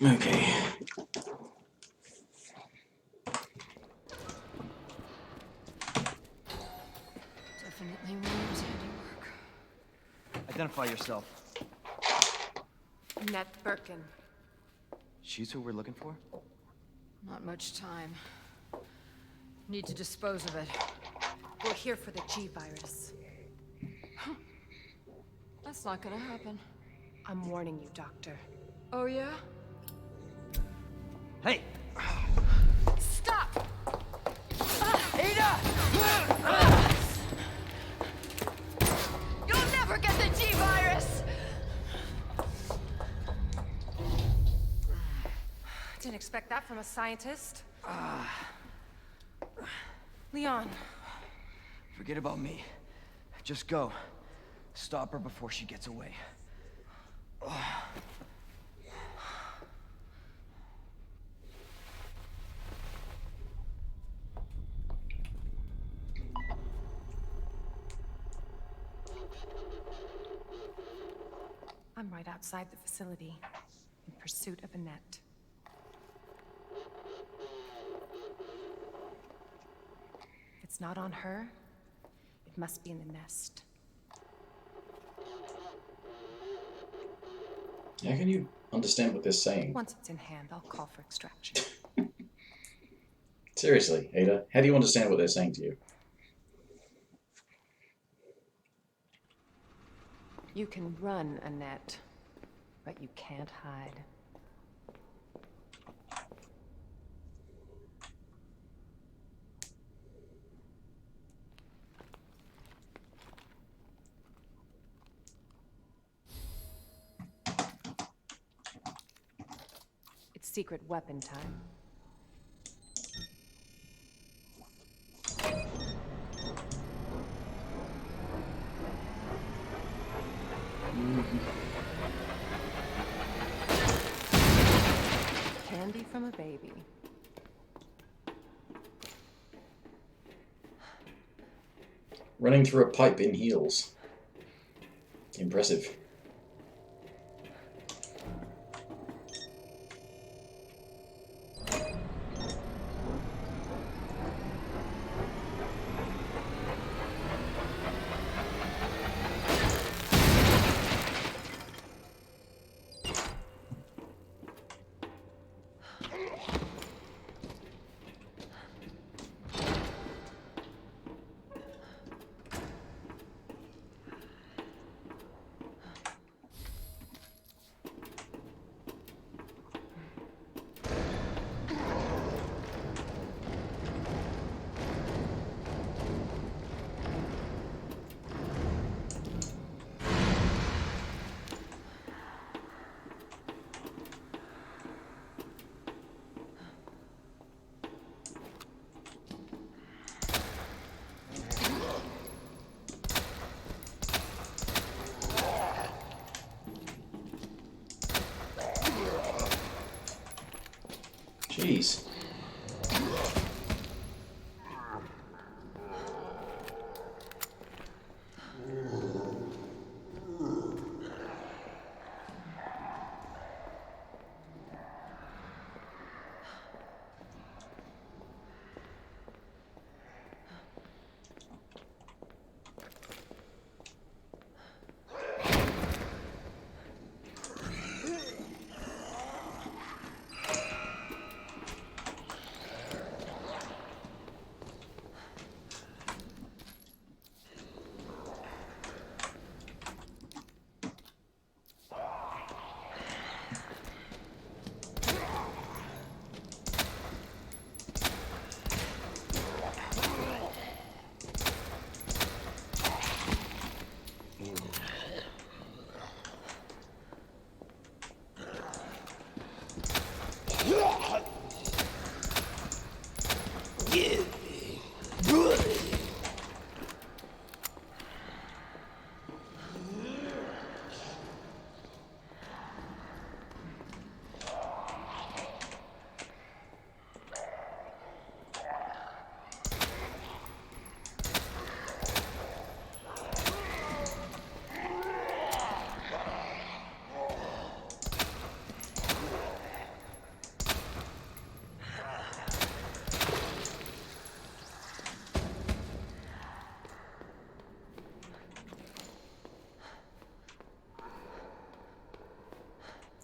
Okay. Definitely William's handiwork. Identify yourself. Annette Birkin. She's who we're looking for? Not much time. Need to dispose of it. We're here for the G-virus. That's not gonna happen. I'm warning you, Doctor. Oh, yeah? Hey! Stop! Ada! You'll never get the G-virus! Didn't expect that from a scientist. Leon. Forget about me. Just go. Stop her before she gets away. I'm right outside the facility, in pursuit of Annette. If it's not on her, it must be in the nest. How can you understand what they're saying? Once it's in hand, I'll call for extraction. Seriously, Ada, how do you understand what they're saying to you? You can run, Annette, but you can't hide. Secret weapon time. Candy from a baby. Running through a pipe in heels. Impressive. Jeez.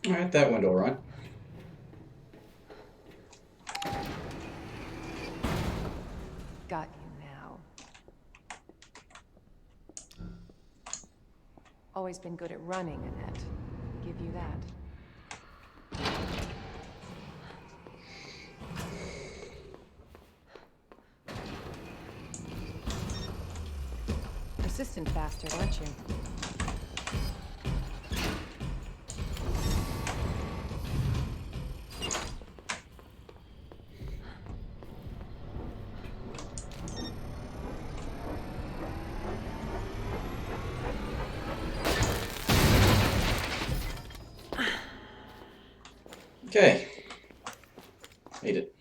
Alright, that went alright. Got you now. Always been good at running, Annette. Give you that. Persistent bastard, aren't you? Okay. Made it.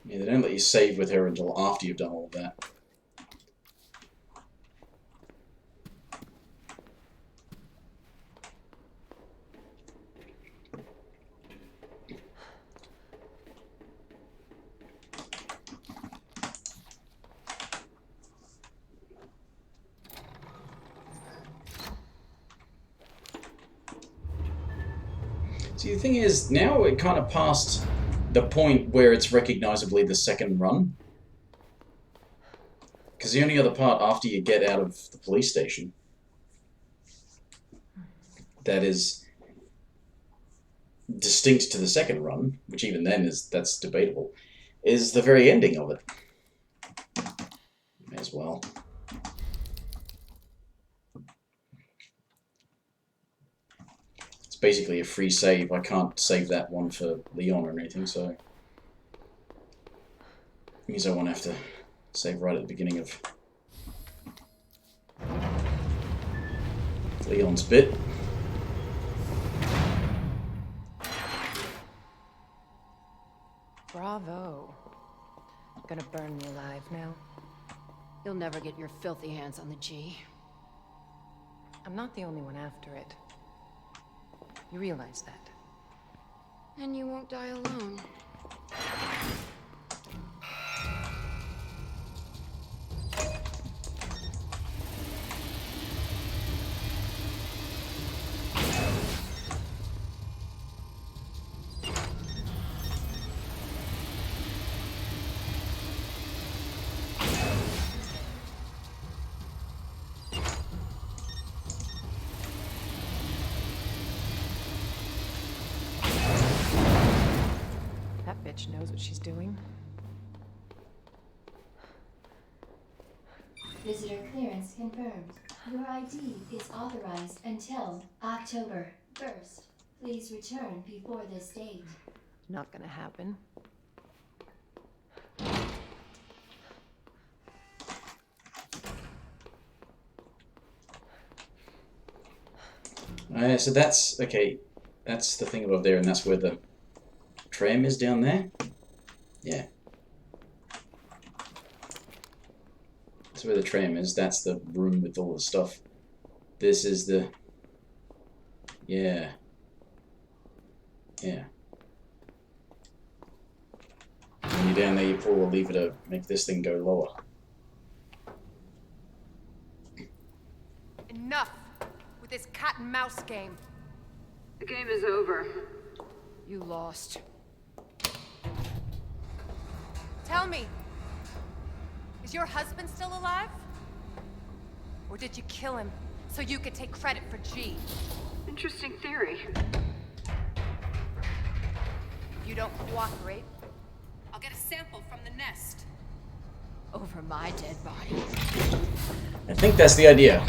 Yeah, they don't let you save with her until after you've done all of that. See, the thing is, now we're kind of past the point where it's recognizably the second run. Because the only other part after you get out of the police station that is distinct to the second run, which even then that's debatable, is the very ending of it. May as well. basically a free save. I can't save that one for Leon or anything, so it means I won't have to save right at the beginning of Leon's bit. Bravo. Gonna burn me alive now. You'll never get your filthy hands on the G. I'm not the only one after it. You realize that? And you won't die alone. That bitch knows what she's doing. Visitor clearance confirmed. Your ID is authorized until October 1st. Please return before this date. Not gonna happen. So that's okay. That's the thing above there, and that's where the tram is down there. Yeah. That's where the tram is. That's the room with all the stuff. This is the... Yeah. Yeah. When you're down there, you pull the lever to make this thing go lower. Enough with this cat and mouse game. The game is over. You lost. Tell me, is your husband still alive? Or did you kill him so you could take credit for G? Interesting theory. If you don't cooperate, I'll get a sample from the nest. Over my dead body. I think that's the idea.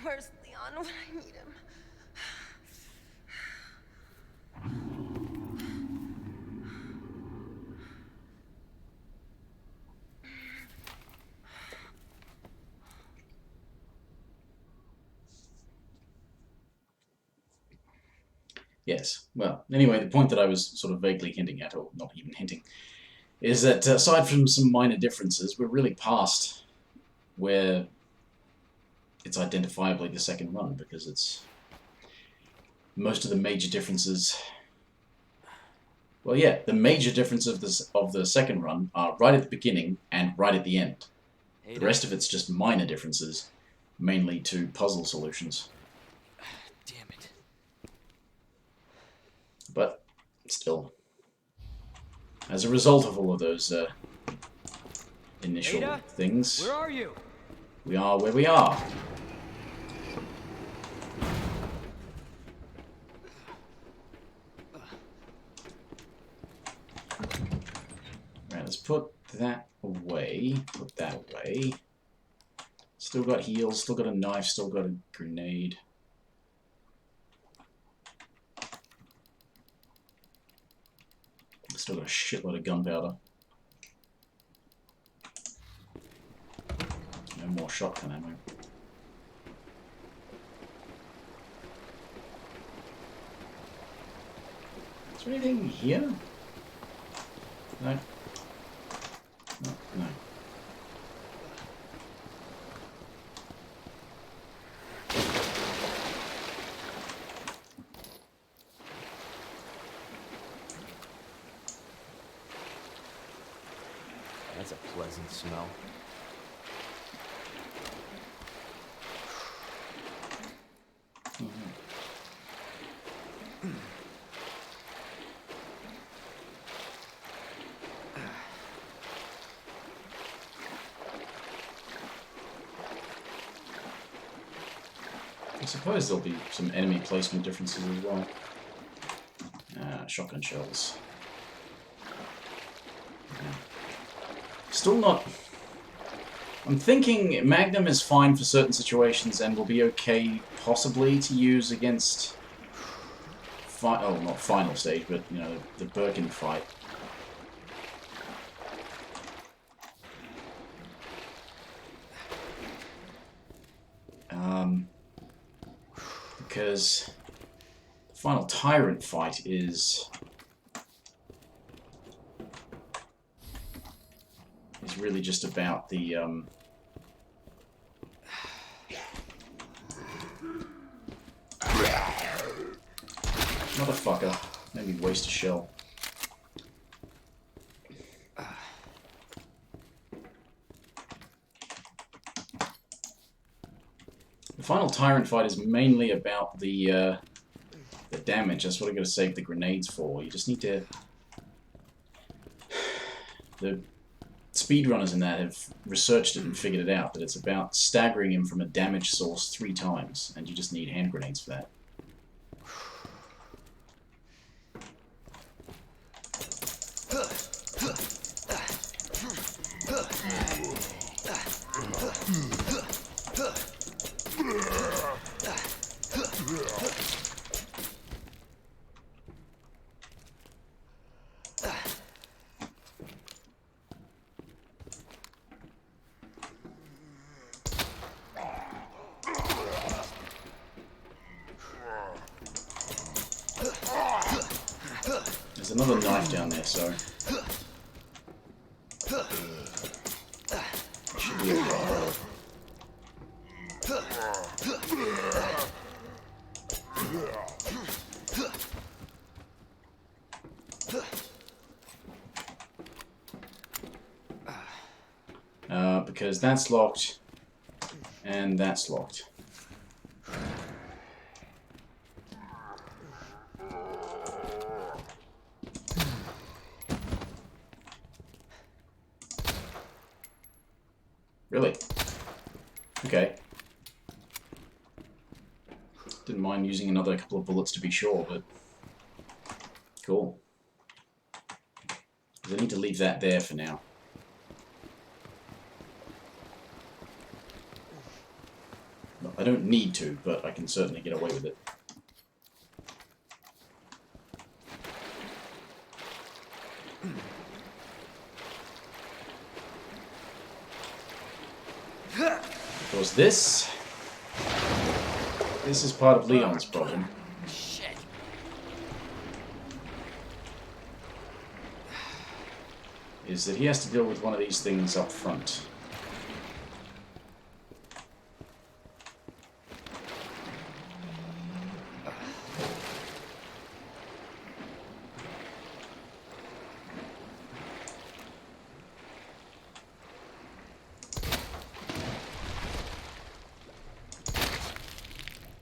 Where's Leon when I need him? Yes. Well, anyway, the point that I was sort of vaguely hinting at, or not even hinting, is that aside from some minor differences, we're really past where it's identifiably the second run, because it's most of the major differences. Well, yeah, the major differences of the second run are right at the beginning and right at the end. Hey The rest of it's just minor differences, mainly to puzzle solutions. Damn it. But still, as a result of all of those initial Ada? things, Where are you? we are where we are. Right, let's put that away. Put that away. Still got heals, still got a knife, still got a grenade. Still got a shitload of gunpowder. No more shotgun ammo. Is there anything here? No. No, no. That's a pleasant smell. I suppose there'll be some enemy placement differences as well. Shotgun shells. Yeah. Still not... I'm thinking Magnum is fine for certain situations and will be okay, possibly, to use against... oh, not final stage, but, you know, the Birkin fight. Because the final tyrant fight is really just about the motherfucker. Made me waste a shell. The final tyrant fight is mainly about the damage. That's what I'm going to save the grenades for. You just need to... The speedrunners in that have researched it and figured it out, that it's about staggering him from a damage source 3 times, and you just need hand grenades for that. There's another knife down there, so... Should be okay. Because that's locked, and that's locked. Really? Okay. Didn't mind using another couple of bullets to be sure, but... Cool. I need to leave that there for now. Well, I don't need to, but I can certainly get away with it. Because this is part of Leon's problem. Shit. Is that he has to deal with one of these things up front.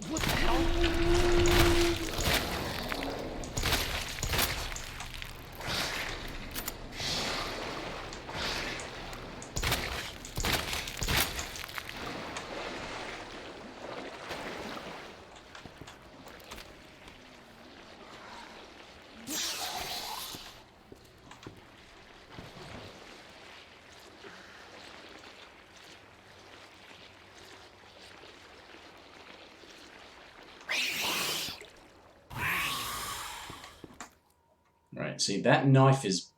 What the hell? Right, see, that knife is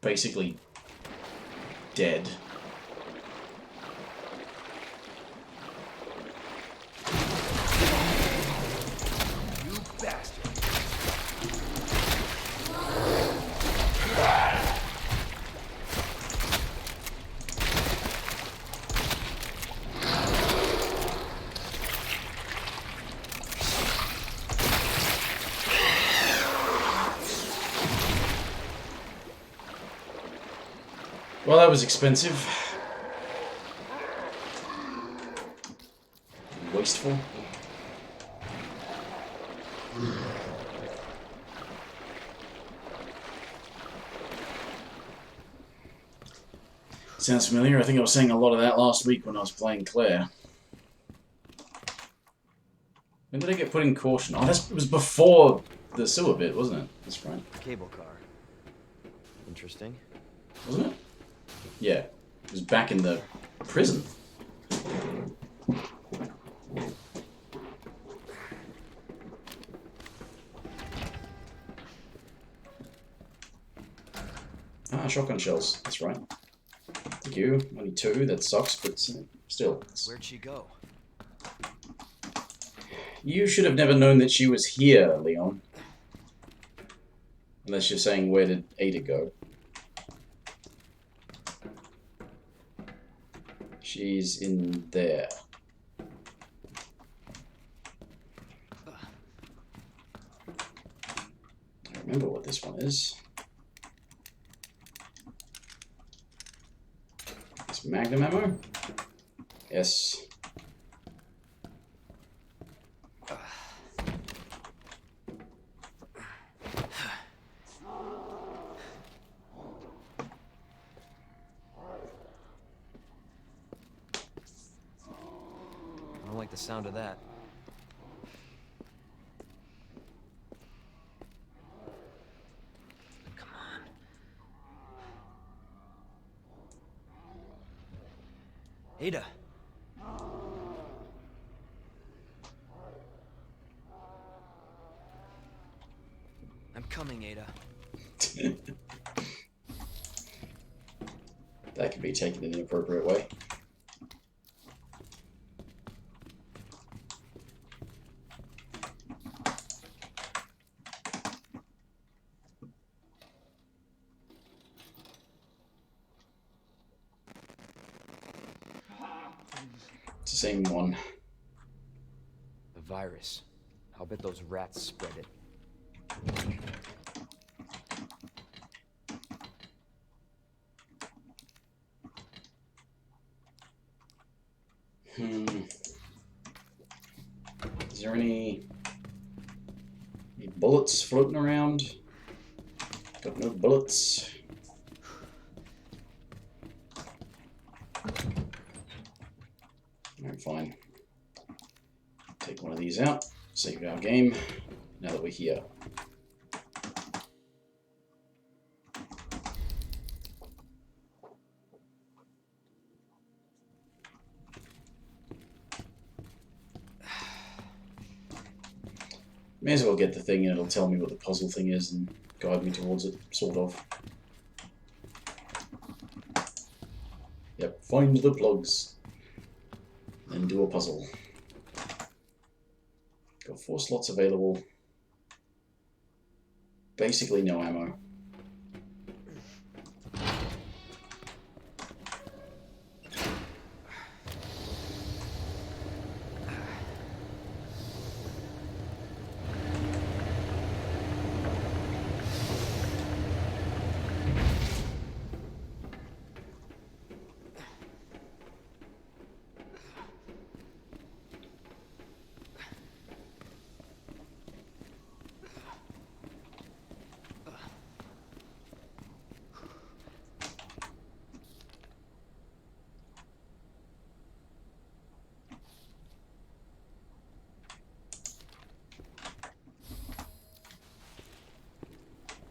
basically dead. You bastard. Well, that was expensive. Wasteful. Sounds familiar. I think I was saying a lot of that last week when I was playing Claire. When did I get put in caution? Oh, it was before the sewer bit, wasn't it? That's right. Cable car. Interesting. Wasn't it? Yeah. It was back in the prison. Ah, shotgun shells. That's right. Thank you. Only 2. That sucks, but still. Where'd she go? You should have never known that she was here, Leon. Unless you're saying, where did Ada go? She's in there. I remember what this one is. It's Magnum ammo? Yes. I don't like the sound of that. Come on. Ada. I'm coming, Ada. That could be taken in an inappropriate way. It's the same one. The virus. I'll bet those rats spread it. Is there any bullets floating around? Got no bullets. Alright, fine. Take one of these out. Save our game. Now that we're here. May as well get the thing and it'll tell me what the puzzle thing is and guide me towards it, sort of. Yep, find the plugs. And do a puzzle. Got 4 slots available. Basically no ammo.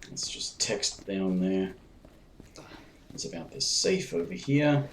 Let's just text down there. It's about this safe over here.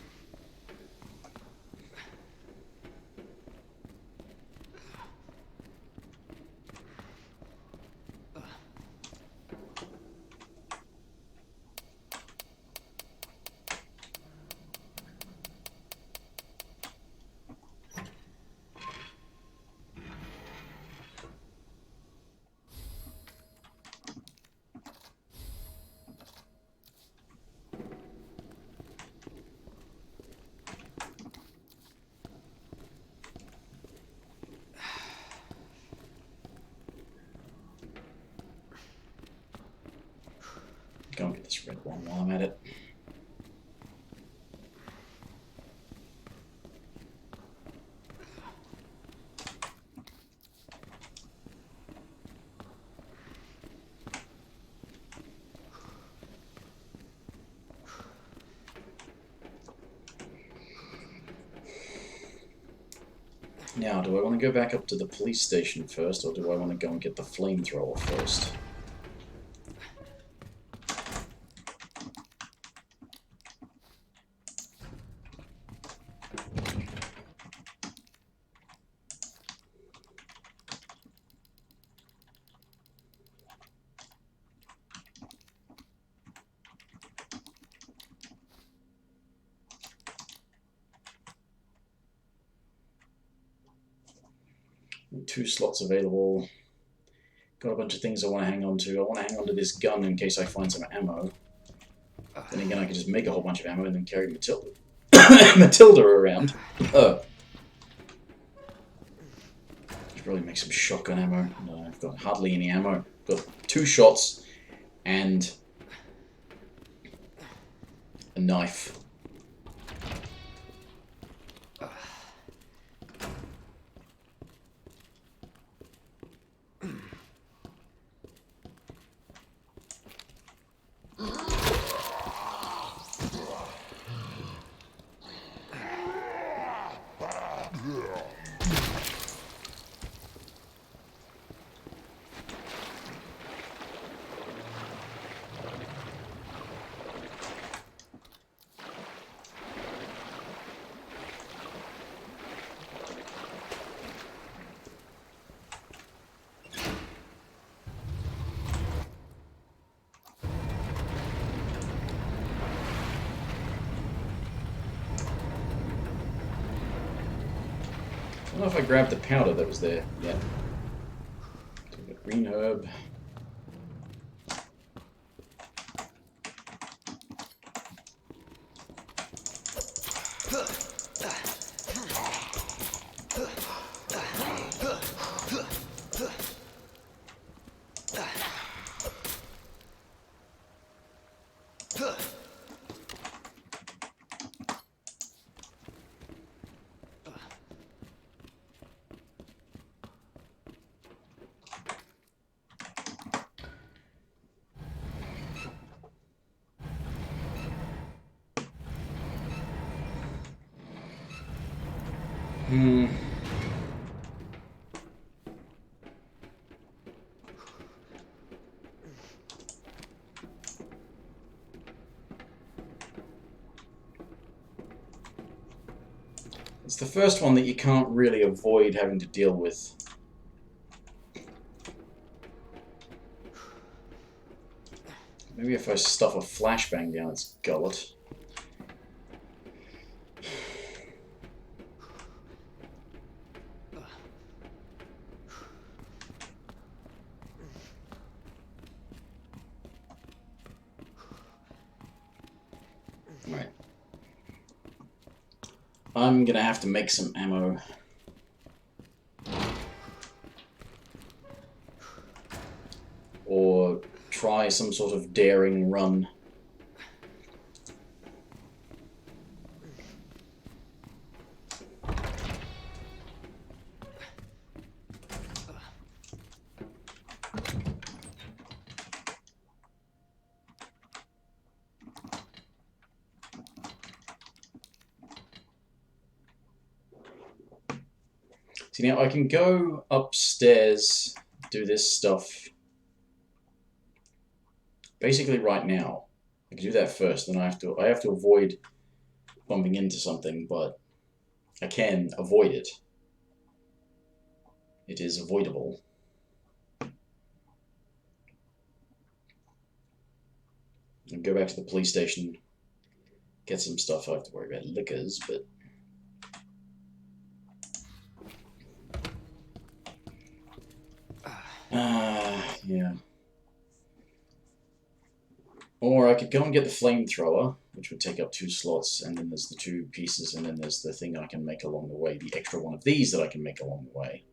Go and get this red one while I'm at it. Now, do I want to go back up to the police station first, or do I want to go and get the flamethrower first? Two slots available. Got a bunch of things I want to hang on to. I want to hang on to this gun in case I find some ammo. Then again, I could just make a whole bunch of ammo and then carry Matilda, Matilda around. Should probably make some shotgun ammo. No, I've got hardly any ammo. Got 2 shots and a knife. I don't know if I grabbed the powder that was there yet. So we've got green herb. It's the first one that you can't really avoid having to deal with. Maybe if I stuff a flashbang down its gullet. Alright. I'm gonna have to make some ammo. Or try some sort of daring run. See, now I can go upstairs, do this stuff basically right now. I can do that first, then I have to avoid bumping into something, but I can avoid it. It is avoidable. And go back to the police station, get some stuff. I have to worry about liquors, but yeah. Or I could go and get the flamethrower, which would take up 2 slots, and then there's the 2 pieces, and then there's the thing I can make along the way, the extra one of these that I can make along the way.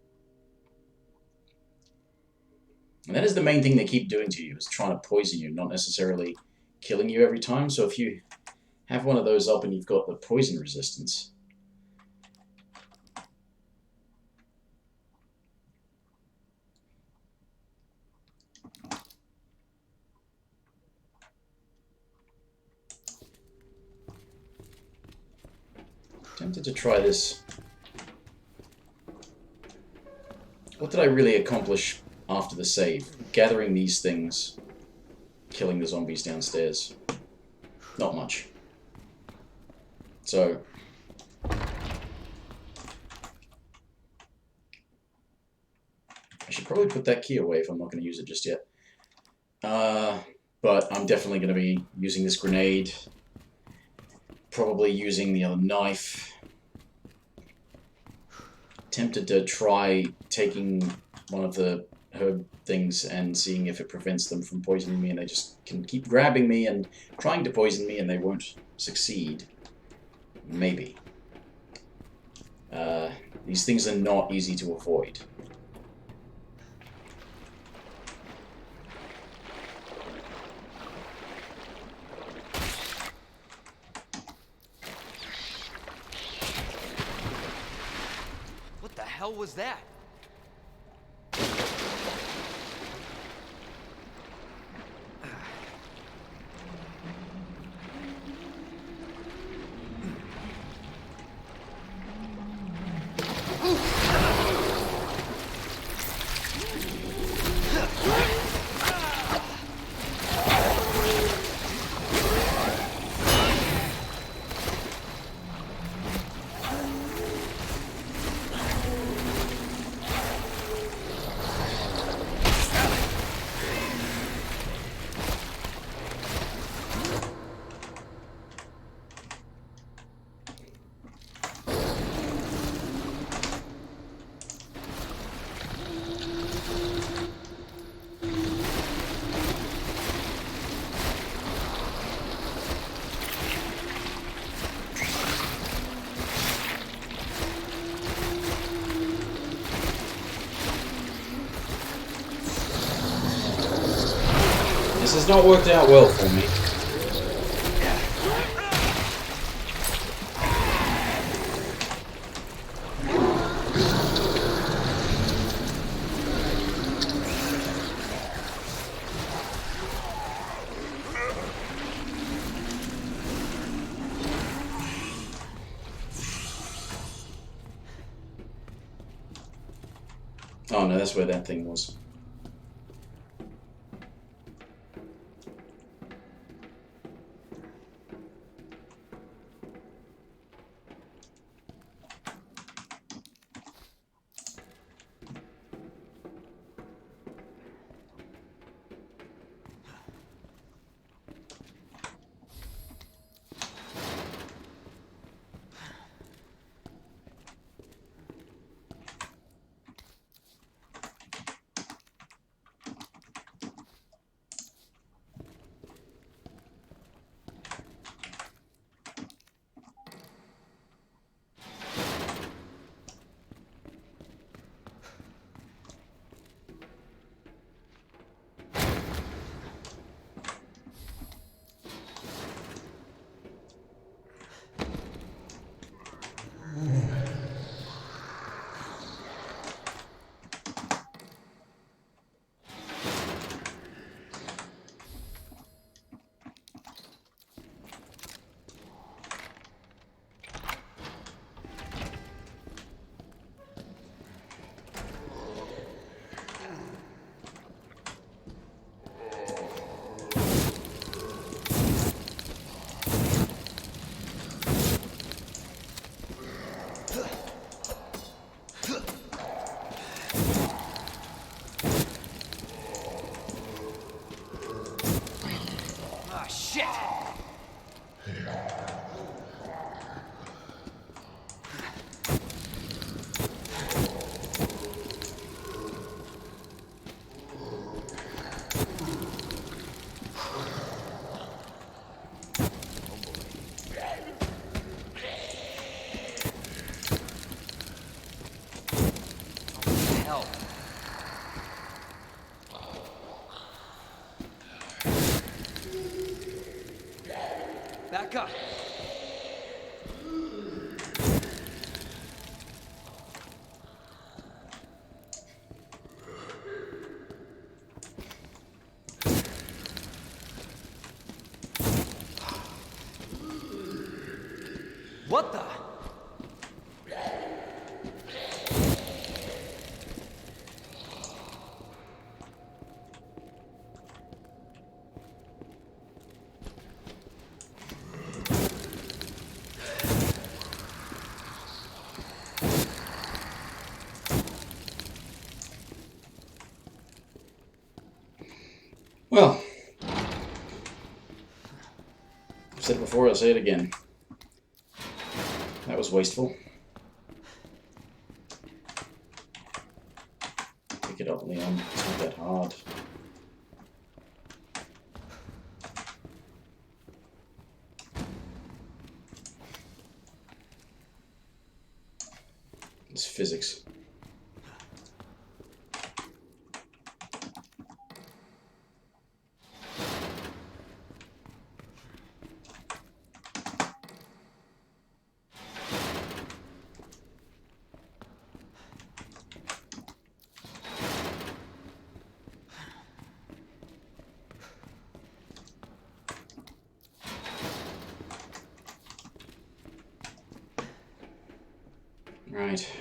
And that is the main thing they keep doing to you, is trying to poison you, not necessarily killing you every time. So if you have one of those up and you've got the poison resistance, tempted to try this What did I really accomplish after the save? Gathering these things, killing the zombies downstairs. Not much. So... I should probably put that key away if I'm not going to use it just yet. But I'm definitely going to be using this grenade. Probably using the other knife. Tempted to try taking one of the herb things and seeing if it prevents them from poisoning me, and they just can keep grabbing me and trying to poison me and they won't succeed. Maybe. These things are not easy to avoid. What the hell was that? This has not worked out well for me. Oh no, that's where that thing was. Ah, shit! Hell. Back up. What the? before I say it again. That was wasteful. Pick it up, Leon. It's not that hard. It's physics. Right.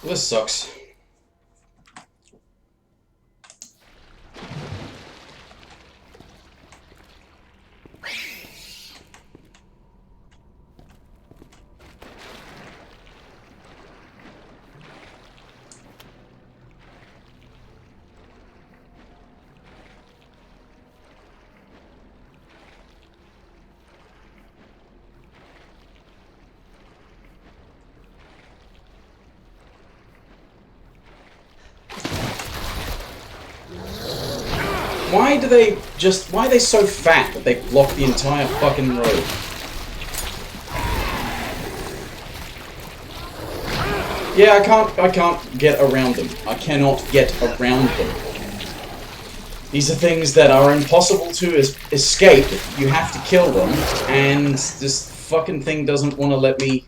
This sucks. Why are they so fat that they block the entire fucking road? Yeah, I can't get around them. I cannot get around them. These are things that are impossible to escape. You have to kill them, and this fucking thing doesn't want to let me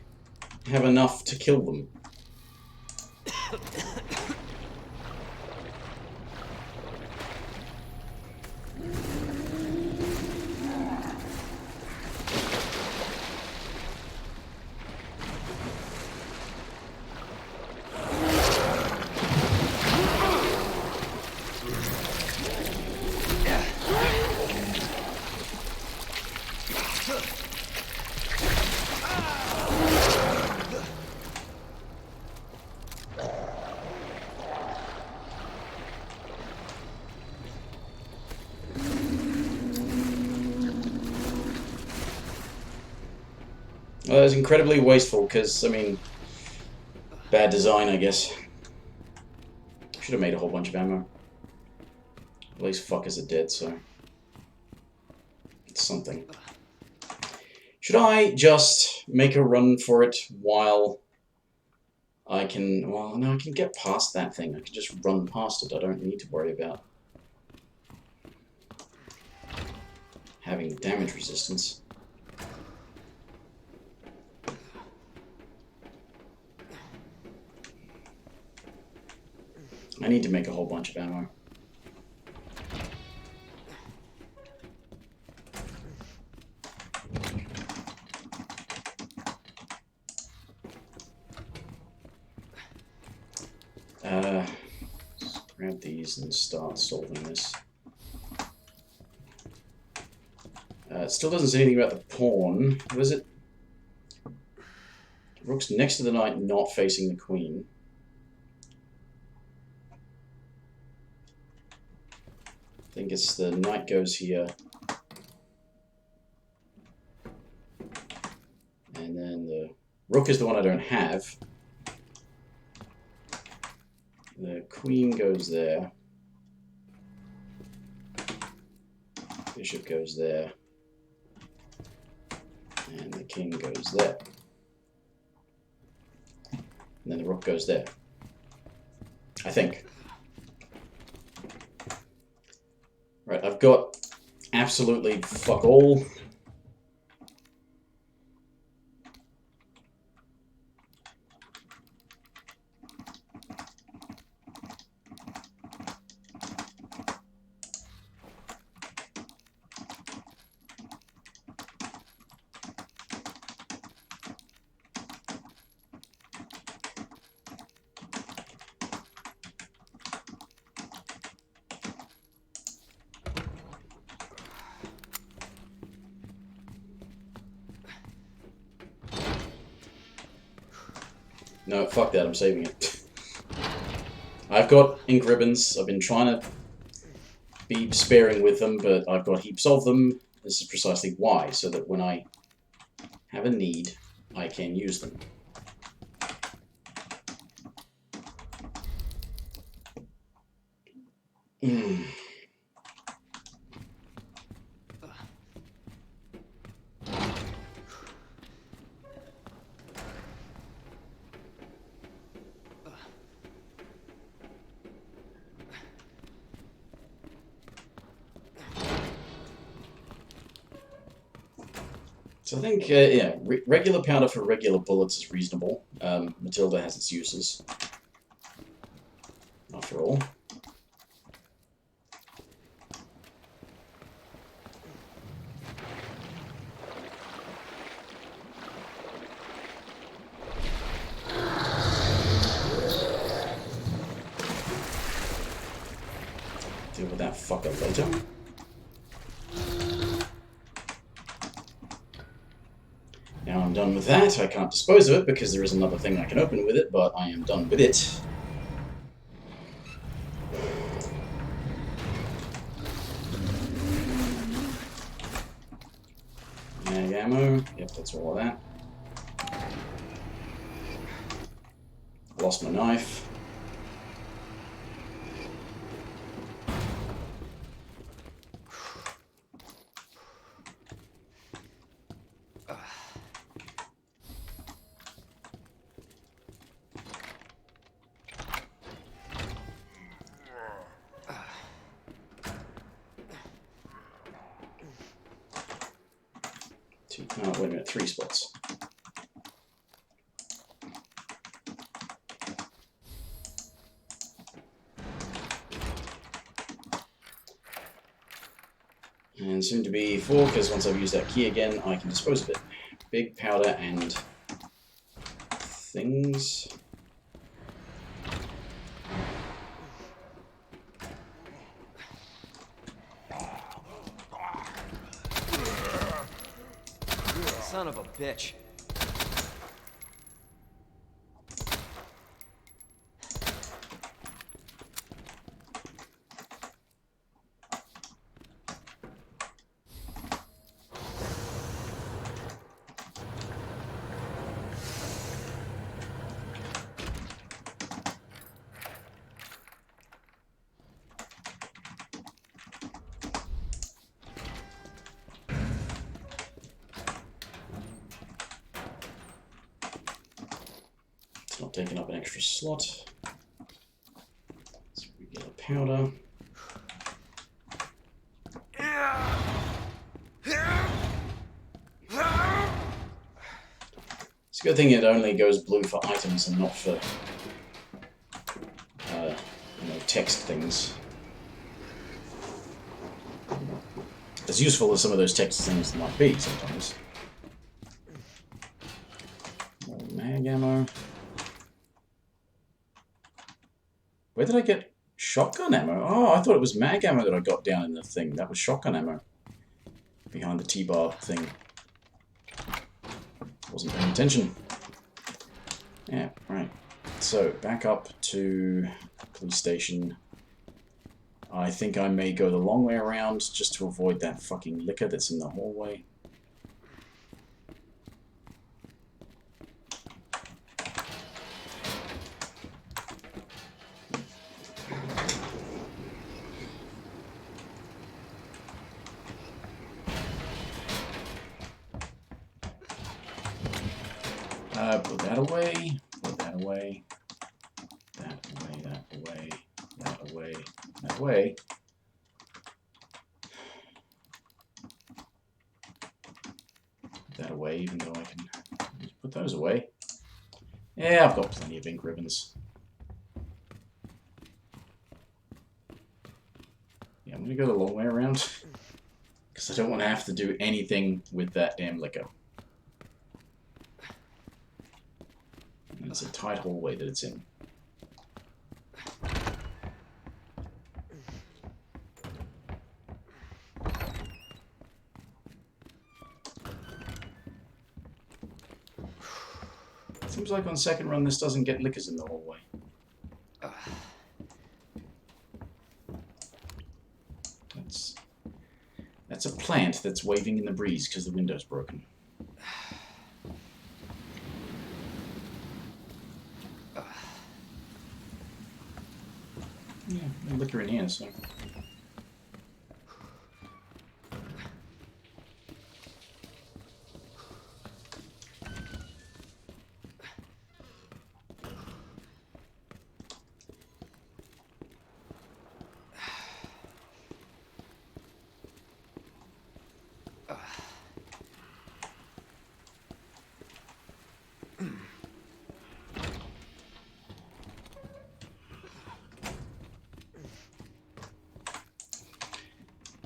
have enough to kill them. Well, that was incredibly wasteful, because, I mean, Bad design, I guess. Should have made a whole bunch of ammo. At least fuckers are dead, so... it's something. Should I just make a run for it while I can... well, no, I can get past that thing. I can just run past it. I don't need to worry about having damage resistance. I need to make a whole bunch of ammo. Let's grab these and start solving this. It still doesn't say anything about the pawn. What is it? Rook's next to the knight, not facing the queen. I think it's the knight goes here. And then the rook is the one I don't have. The queen goes there. Bishop goes there. And the king goes there. And then the rook goes there. I think. Right, I've got absolutely fuck all. No, fuck that, I'm saving it. I've got ink ribbons. I've been trying to be sparing with them, but I've got heaps of them. This is precisely why, so that when I have a need, I can use them. So I think, yeah, regular powder for regular bullets is reasonable. Matilda has its uses, after all. Deal with that fucker later. Now I'm done with that. I can't dispose of it because there is another thing I can open with it, but I am done with it. Mag ammo. Yep, that's all of that. Lost my knife. Oh, wait a minute, 3 spots. And soon to be 4, because once I've used that key again, I can dispose of it. Big powder and things. Son of a bitch. not taking up an extra slot. Let's get a powder. It's a good thing it only goes blue for items and not for text things. As useful as some of those text things might be sometimes. More mag ammo. Where did I get shotgun ammo? Oh, I thought it was mag ammo that I got down in the thing. That was shotgun ammo. Behind the T-bar thing. Wasn't paying attention. Yeah, right. So, back up to police station. I think I may go the long way around just to avoid that fucking liquor that's in the hallway. Put that away, put that away, that away, that away, that away, that away. Put that away, even though I can just put those away. Yeah, I've got plenty of ink ribbons. Yeah, I'm gonna go the long way around, because I don't want to have to do anything with that damn liquor. It's a tight hallway that it's in. Seems like on second run this doesn't get liquors in the hallway. That's a plant that's waving in the breeze because the window's broken. Yeah, no liquor in here, so...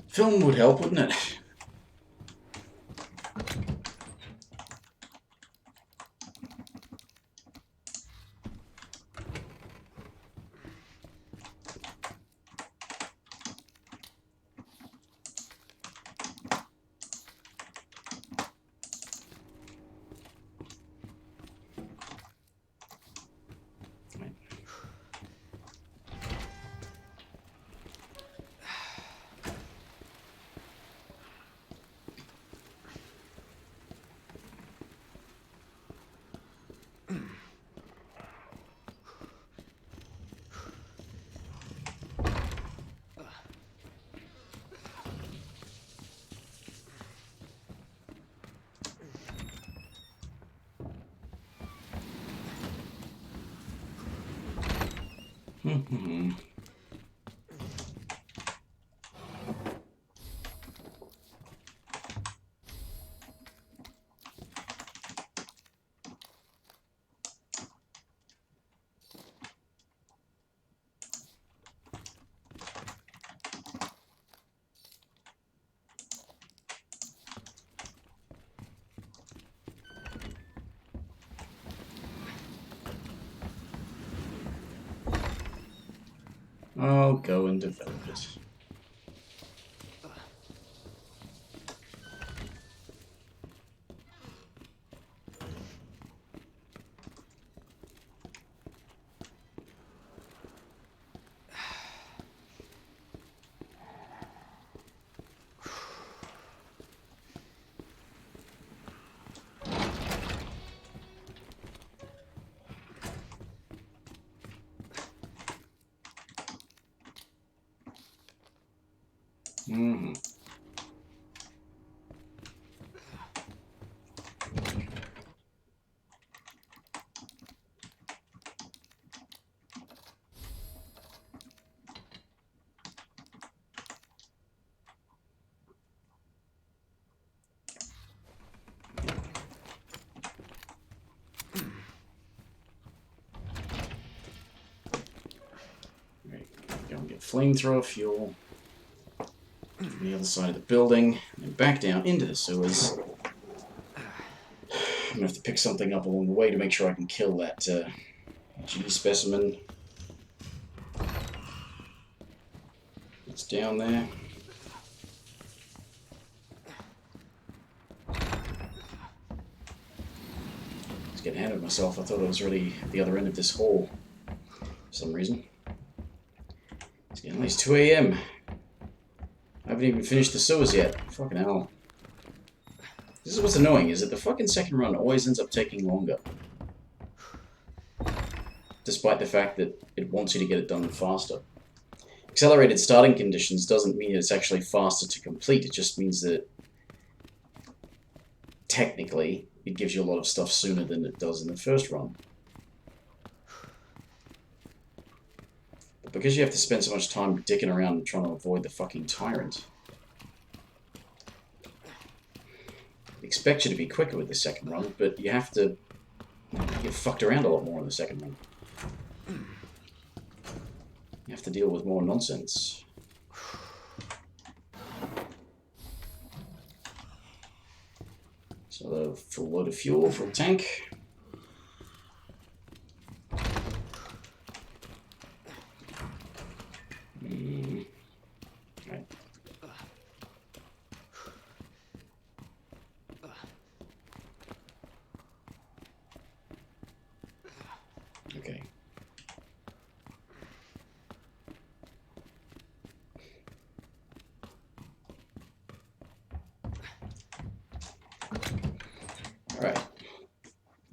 Film would help, wouldn't it? I'll go and develop it. Mm-hmm. Get flamethrower fuel from the other side of the building, and back down into the sewers. I'm gonna have to pick something up along the way to make sure I can kill that G specimen. It's down there. Getting ahead of myself. I thought I was already at the other end of this hall for some reason. It's getting at least 2 AM. I haven't even finished the sewers yet. Fucking hell. This is what's annoying, is that the fucking second run always ends up taking longer. Despite the fact that it wants you to get it done faster. Accelerated starting conditions doesn't mean it's actually faster to complete, it just means that technically it gives you a lot of stuff sooner than it does in the first run. But because you have to spend so much time dicking around trying to avoid the fucking tyrant, I expect you to be quicker with the second run, but you have to get fucked around a lot more in the second run. You have to deal with more nonsense. So the full load of fuel for a tank. Right. Okay. Alright,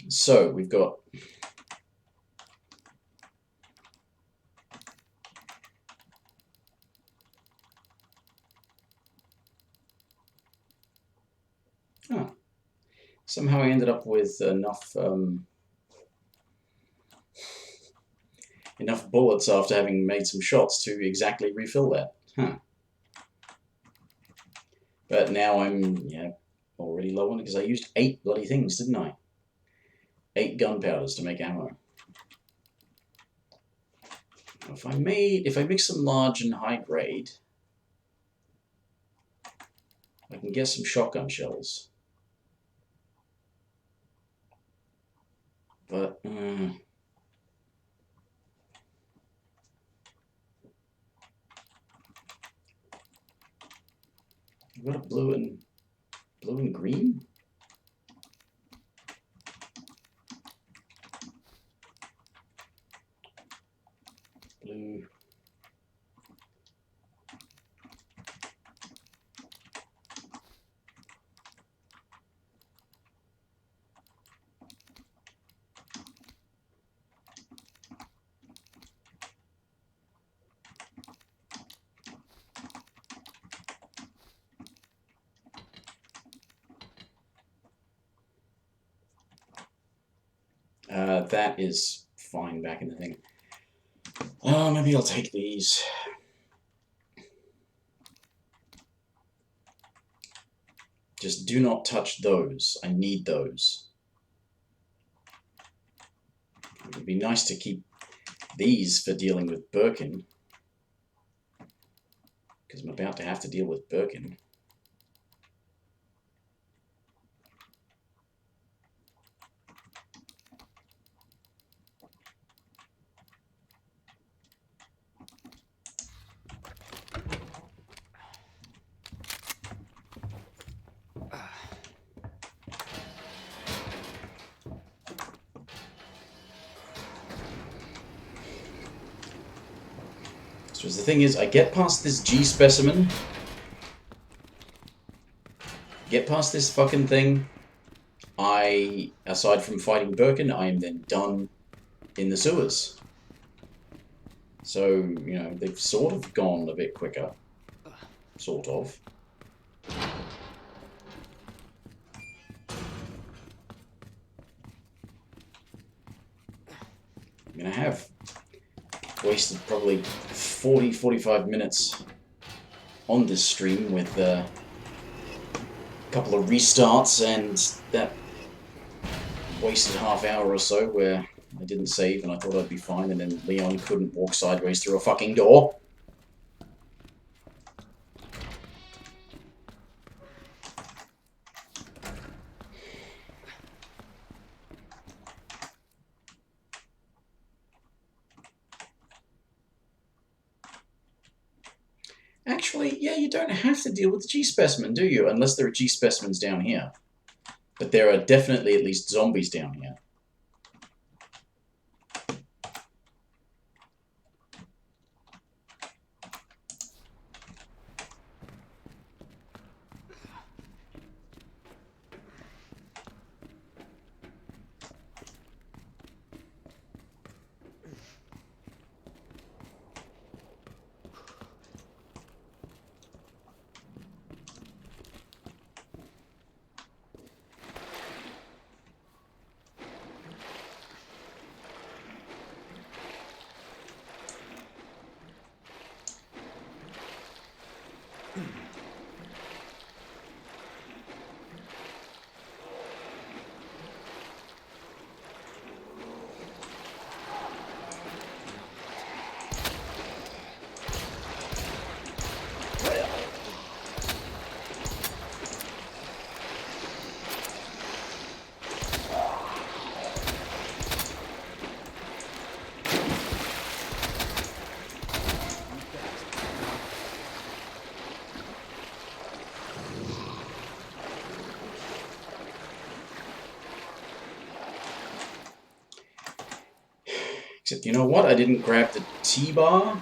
so we've got somehow I ended up with enough enough bullets after having made some shots to exactly refill that. Huh. But now I'm, already low on it because I used 8 bloody things, didn't I? 8 gunpowders to make ammo. If I mix some large and high grade, I can get some shotgun shells. But I've got a blue and green. Blue. That is fine back in the thing. Maybe I'll take these. Just do not touch those. I need those. It would be nice to keep these for dealing with Birkin. Because I'm about to have to deal with Birkin. So the thing is, I get past this G specimen, get past this fucking thing, aside from fighting Birkin, I am then done in the sewers. So, they've sort of gone a bit quicker. Sort of. I mean, I have wasted probably 40-45 minutes on this stream with a couple of restarts and that wasted half hour or so where I didn't save and I thought I'd be fine, and then Leon couldn't walk sideways through a fucking door. Actually, yeah, you don't have to deal with the G-specimen, do you? Unless there are G-specimens down here. But there are definitely at least zombies down here. Except, you know what? I didn't grab the T-bar.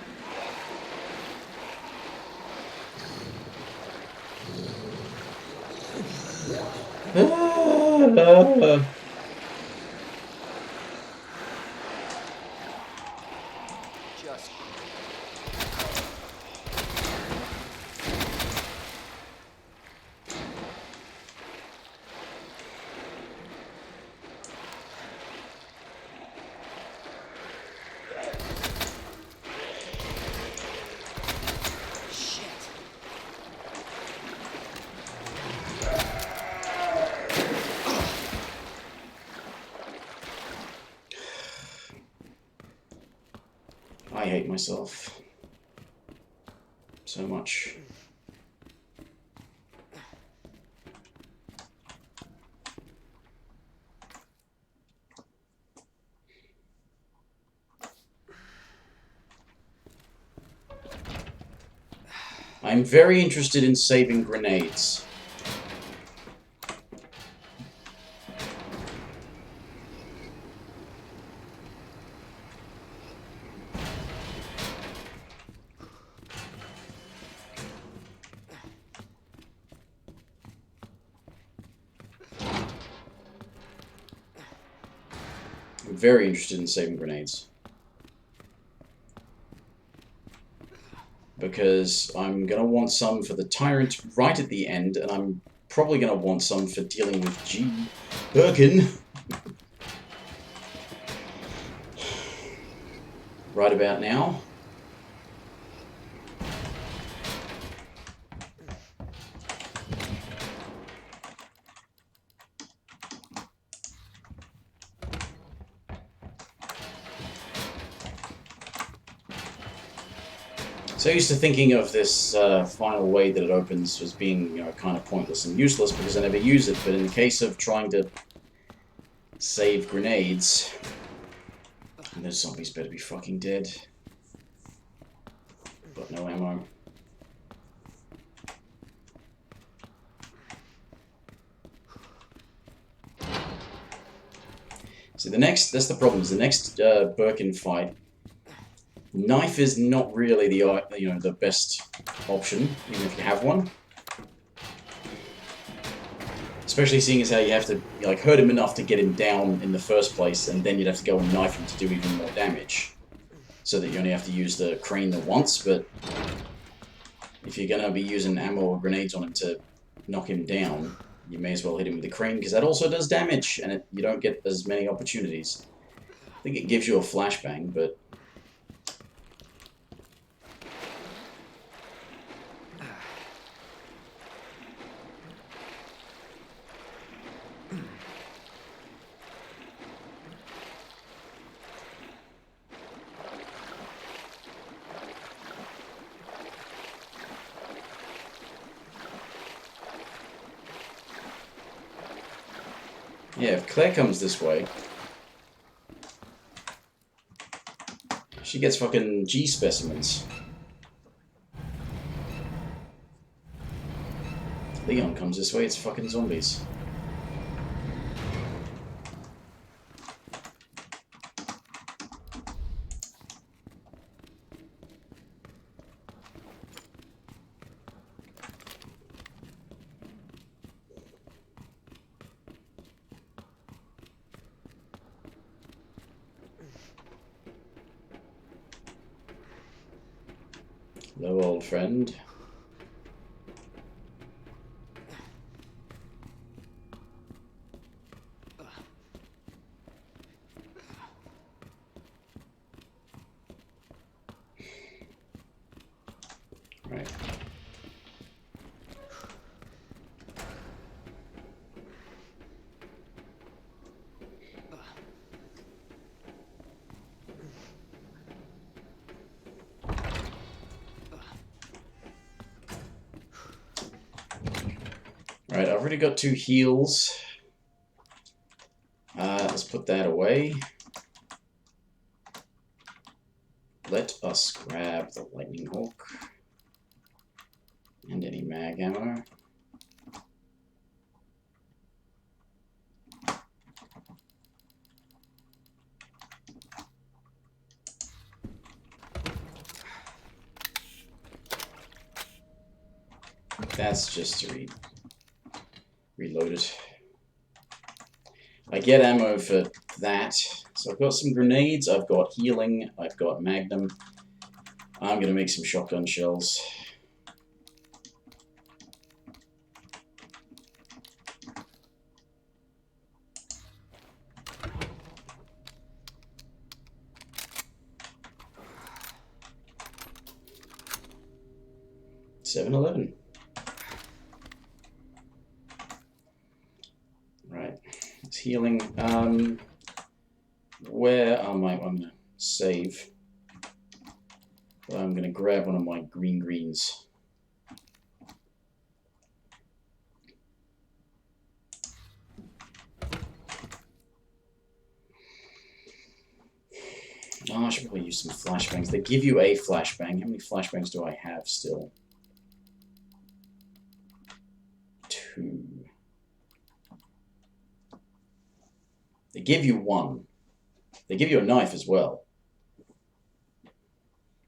Just... I hate myself so much. I'm very interested in saving grenades. I'm very interested in saving grenades. Because I'm going to want some for the tyrant right at the end, and I'm probably going to want some for dealing with G. Birkin. Right about now. So used to thinking of this final way that it opens as being, you know, kind of pointless and useless because I never use it, but in the case of trying to save grenades, and those zombies better be fucking dead. But no ammo. So that's the problem, is the next Birkin fight, knife is not really the best option, even if you have one. Especially seeing as how you have to hurt him enough to get him down in the first place, and then you'd have to go and knife him to do even more damage. So that you only have to use the crane the once, but if you're going to be using ammo or grenades on him to knock him down, you may as well hit him with the crane, because that also does damage, and you don't get as many opportunities. I think it gives you a flashbang, but... yeah, if Claire comes this way, she gets fucking G specimens. Leon comes this way, it's fucking zombies. Hello, old friend. Right. Right, I've already got 2 heals. Let's put that away. Let us grab the lightning hook and any mag ammo. That's just to reload it. I get ammo for that. So I've got some grenades, I've got healing, I've got magnum. I'm gonna make some shotgun shells. $7-11. Right, it's healing. Where am I? I'm gonna save. I'm gonna grab one of my greens. Oh, I should probably use some flashbangs. They give you a flashbang. How many flashbangs do I have still? 2. They give you 1. They give you a knife as well.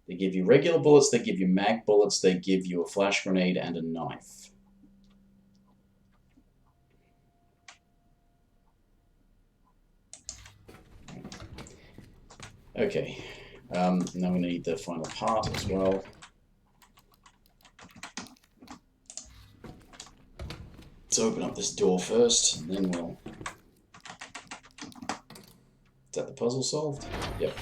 They give you regular bullets, they give you mag bullets, they give you a flash grenade and a knife. Okay, now we need the final part as well. Let's open up this door first, and then we'll... Is that the puzzle solved? Yep.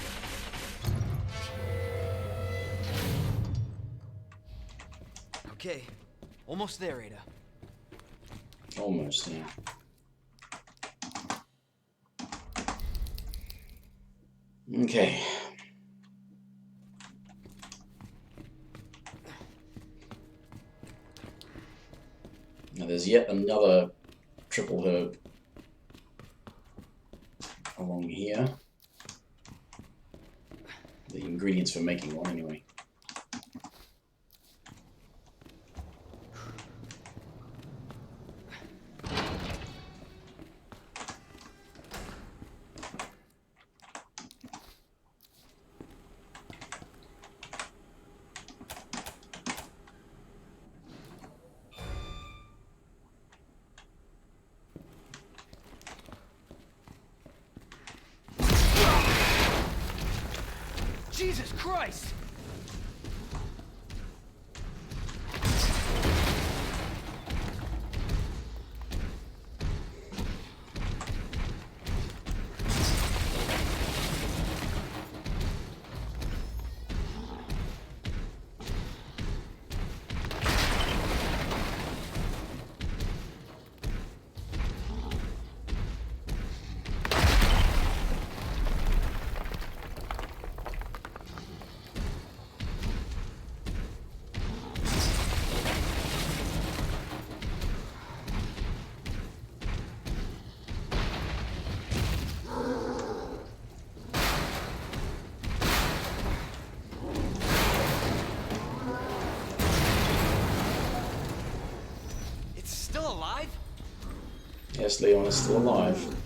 Okay, almost there, Ada. Almost, yeah. Okay. Now there's yet another triple herb along here. The ingredients for making one, anyway. Jesus Christ! Yes, Leon is still alive.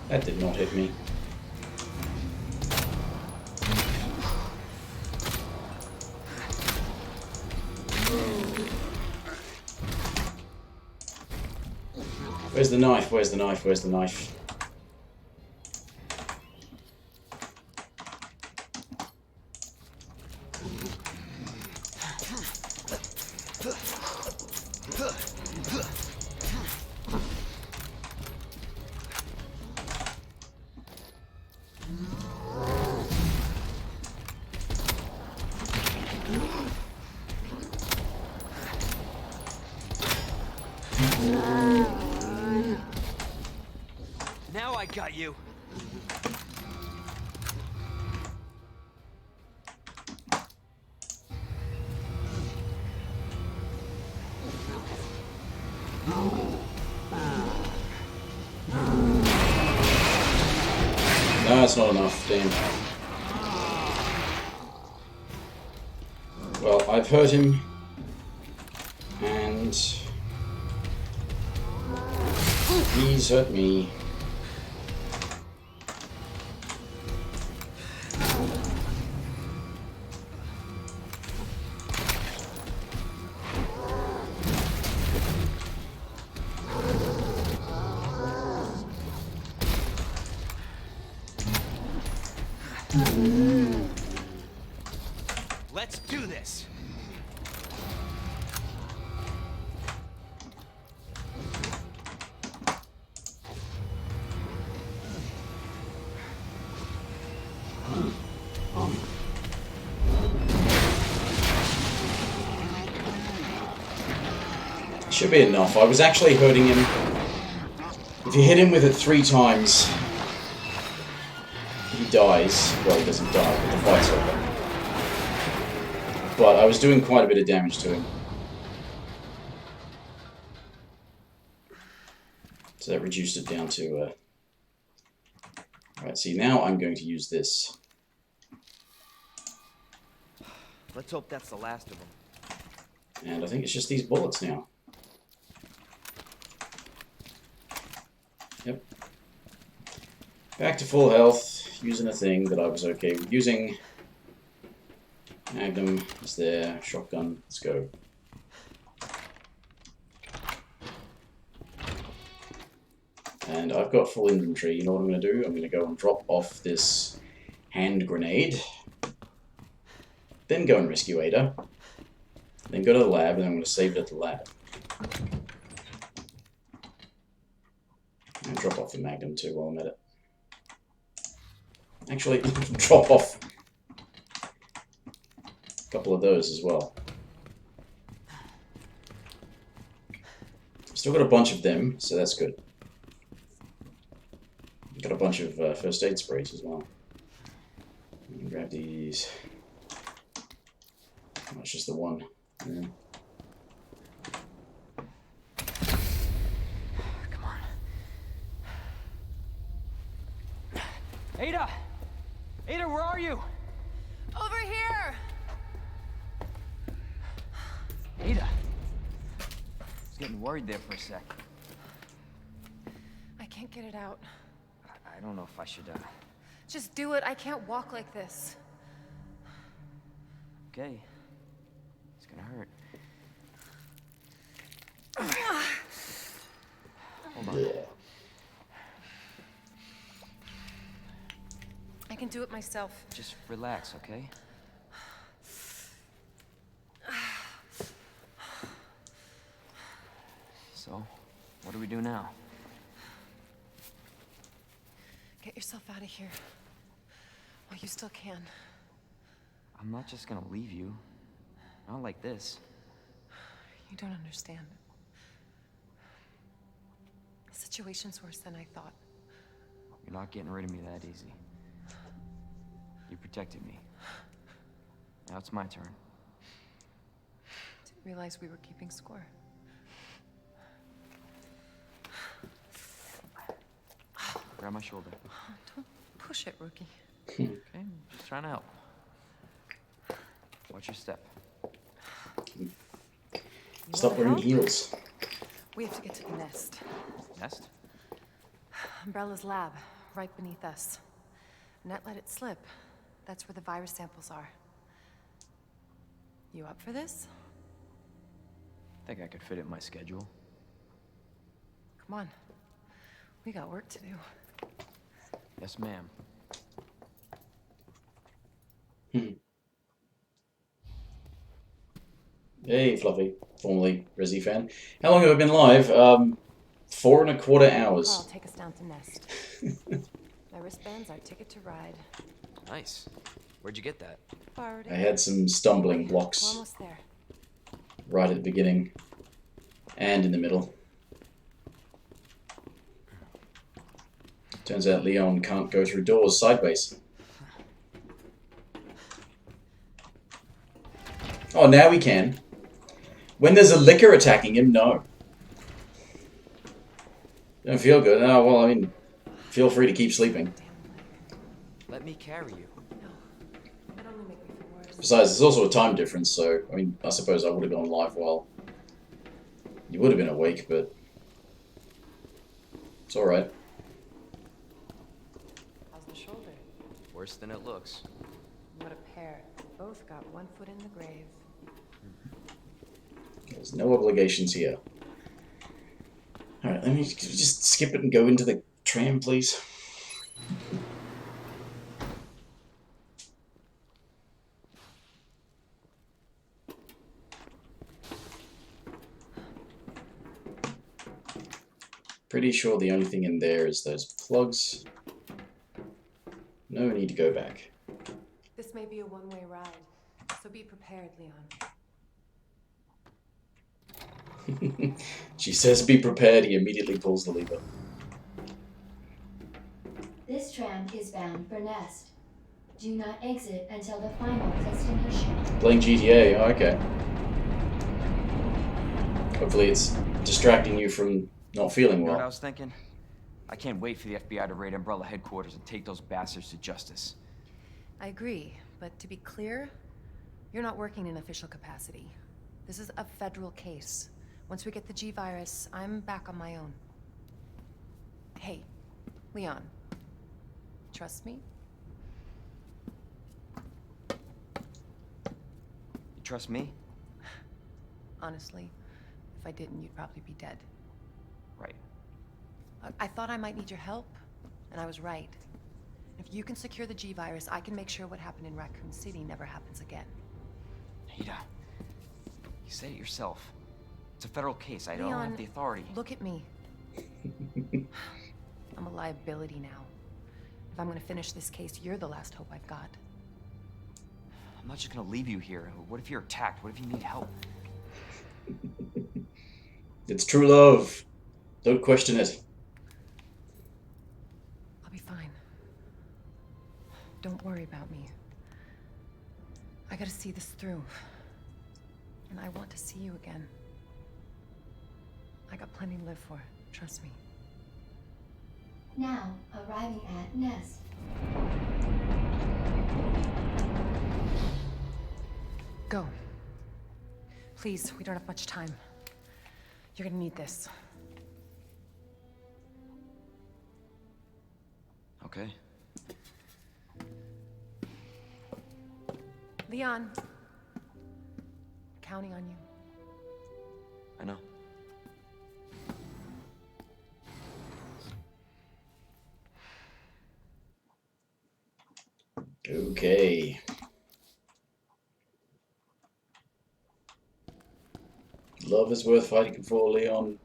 That did not hit me. Where's the knife? Where's the knife? Where's the knife? Now I got you. No, that's not enough. Damn. Well, I've hurt him. And he's hurt me. Let's do this. Should be enough. I was actually hurting him. If you hit him with it 3 times, he dies. Well, he doesn't die, but the fight's over. But I was doing quite a bit of damage to him. So that reduced it down to... Alright, see, now I'm going to use this. Let's hope that's the last of them. And I think it's just these bullets now. Yep. Back to full health, using a thing that I was okay with using. Magnum is there, shotgun, let's go. And I've got full inventory. You know what I'm going to do? I'm going to go and drop off this hand grenade. Then go and rescue Ada. Then go to the lab, and I'm going to save it at the lab. And drop off the Magnum too while I'm at it. Actually, drop off a couple of those as well. Still got a bunch of them, so that's good. Got a bunch of first aid sprays as well. Grab these. Oh, it's just the one. Yeah. Come on. Ada! Ada, where are you? Over here! Ada! I was getting worried there for a sec. I can't get it out. I don't know if I should, Just do it. I can't walk like this. Okay. It's gonna hurt. Hold on. I can do it myself. Just relax, okay? So, what do we do now? Get yourself out of here. While you still can. I'm not just gonna leave you. Not like this. You don't understand. The situation's worse than I thought. You're not getting rid of me that easy. You protected me. Now it's my turn. Didn't realize we were keeping score. Grab my shoulder. Don't push it, rookie. Okay, I'm just trying to help. Watch your step. Stop wearing heels. We have to get to the nest. Nest? Umbrella's lab, right beneath us. Annette let it slip. That's where the virus samples are. You up for this? Think I could fit it in my schedule. Come on. We got work to do. Yes, ma'am. Hey, Fluffy, formerly Resi fan. How long have I been live? 4.25 hours. Carl, take us down to Nest. My wristband's our ticket to ride. Nice. Where'd you get that? Borrowed it. I had some stumbling We're blocks almost there. right at the beginning and in the middle. Turns out Leon can't go through doors sideways. Oh, now he can. When there's a licker attacking him, no. Don't feel good. Oh, well, I mean, feel free to keep sleeping. Let me carry you. No. That'd only make me feel worse. Besides, there's also a time difference, so, I mean, I suppose I would have gone live while you would have been awake, but it's alright. How's the shoulder? Worse than it looks. What a pair. Both got one foot in the grave. There's no obligations here. Alright, let me just skip it and go into the tram, please. Pretty sure the only thing in there is those plugs. No need to go back. This may be a one-way ride, so be prepared, Leon. She says be prepared, he immediately pulls the lever. This tram is bound for Nest. Do not exit until the final destination. Playing GTA, oh, okay. Hopefully it's distracting you from not feeling You know what I well. was thinking? I can't wait for the FBI to raid Umbrella headquarters and take those bastards to justice. I agree, but to be clear, you're not working in official capacity. This is a federal case. Once we get the G-Virus, I'm back on my own. Hey, Leon. Trust me? You trust me? Honestly, if I didn't, you'd probably be dead. Right. I thought I might need your help, and I was right. If you can secure the G-Virus, I can make sure what happened in Raccoon City never happens again. Ada, you said it yourself. It's a federal case. I don't Leon, have the authority. Look at me. I'm a liability now. If I'm gonna finish this case, you're the last hope I've got. I'm not just gonna leave you here. What if you're attacked? What if you need help? It's true love. Don't question it. I'll be fine. Don't worry about me. I gotta see this through. And I want to see you again. I got plenty to live for. Trust me. Now arriving at Nest. Go. Please, we don't have much time. You're gonna need this. Okay. Leon. Counting on you. I know. Okay. Love is worth fighting for, Leon.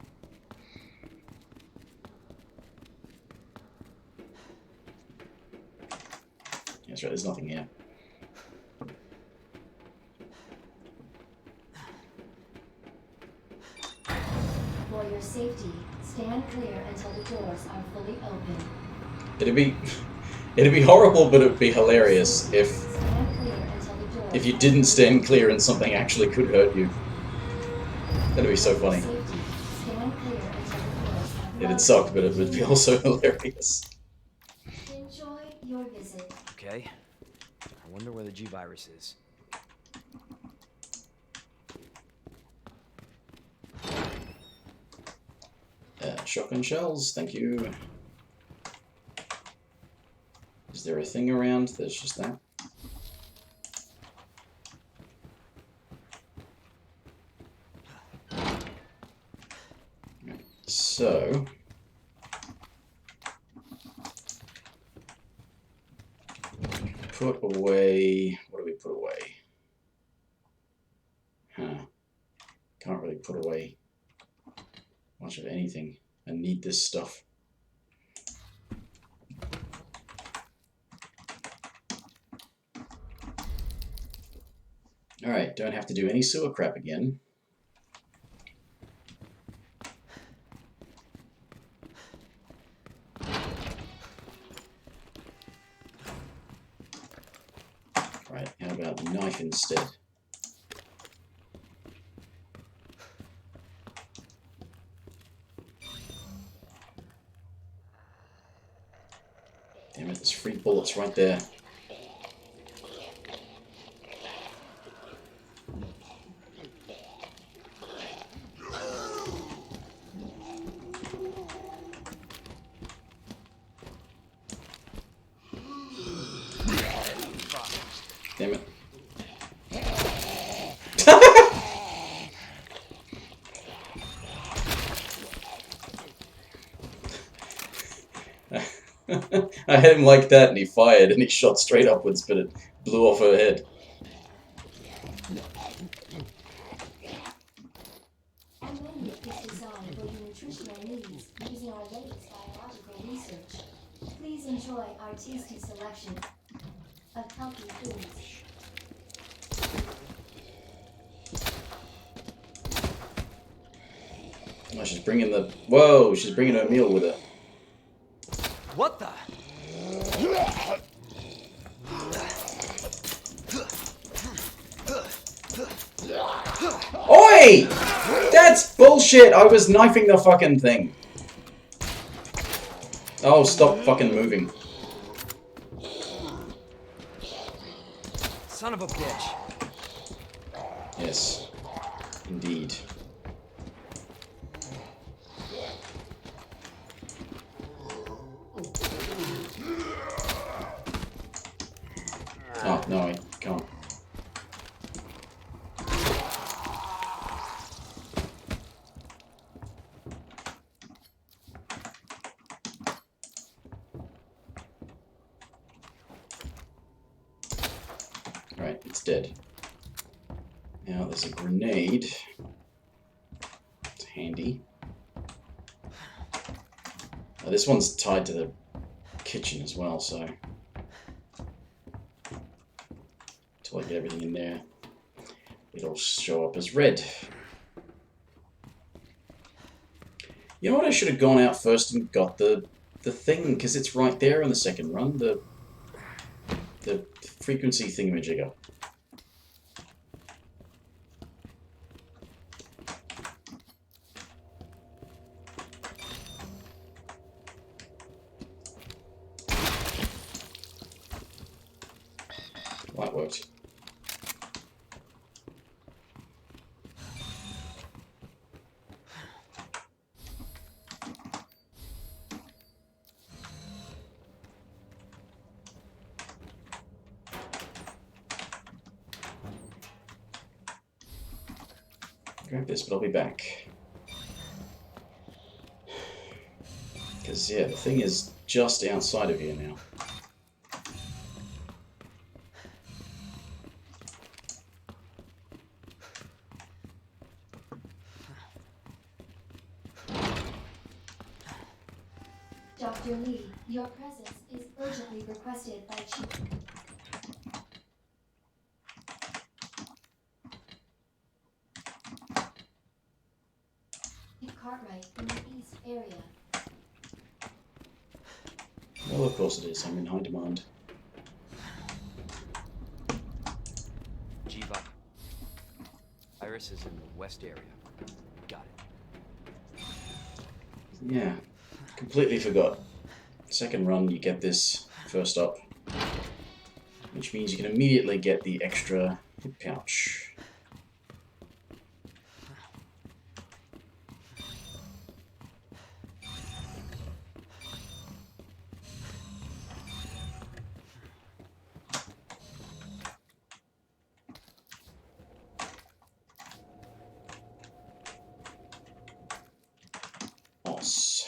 That's right, there's nothing here. For your safety, stand clear until the doors are fully open. It'd be horrible, but it'd be hilarious if Stand clear until the doors if you didn't stand clear and something actually could hurt you. That'd be so funny. It'd suck, but it would be also hilarious. Enjoy your visit. Okay. I wonder where the G-Virus is. Shotgun shells, thank you. Is there a thing around? There's just that. Right, so... put away... what do we put away? Huh. Can't really put away much of anything. I need this stuff. Alright, don't have to do any sewer crap again. Right, how about the knife instead? Damn it, there's free bullets right there. Damn it. I hit him like that and he fired and he shot straight upwards, but it blew off her head. Our menu is designed for your nutritional needs using our latest biological research. Please enjoy our tasty selection of healthy foods. Oh, she's bringing the... whoa, she's bringing her meal with her. What the? Oi! That's bullshit! I was knifing the fucking thing. Oh, stop fucking moving. Son of a bitch. Yes. Indeed. Oh, no, I can't. Alright, it's dead. Now there's a grenade. It's handy. This one's tied to the kitchen as well, so... until I get everything in there, it'll show up as red. You know what, I should have gone out first and got the thing, because it's right there in the second run, the frequency thingamajigger. Well, that worked. Grab this, but I'll be back. Because, yeah, the thing is just outside of here now. Dr. Lee, your presence is urgently requested by Chief Cartwright in the East area. Well, of course it is. I'm in high demand. virus is in the west area. Got it. Yeah, completely forgot. Second run, you get this first up, which means you can immediately get the extra hip pouch. Os.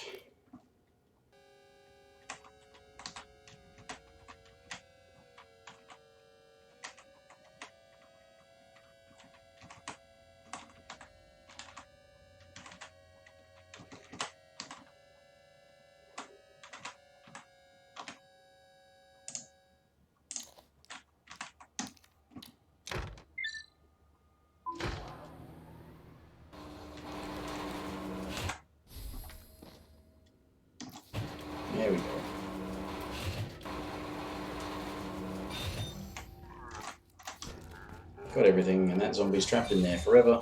There we go. Got everything, and that zombie's trapped in there forever.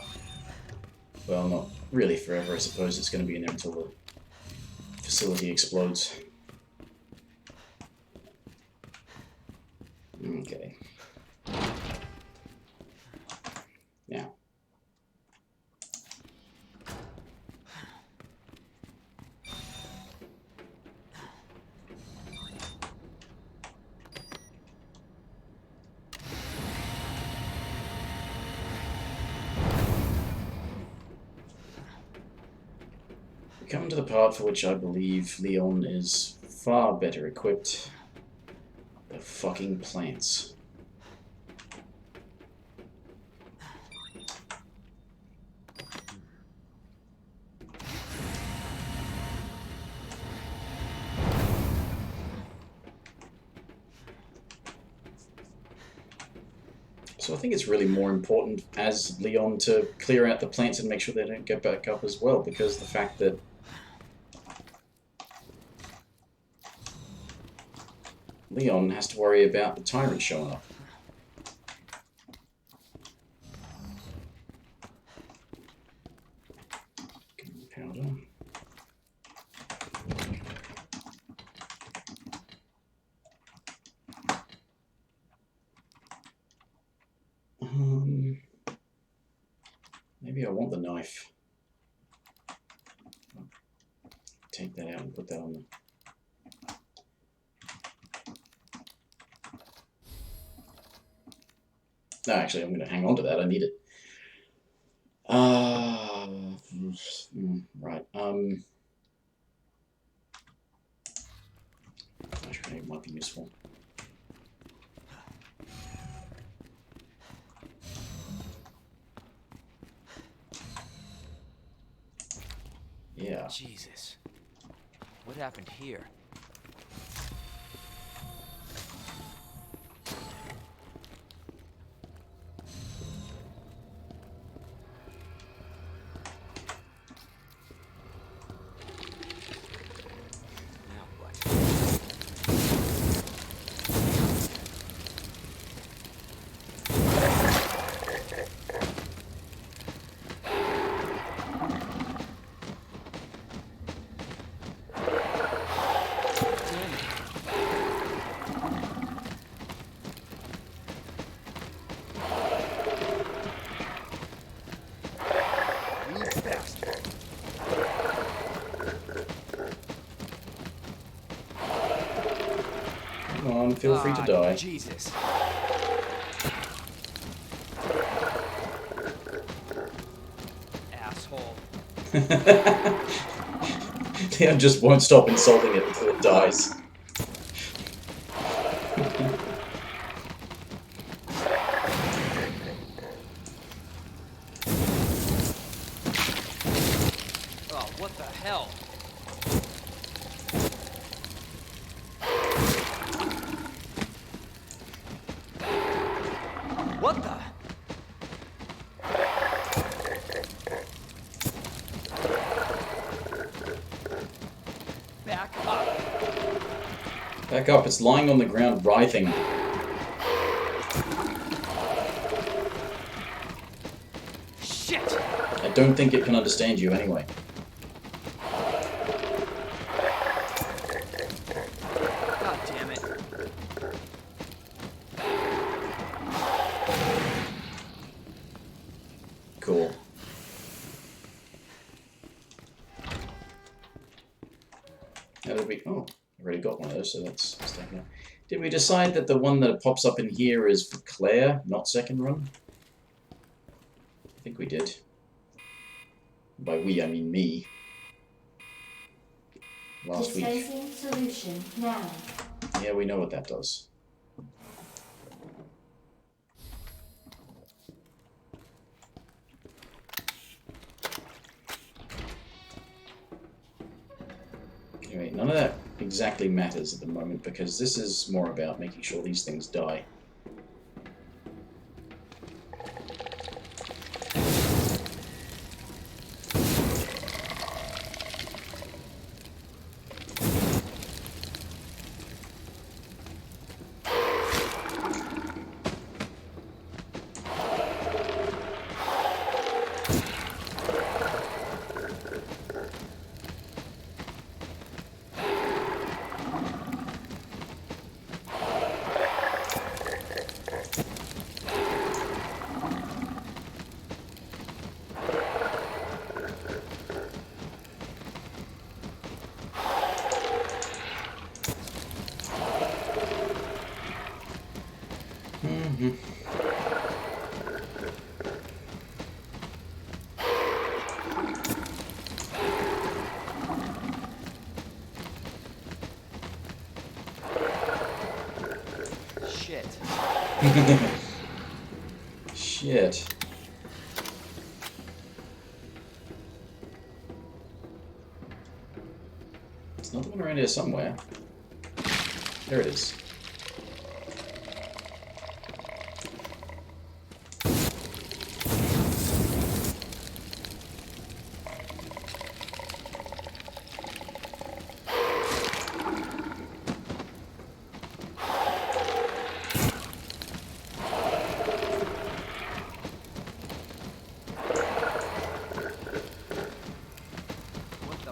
Well, not really forever, I suppose. It's going to be in there until the facility explodes. Okay. Now. We come to the part for which I believe Leon is far better equipped. The fucking plants. So I think it's really more important as Leon to clear out the plants and make sure they don't get back up as well, because the fact that Leon has to worry about the tyrant showing up. Powder. Maybe I want the knife. Take that out and put that on the... No, actually, I'm going to hang on to that. I need it. Right. Flash grenade might be useful. Yeah. Jesus. What happened here? Now what? Come on, feel free to die. Jesus. Asshole. Leon just won't stop insulting it until it dies. Oh, what the hell? What the? Back up. Back up, it's lying on the ground writhing. don't think it can understand you anyway. God damn it. Cool. How did we... Oh, I already got one of those, so that's taken out. Did we decide that the one that pops up in here is for Claire, not second run? I think we did. By we, I mean me. Last week. Dispensing solution now. Yeah, we know what that does. Anyway, none of that exactly matters at the moment because this is more about making sure these things die. Shit. Shit. It's another one around here somewhere. There it is.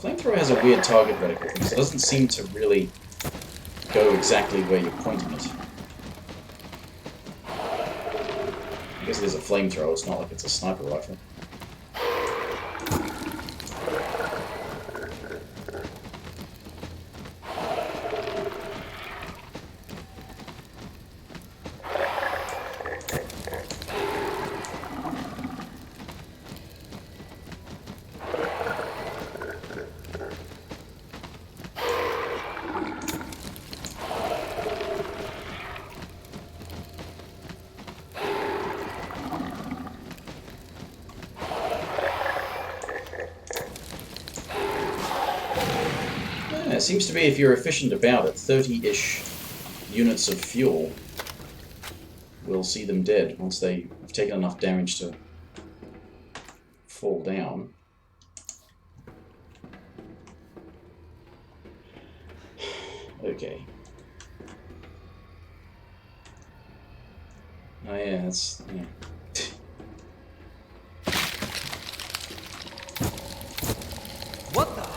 Flamethrower has a weird target reticle because it doesn't seem to really go exactly where you're pointing it. I guess it is a flamethrower, it's not like it's a sniper rifle. It seems to be, if you're efficient about it, 30-ish units of fuel will see them dead once they have taken enough damage to fall down. Okay. Oh yeah, that's... yeah. What the?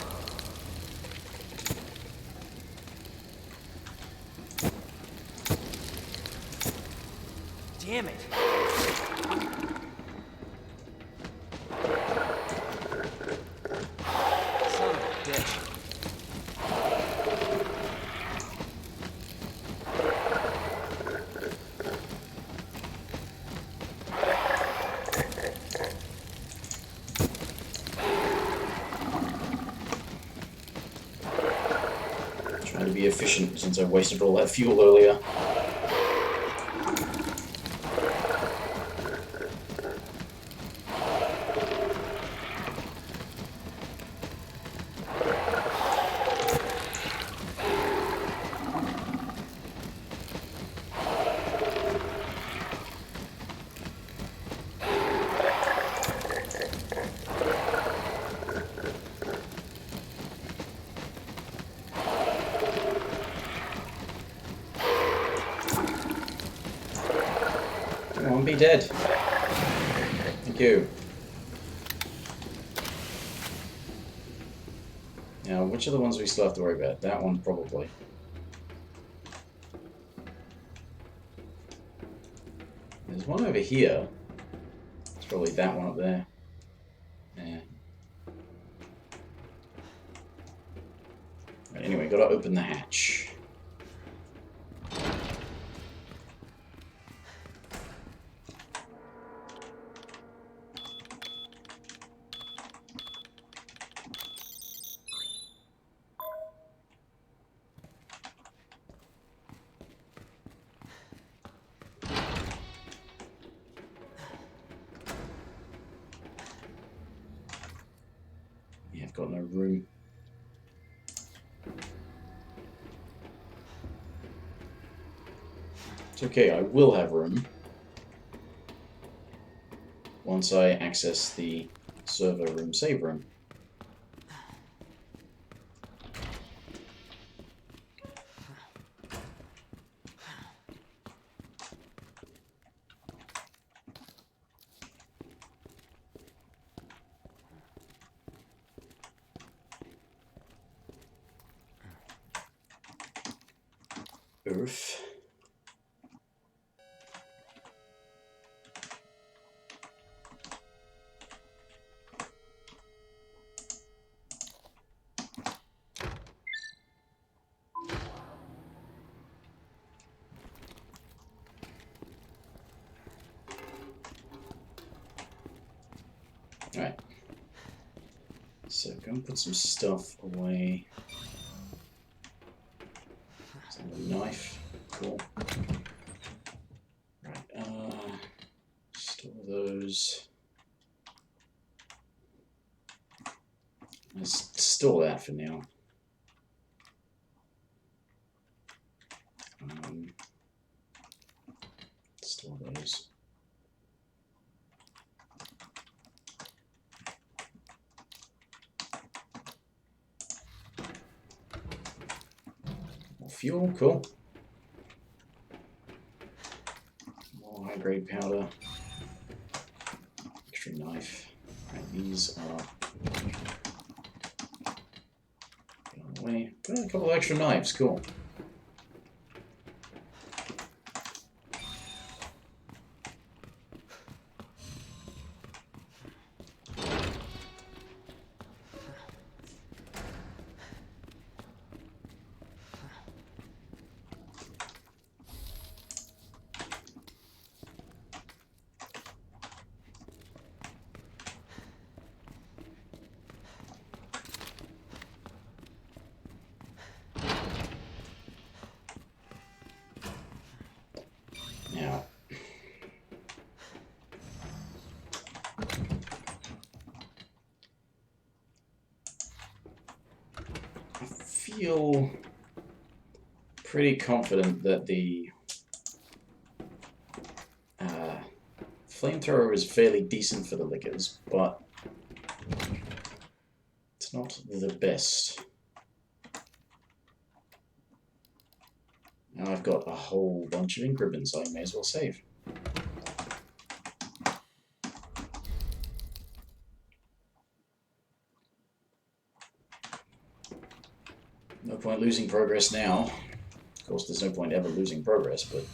Damn it. Son of a bitch. Trying to be efficient since I wasted all that fuel earlier. Come on, be dead. Thank you. Now, which are the ones we still have to worry about? That one, probably. There's one over here. It's probably that one up there. Yeah. Right, anyway, gotta open the hatch. Yeah, I've got no room. It's okay, I will have room once I access the server room save room. Earth. Alright. So go and put some stuff away. A knife. Cool. Right, store those. Let's store that for now. Store those. More fuel, cool. More high-grade powder. Extra knife. Right, these are on the way. Got a couple of extra knives, cool. Now, I feel pretty confident that the flamethrower is fairly decent for the liquors, but it's not the best. Now I've got a whole bunch of ink ribbons I may as well save. No point losing progress now. Of course, there's no point ever losing progress, but...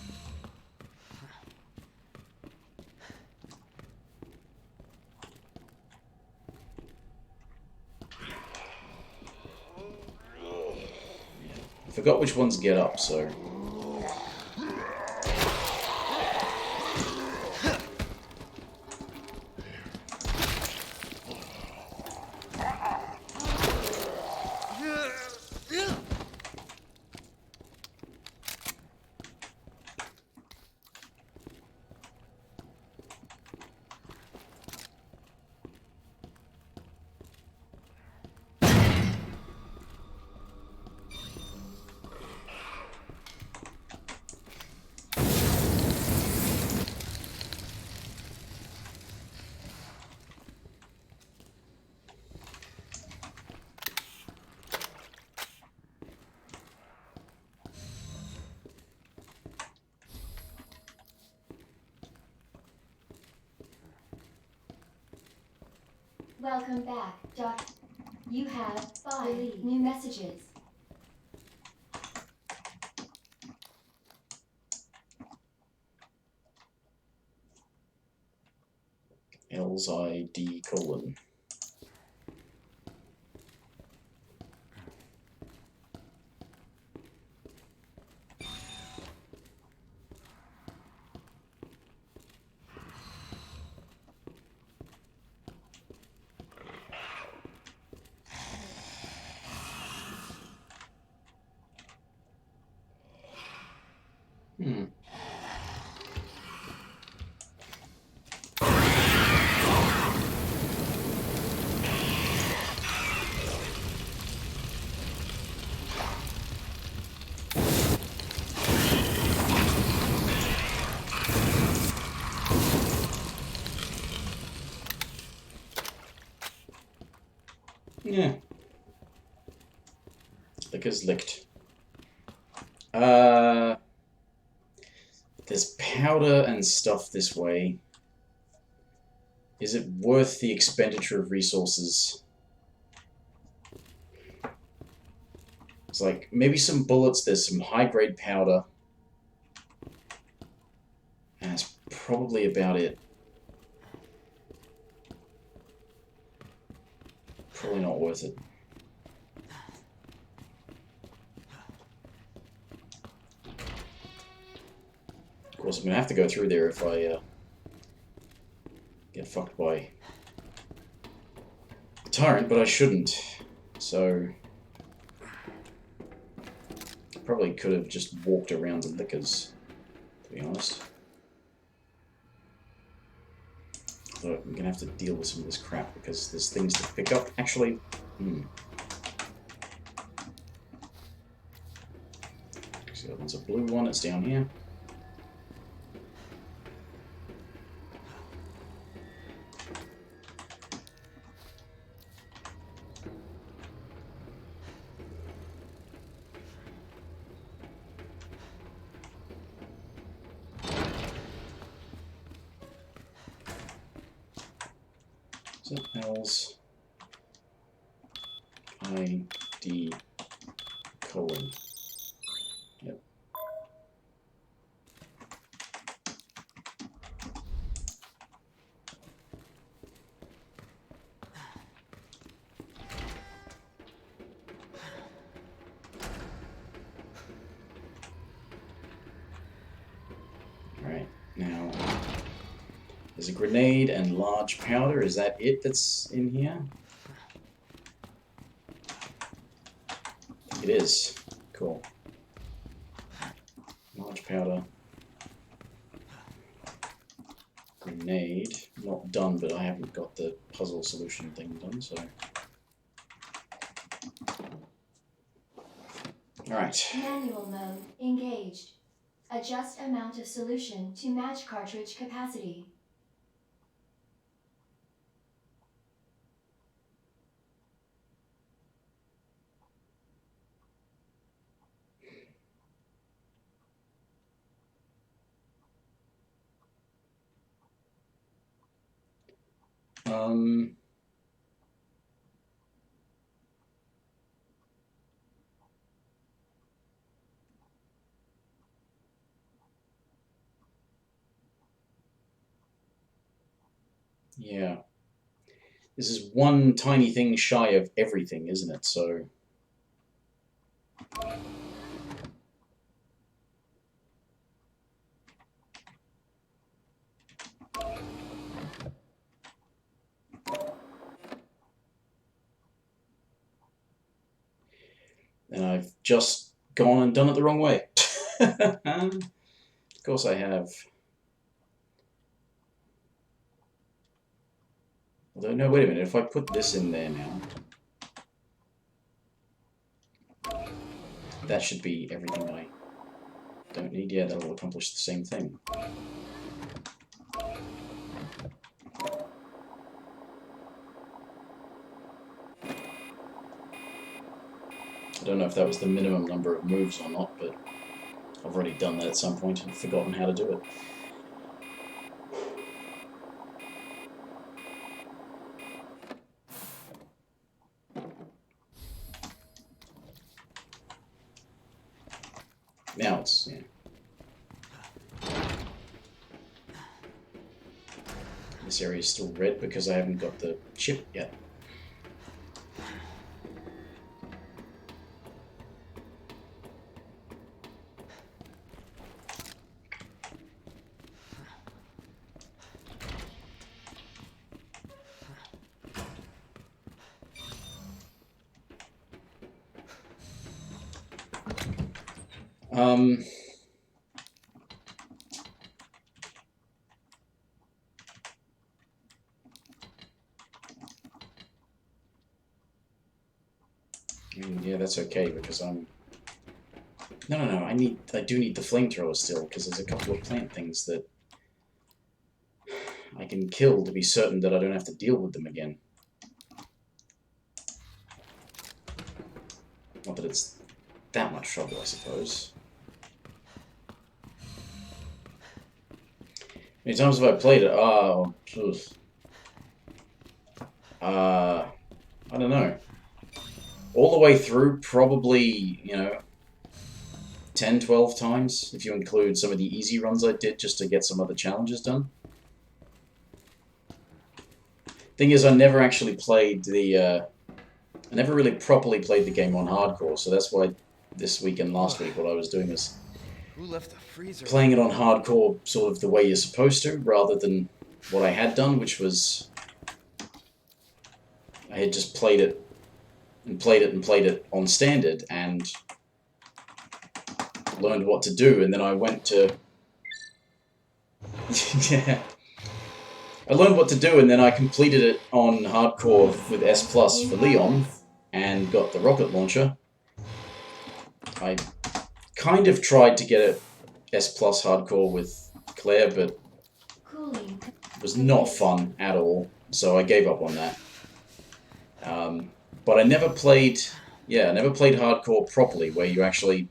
yeah. I forgot which ones get up, so... Welcome back, Doc. You have 5 new messages. L's ID colon. Yeah. Licker's licked. There's powder and stuff this way. Is it worth the expenditure of resources? It's like, maybe some bullets, there's some high-grade powder. And that's probably about it. Probably not worth it. Of course, I'm going to have to go through there if I get fucked by the tyrant, but I shouldn't. So, probably could have just walked around the liquors, to be honest. But I'm going to have to deal with some of this crap because there's things to pick up. Actually, so that one's a blue one, it's down here. So L's ID colon. Yep. Alright, now there's a grenade and large powder. Is that it that's in here? It is. Cool. Large powder. Grenade. Not done, but I haven't got the puzzle solution thing done, so... Alright. Manual mode engaged. Adjust amount of solution to match cartridge capacity. Yeah. This is one tiny thing shy of everything, isn't it? So... And I've just gone and done it the wrong way. Of course I have. Although, no, wait a minute. If I put this in there now... That should be everything I don't need. Yeah, that'll accomplish the same thing. I don't know if that was the minimum number of moves or not, but I've already done that at some point and forgotten how to do it. Now it's, yeah. This area is still red because I haven't got the chip yet. I mean, yeah, that's okay because I'm. No. I do need the flamethrower still because there's a couple of plant things that I can kill to be certain that I don't have to deal with them again. Not that it's that much trouble, I suppose. How many times have I played it? Oh, I don't know. All the way through, probably, 10, 12 times, if you include some of the easy runs I did just to get some other challenges done. Thing is, I never actually played I never really properly played the game on hardcore, so that's why this week and last week what I was doing was Who left the freezer? playing it on hardcore sort of the way you're supposed to, rather than what I had done, which was I had just played it and played it and played it on standard and learned what to do, and then I went to yeah. I learned what to do, and then I completed it on hardcore with S Plus for Leon, and got the rocket launcher. I kind of tried to get a S Plus hardcore with Claire, but it was not fun at all, so I gave up on that. But I never played hardcore properly, where you actually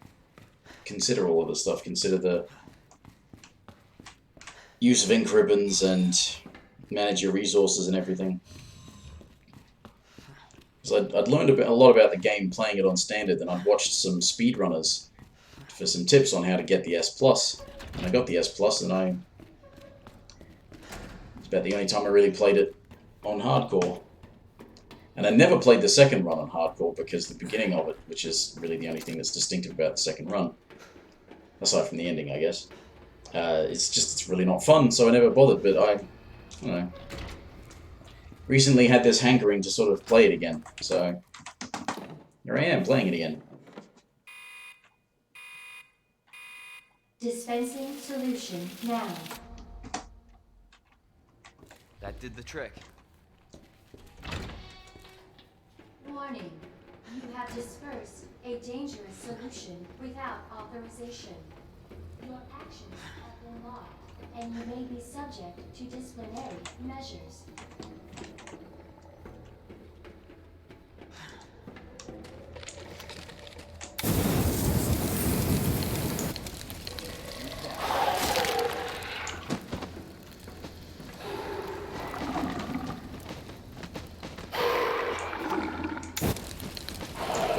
consider all of this stuff, consider the use of ink ribbons and manage your resources and everything. Because I'd learned a lot about the game playing it on standard, and I'd watched some speedrunners for some tips on how to get the S Plus. And I got the S Plus, and it's about the only time I really played it on hardcore. And I never played the second run on hardcore because the beginning of it, which is really the only thing that's distinctive about the second run, aside from the ending, I guess, it's really not fun, so I never bothered. But I don't know. Recently had this hankering to sort of play it again, so here I am playing it again. Dispensing solution now. That did the trick. Warning. You have dispersed a dangerous solution without authorization. Your actions have been logged, and you may be subject to disciplinary measures.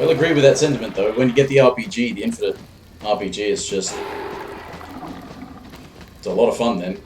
I'll agree with that sentiment, though. When you get the RPG, the infinite RPG, it's just... it's a lot of fun, then.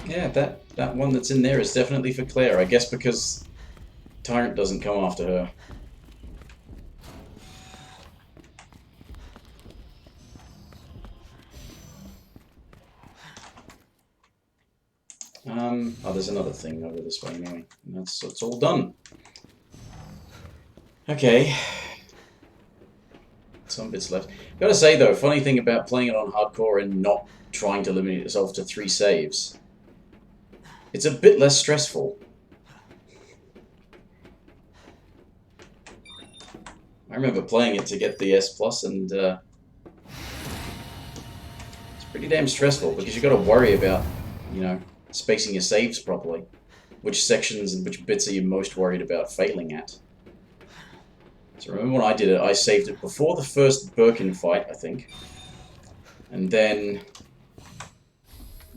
Yeah, that one that's in there is definitely for Claire. I guess because Tyrant doesn't come after her. Oh, there's another thing over this way anyway. And it's all done. Okay. Some bits left. Gotta say though, funny thing about playing it on hardcore and not trying to limit yourself to 3 saves. It's a bit less stressful. I remember playing it to get the S+, and it's pretty damn stressful because you gotta worry about, you know, spacing your saves properly. Which sections and which bits are you most worried about failing at? So remember when I did it, I saved it before the first Birkin fight, I think. And then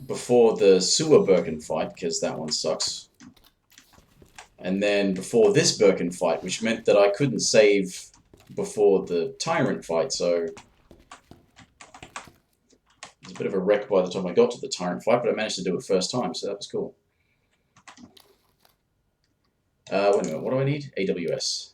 before the sewer Birkin fight, because that one sucks. And then before this Birkin fight, which meant that I couldn't save before the tyrant fight, so it was a bit of a wreck by the time I got to the tyrant fight, but I managed to do it first time, so that was cool. Wait a minute, what do I need? AWS.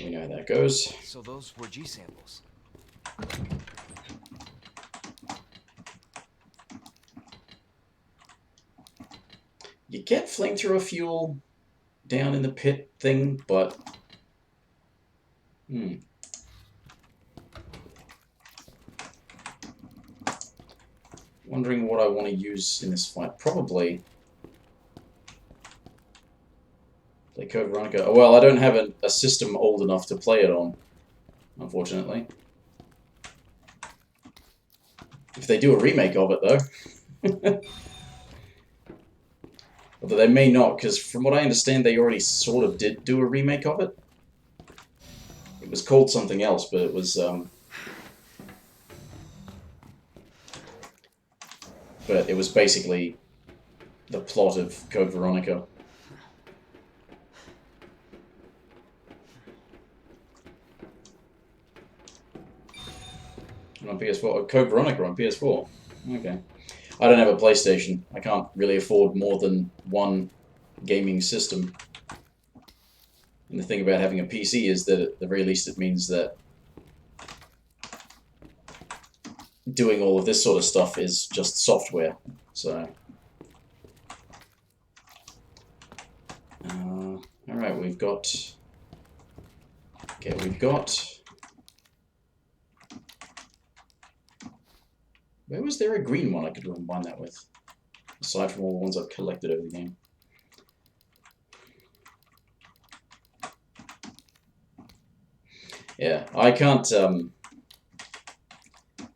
We know how that goes. So those were G samples. You get flamethrower fuel down in the pit thing, but... Wondering what I want to use in this fight. Probably... play Code Veronica. Oh, well, I don't have a system old enough to play it on, unfortunately. If they do a remake of it, though. Although they may not, because from what I understand, they already sort of did do a remake of it. It was called something else, but it was, but it was basically the plot of Code Veronica. On PS4, Code Veronica on PS4. Okay. I don't have a PlayStation. I can't really afford more than one gaming system. And the thing about having a PC is that at the very least it means that doing all of this sort of stuff is just software. So, alright, we've got... Okay, we've got... Where was there a green one I could combine that with? Aside from all the ones I've collected over the game. Yeah, I can't, I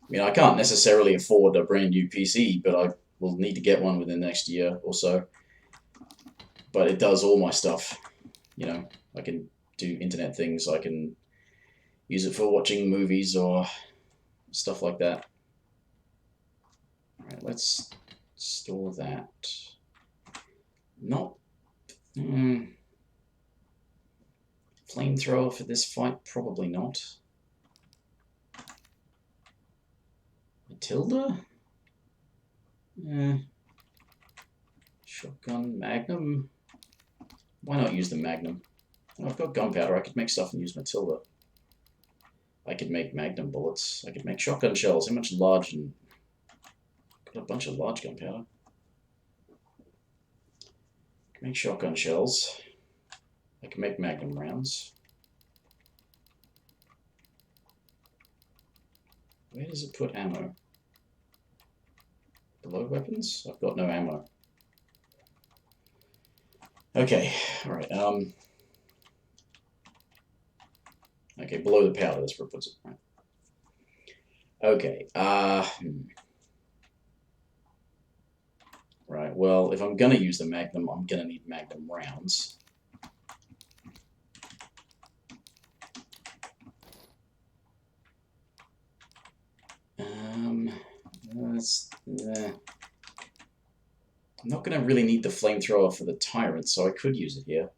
mean, I can't necessarily afford a brand new PC, but I will need to get one within the next year or so. But it does all my stuff. You know, I can do internet things, I can use it for watching movies or stuff like that. Alright, let's store that. Not... Flamethrower for this fight? Probably not. Matilda? Shotgun, Magnum? Why not use the Magnum? Oh, I've got gunpowder, I could make stuff and use Matilda. I could make Magnum bullets. I could make shotgun shells. How much large and... Got a bunch of large gunpowder. I can make shotgun shells. I can make Magnum rounds. Where does it put ammo? Below weapons? I've got no ammo. Okay, alright, okay, below the powder, that's where it puts it. Right. Okay, Right, well, if I'm gonna use the Magnum, I'm gonna need Magnum rounds. I'm not gonna really need the flamethrower for the tyrant, so I could use it here.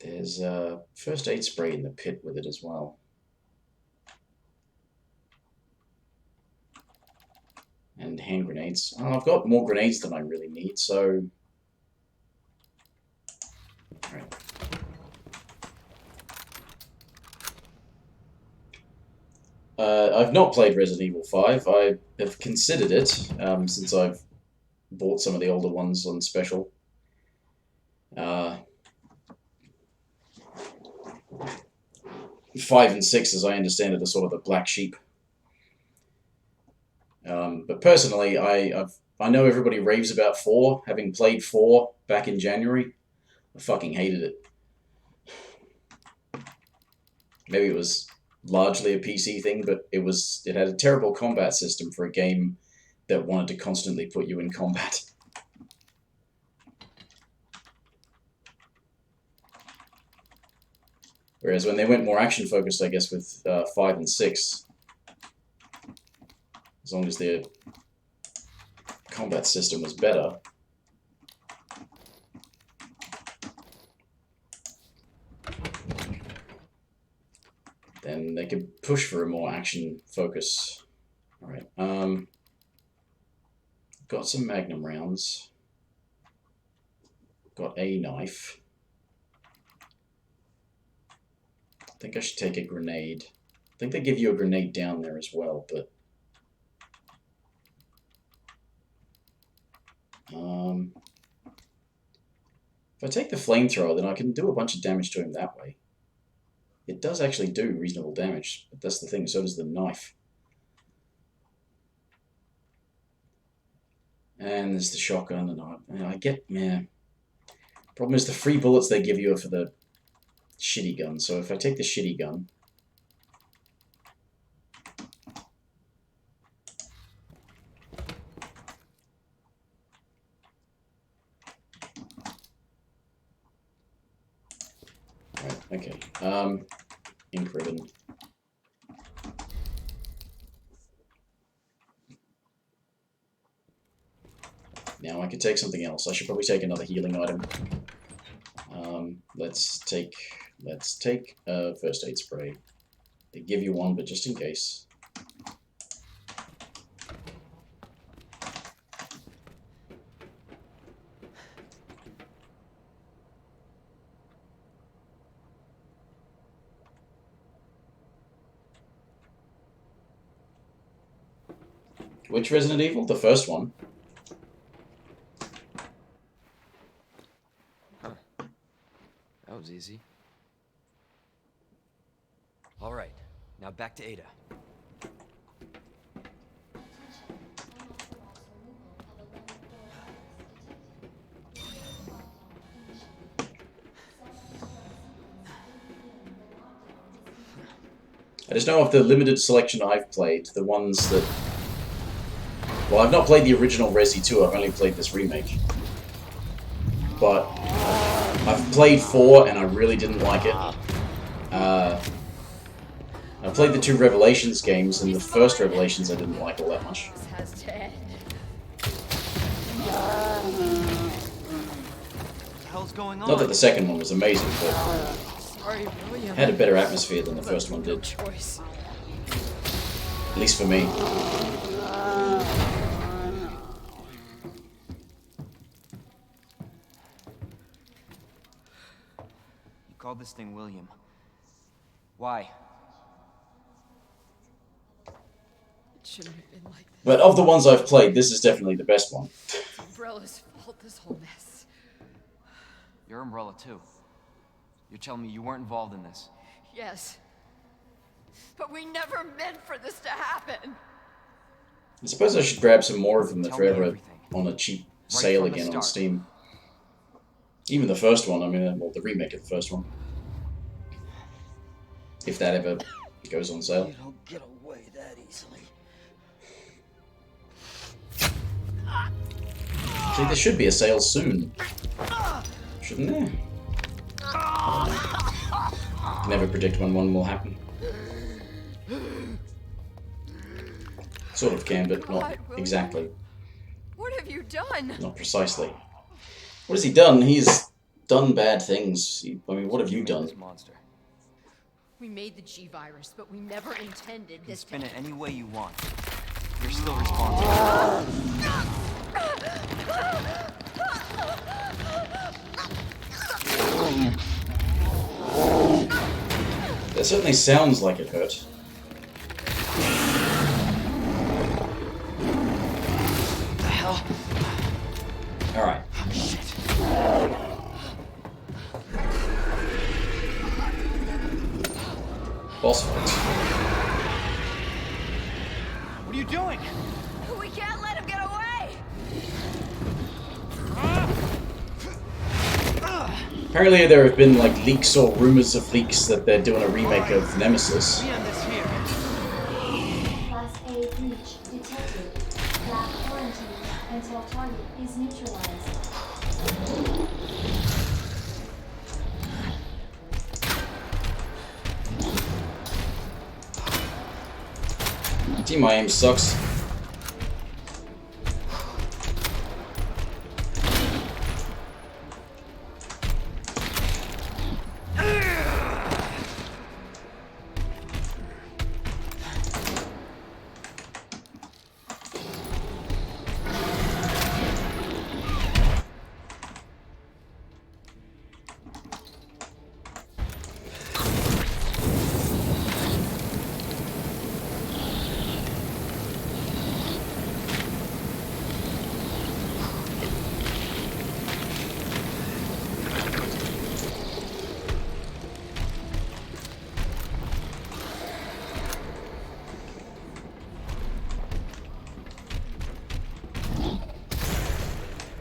There's a first aid spray in the pit with it as well. And hand grenades. Oh, I've got more grenades than I really need, so... Alright. I've not played Resident Evil 5. I have considered it, since I've bought some of the older ones on special. 5 and 6, as I understand it, are sort of the black sheep. But personally, I know everybody raves about 4. Having played 4 back in January, I fucking hated it. Maybe it was largely a PC thing, but it had a terrible combat system for a game that wanted to constantly put you in combat. Whereas when they went more action-focused, I guess, with 5 and 6, as long as their combat system was better, then they could push for a more action focus. Alright, got some Magnum rounds. Got a knife. I think I should take a grenade. I think they give you a grenade down there as well, but... if I take the flamethrower, then I can do a bunch of damage to him that way. It does actually do reasonable damage, but that's the thing, so does the knife. And there's the shotgun, and I get, man. Problem is the free bullets they give you are for the shitty gun, so if I take the shitty gun... Right, okay, ink ribbon. Now I could take something else. I should probably take another healing item. Let's take a first aid spray. They give you one, but just in case. Which Resident Evil? The first one. That was easy. All right, now back to Ada. I just know of the limited selection I've played, the ones that... Well, I've not played the original Resi 2, I've only played this remake. But I've played 4 and I really didn't like it. I played the 2 Revelations games, and the first Revelations I didn't like all that much. Going on? Not that the second one was amazing, but it had a better atmosphere than the first one did. At least for me. You called this thing William. Why? It shouldn't have been like this. But of the ones I've played, this is definitely the best one. It's Umbrella's fault, this whole mess. You're Umbrella too. You're telling me you weren't involved in this? Yes. But we never meant for this to happen. I suppose I should grab some more of them if Tell they're me ever everything. on a cheap Right sale from the again on start. Steam. Even the first one, I mean, well, the remake of the first one. If that ever goes on sale. You don't get away that easily. See, there should be a sale soon. Shouldn't there? I can never predict when one will happen. Sort of can, but not exactly. What have you done? Not precisely. What has he done? He's done bad things. I mean, what have you done? This monster. We made the G-Virus, but we never intended You can this spin it any way you want. You're still responsible. That certainly sounds like it hurt. What the hell? Alright. Shit. Boss fight. What are you doing? We can't let him get away! Apparently there have been like leaks or rumors of leaks that they're doing a remake of Nemesis. We end this here. Class A breach detected. Lab quarantine until target is neutralized. Gee, my aim sucks.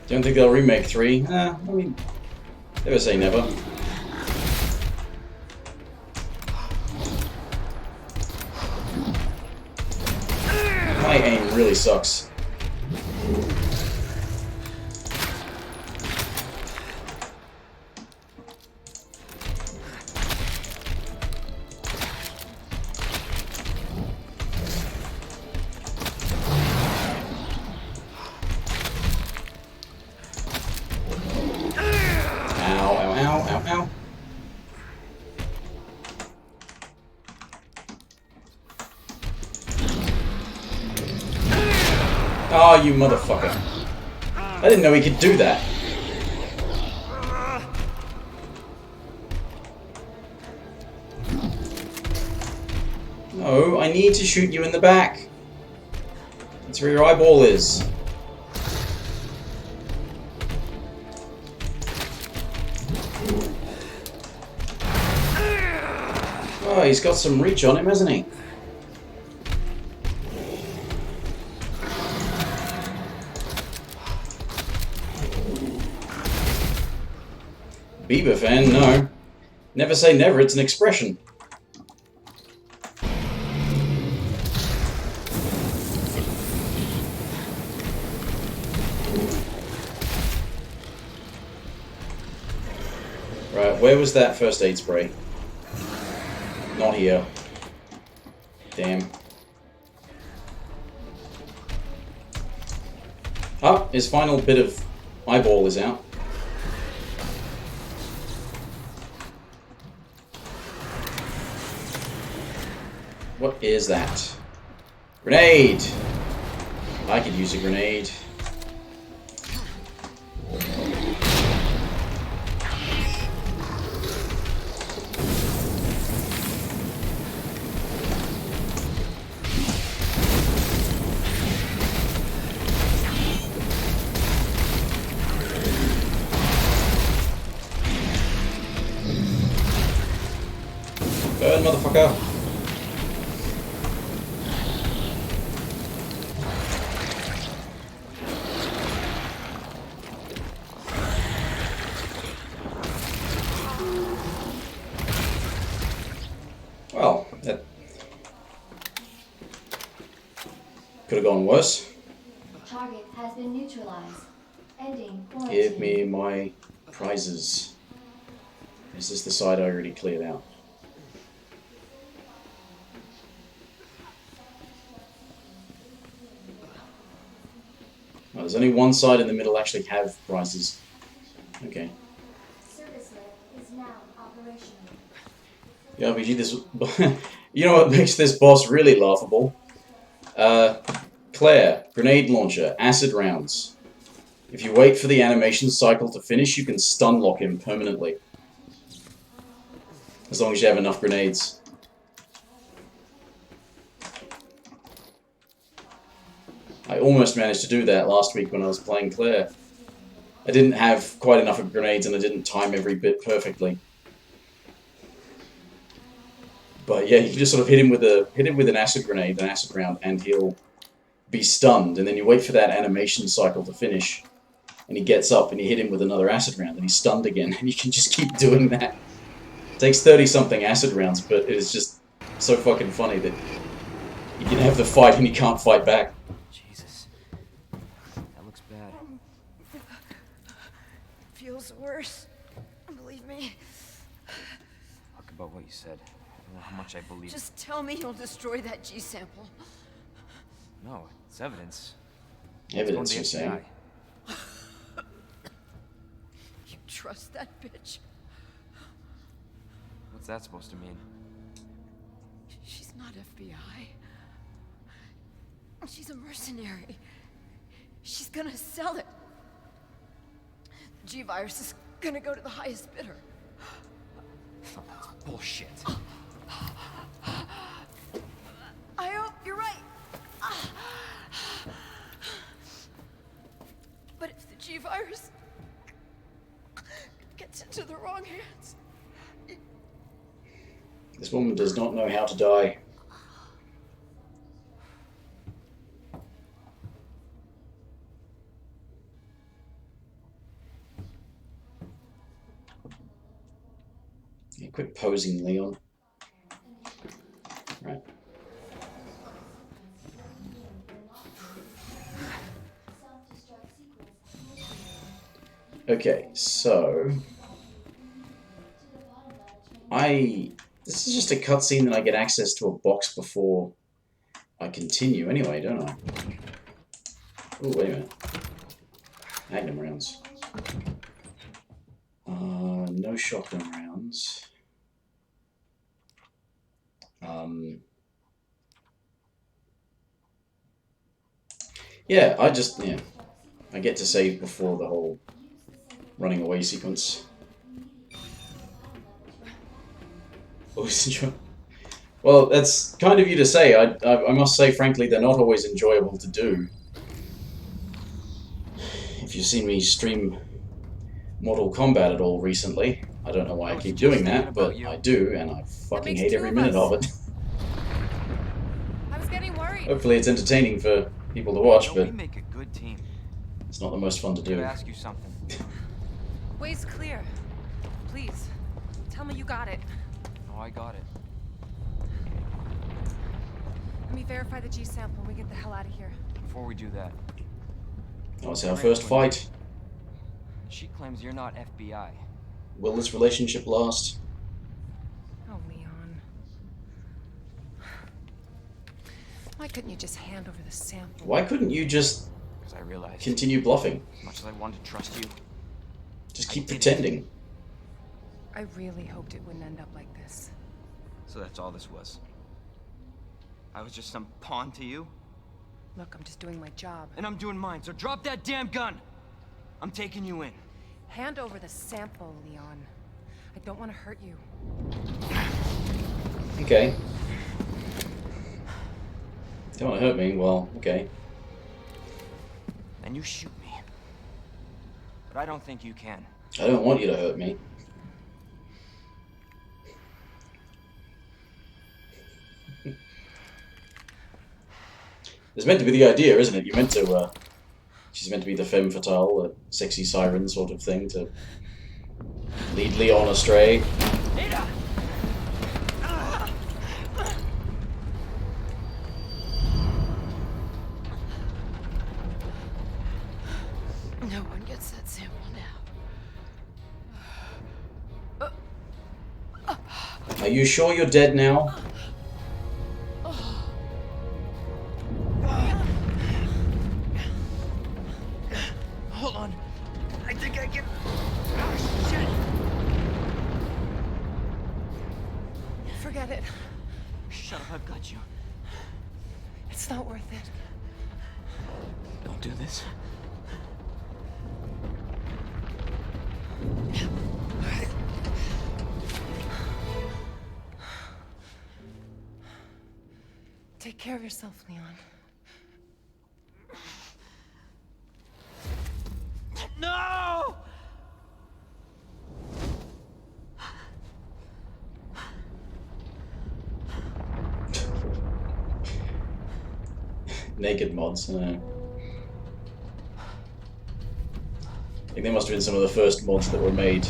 Don't think they'll remake 3. I mean, never say never. My aim really sucks. Ow. Oh, you motherfucker. I didn't know he could do that. No, I need to shoot you in the back. That's where your eyeball is. Oh, he's got some reach on him, hasn't he? Bieber fan, no. Never say never, it's an expression. Right, where was that first aid spray? Not here. Damn. Oh, his final bit of eyeball is out. What is that? Grenade! I could use a grenade. Burn, motherfucker! Well, that could have gone worse. Target has been neutralized. Ending quarantine. Give me my prizes. Is this the side I already cleared out? Well, there's only one side in the middle actually have prizes. Okay. Yeah, RPG, this... You know what makes this boss really laughable? Claire, grenade launcher, acid rounds. If you wait for the animation cycle to finish, you can stun lock him permanently. As long as you have enough grenades. I almost managed to do that last week when I was playing Claire. I didn't have quite enough of grenades and I didn't time every bit perfectly. But yeah, you can just sort of hit him with an acid grenade, an acid round, and he'll be stunned. And then you wait for that animation cycle to finish, and he gets up and you hit him with another acid round, and he's stunned again. And you can just keep doing that. It takes 30-something acid rounds, but it is just so fucking funny that you can have the fight and you can't fight back. Jesus. That looks bad. Feels worse. Believe me. Talk about what you said. I don't know how much I believe. Just tell me you'll destroy that G sample. No, it's evidence. Evidence, you're saying? You trust that bitch? What's that supposed to mean? She's not FBI. She's a mercenary. She's gonna sell it. The G-virus is gonna go to the highest bidder. Oh, that's bullshit. I hope you're right. But if the G-virus gets into the wrong hands... This woman does not know how to die. Yeah, quit posing, Leon. Right. Okay, so... This is just a cutscene that I get access to a box before I continue anyway, don't I? Oh, wait a minute. Magnum rounds. No shotgun rounds. Yeah, I get to save before the whole running away sequence. Well, that's kind of you to say. I must say, frankly, they're not always enjoyable to do. If you've seen me stream Mortal Kombat at all recently, I don't know why I keep doing that, but I do, and I fucking hate every minute of it. I was getting worried. Hopefully it's entertaining for people to watch, but we make a good team. it's not the most fun to do. I'm gonna ask you something. Way's clear. Please, tell me you got it. Oh, I got it. Let me verify the G sample and we get the hell out of here. Before we do that, That was our first fight. she claims you're not FBI. Will this relationship last? Oh, Leon. Why couldn't you just hand over the sample? Why couldn't you just Because I realized, continue bluffing? as much as I wanted to trust you, Just keep I didn't. pretending. I really hoped it wouldn't end up like this. So that's all this was. I was just some pawn to you, Look, I'm just doing my job. and I'm doing mine, so drop that damn gun! I'm taking you in. Hand over the sample, Leon. I don't want to hurt you. Okay. Don't want to hurt me? Well, okay. And you shoot me. But I don't think you can. I don't want you to hurt me. It's meant to be the idea, isn't it? You're meant to, she's meant to be the femme fatale, the sexy siren sort of thing, to lead Leon astray. Ada! No one gets that sample now. Are you sure you're dead now? Hold on. I think I can... it. Shut up, I've got you. It's not worth it. Don't do this. Take care of yourself, Leon. No! Naked mods. I think they must have been some of the first mods that were made.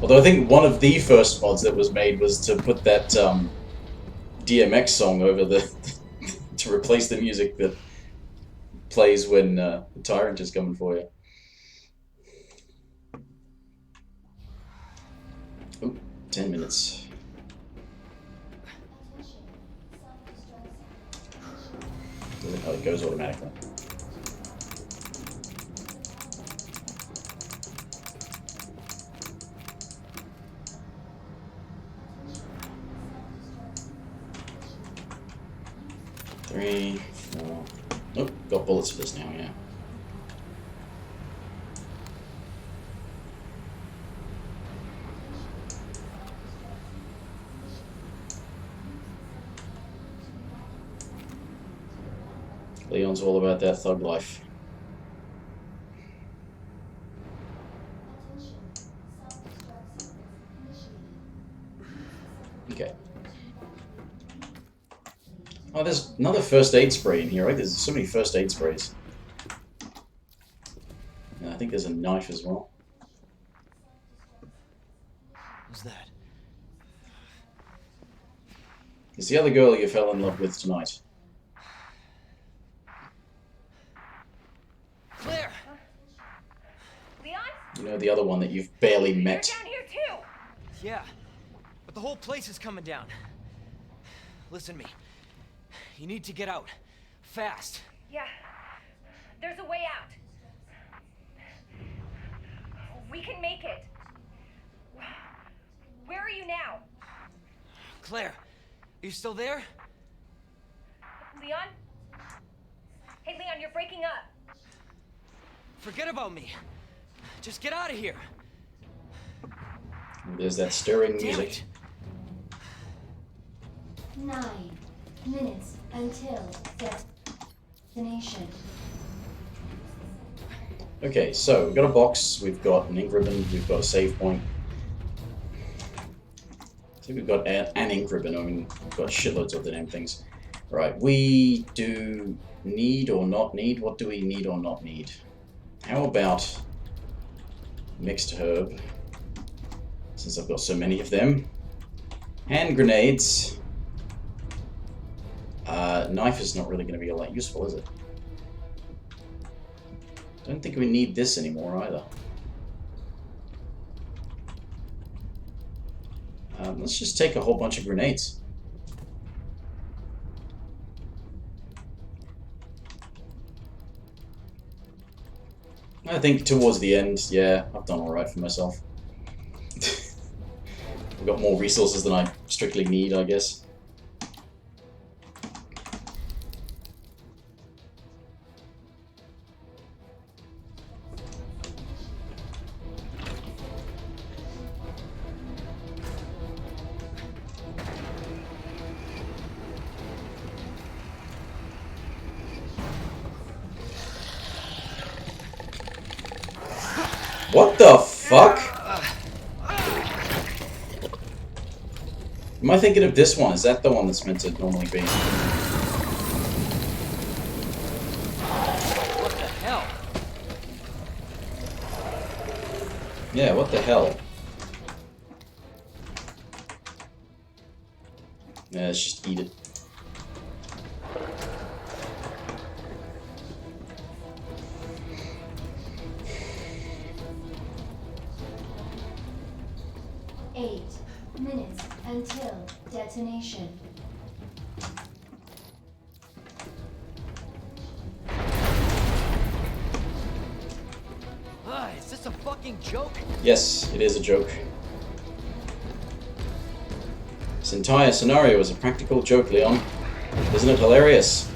Although I think one of the first mods that was made was to put that DMX song over the to replace the music that plays when the tyrant is coming for you. Ooh, 10 minutes. Oh, it goes automatically. Three, four. Nope, got bullets for this now, yeah. Leon's all about that thug life. Okay. Oh, there's another first aid spray in here, right? There's so many first aid sprays. And I think there's a knife as well. Who's that? It's the other girl you fell in love with tonight. Claire! Leon? You know, the other one that you've barely met. You're down here too! Yeah, but the whole place is coming down. Listen to me. You need to get out. Fast. Yeah. There's a way out. We can make it. Where are you now? Claire, are you still there? Leon? Hey, Leon, you're breaking up. Forget about me. Just get out of here. There's that stirring Damn music. it. 9 minutes until destination. Okay, so we've got a box, we've got an ink ribbon, we've got a save point. I think we've got an ink ribbon, I mean, we've got shitloads of the damn things. Right, we do need or not need? What do we need or not need? How about mixed herb, since I've got so many of them. Hand grenades. Knife is not really going to be all that useful, is it? Don't think we need this anymore either. Let's just take a whole bunch of grenades. I think towards the end, yeah, I've done alright for myself. I've got more resources than I strictly need, I guess. What the fuck? Am I thinking of this one? Is that the one that's meant to normally be? What the hell? Yeah, what the hell? Yeah, let's just eat it. Until detonation. Is this a fucking joke? Yes, it is a joke. This entire scenario is a practical joke, Leon. Isn't it hilarious?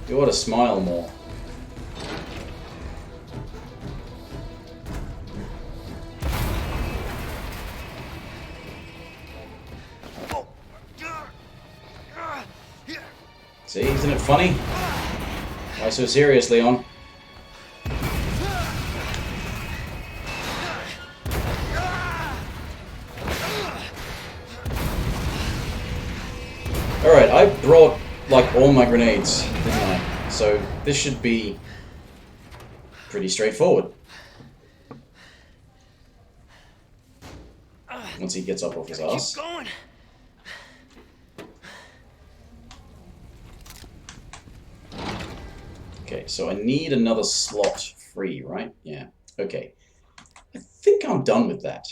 You ought to smile more. See, isn't it funny? Why so serious, Leon? Alright, I brought, like, all my grenades, didn't I? So, this should be pretty straightforward. Once he gets up off his ass. Keep going. Okay, so I need another slot free, right? Yeah. Okay. I think I'm done with that.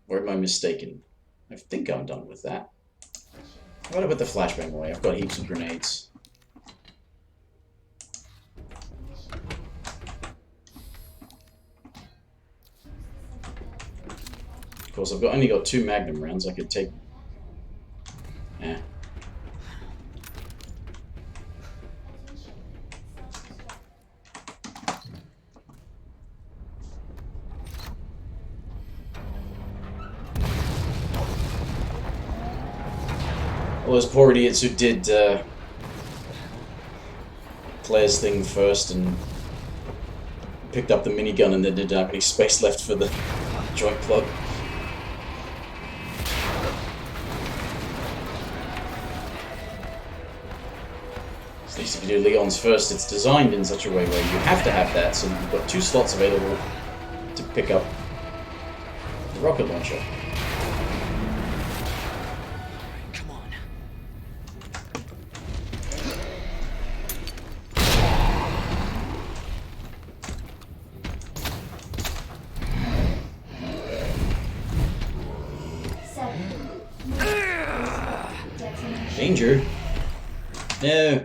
Or am I mistaken? I think I'm done with that. How about I put the flashbang away? I've got heaps of grenades. Of course, I've only got 2 magnum rounds. I could take... Eh. All those poor idiots who did Claire's thing first and picked up the minigun and then didn't have any space left for the joint plug. At least if you do Leon's first, it's designed in such a way where you have to have that, so you've got 2 slots available to pick up the rocket launcher. Come on. Danger? No.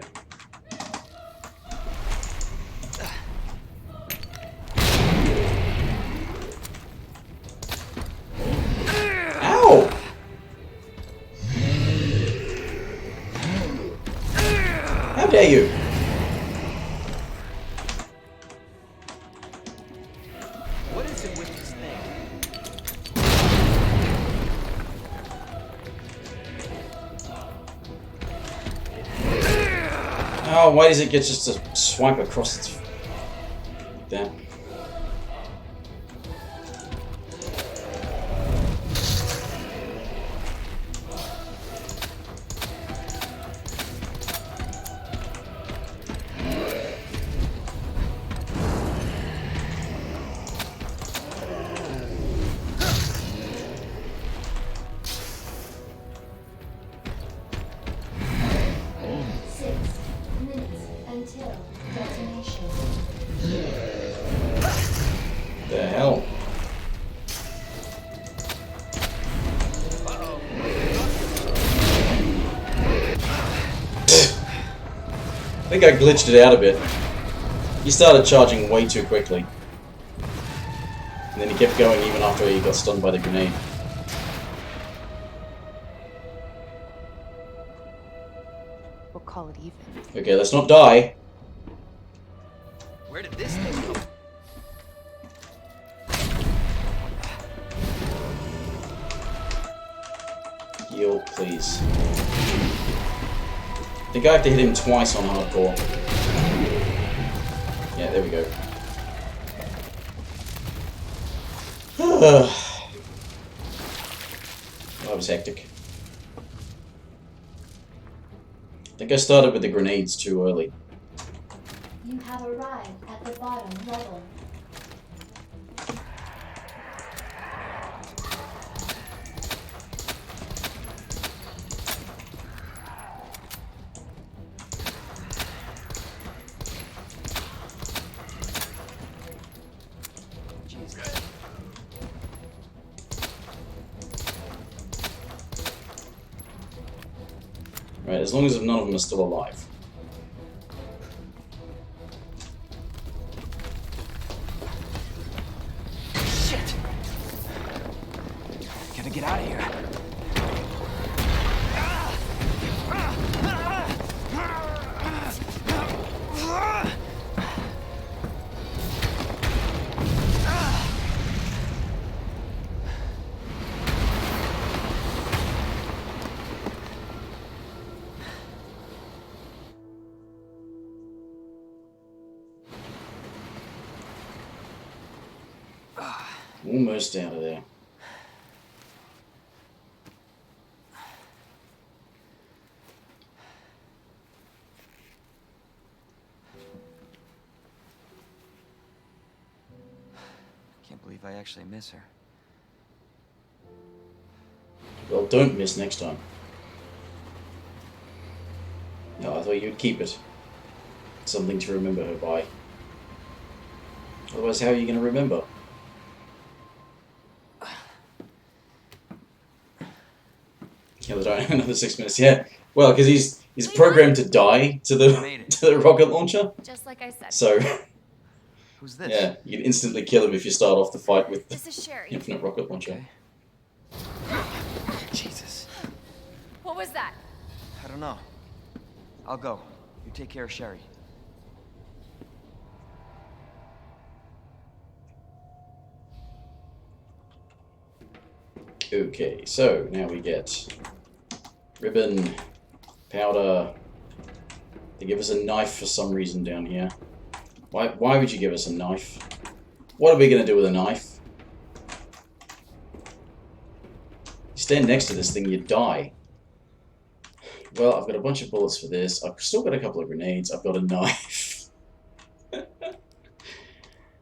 Ow! How dare you? What is it with this thing? Oh, why does it get just to swipe across its... like that? Until detonation. The hell? I think I glitched it out a bit. He started charging way too quickly. And then he kept going even after he got stunned by the grenade. We'll call it even. Okay, let's not die. Where did this thing come from? Heal, please. I think I have to hit him twice on hardcore. Yeah, there we go. That was hectic. I think I started with the grenades too early. You have arrived at the bottom level. Right, as long as none of them are still alive. Almost out of there. Can't believe I actually miss her. Well, don't miss next time. No, I thought you'd keep it. Something to remember her by. Otherwise, how are you going to remember? Another 6 minutes. Yeah. Well, because he's programmed to die to the rocket launcher. Just like I said. So. Who's this? Yeah, you can instantly kill him if you start off the fight with the This is Sherry. infinite rocket launcher. Okay. Jesus. What was that? I don't know. I'll go. You take care of Sherry. Okay, so now we get ribbon, powder. They give us a knife for some reason down here. Why would you give us a knife? What are we going to do with a knife? You stand next to this thing, you die. Well, I've got a bunch of bullets for this. I've still got a couple of grenades. I've got a knife.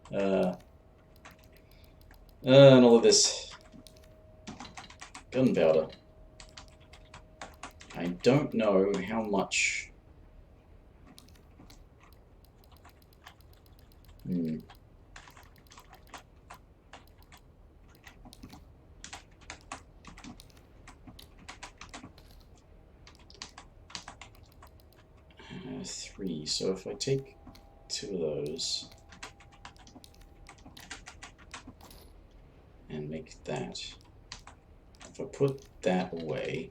And all of this gunpowder. I don't know how much... 3. So if I take 2 of those and make that, if I put that away,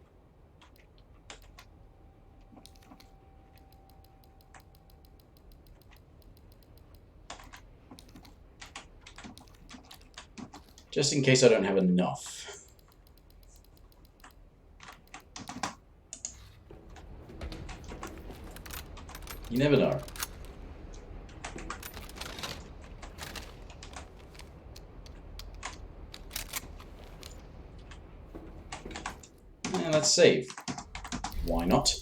just in case I don't have enough. You never know. And let's save. Why not?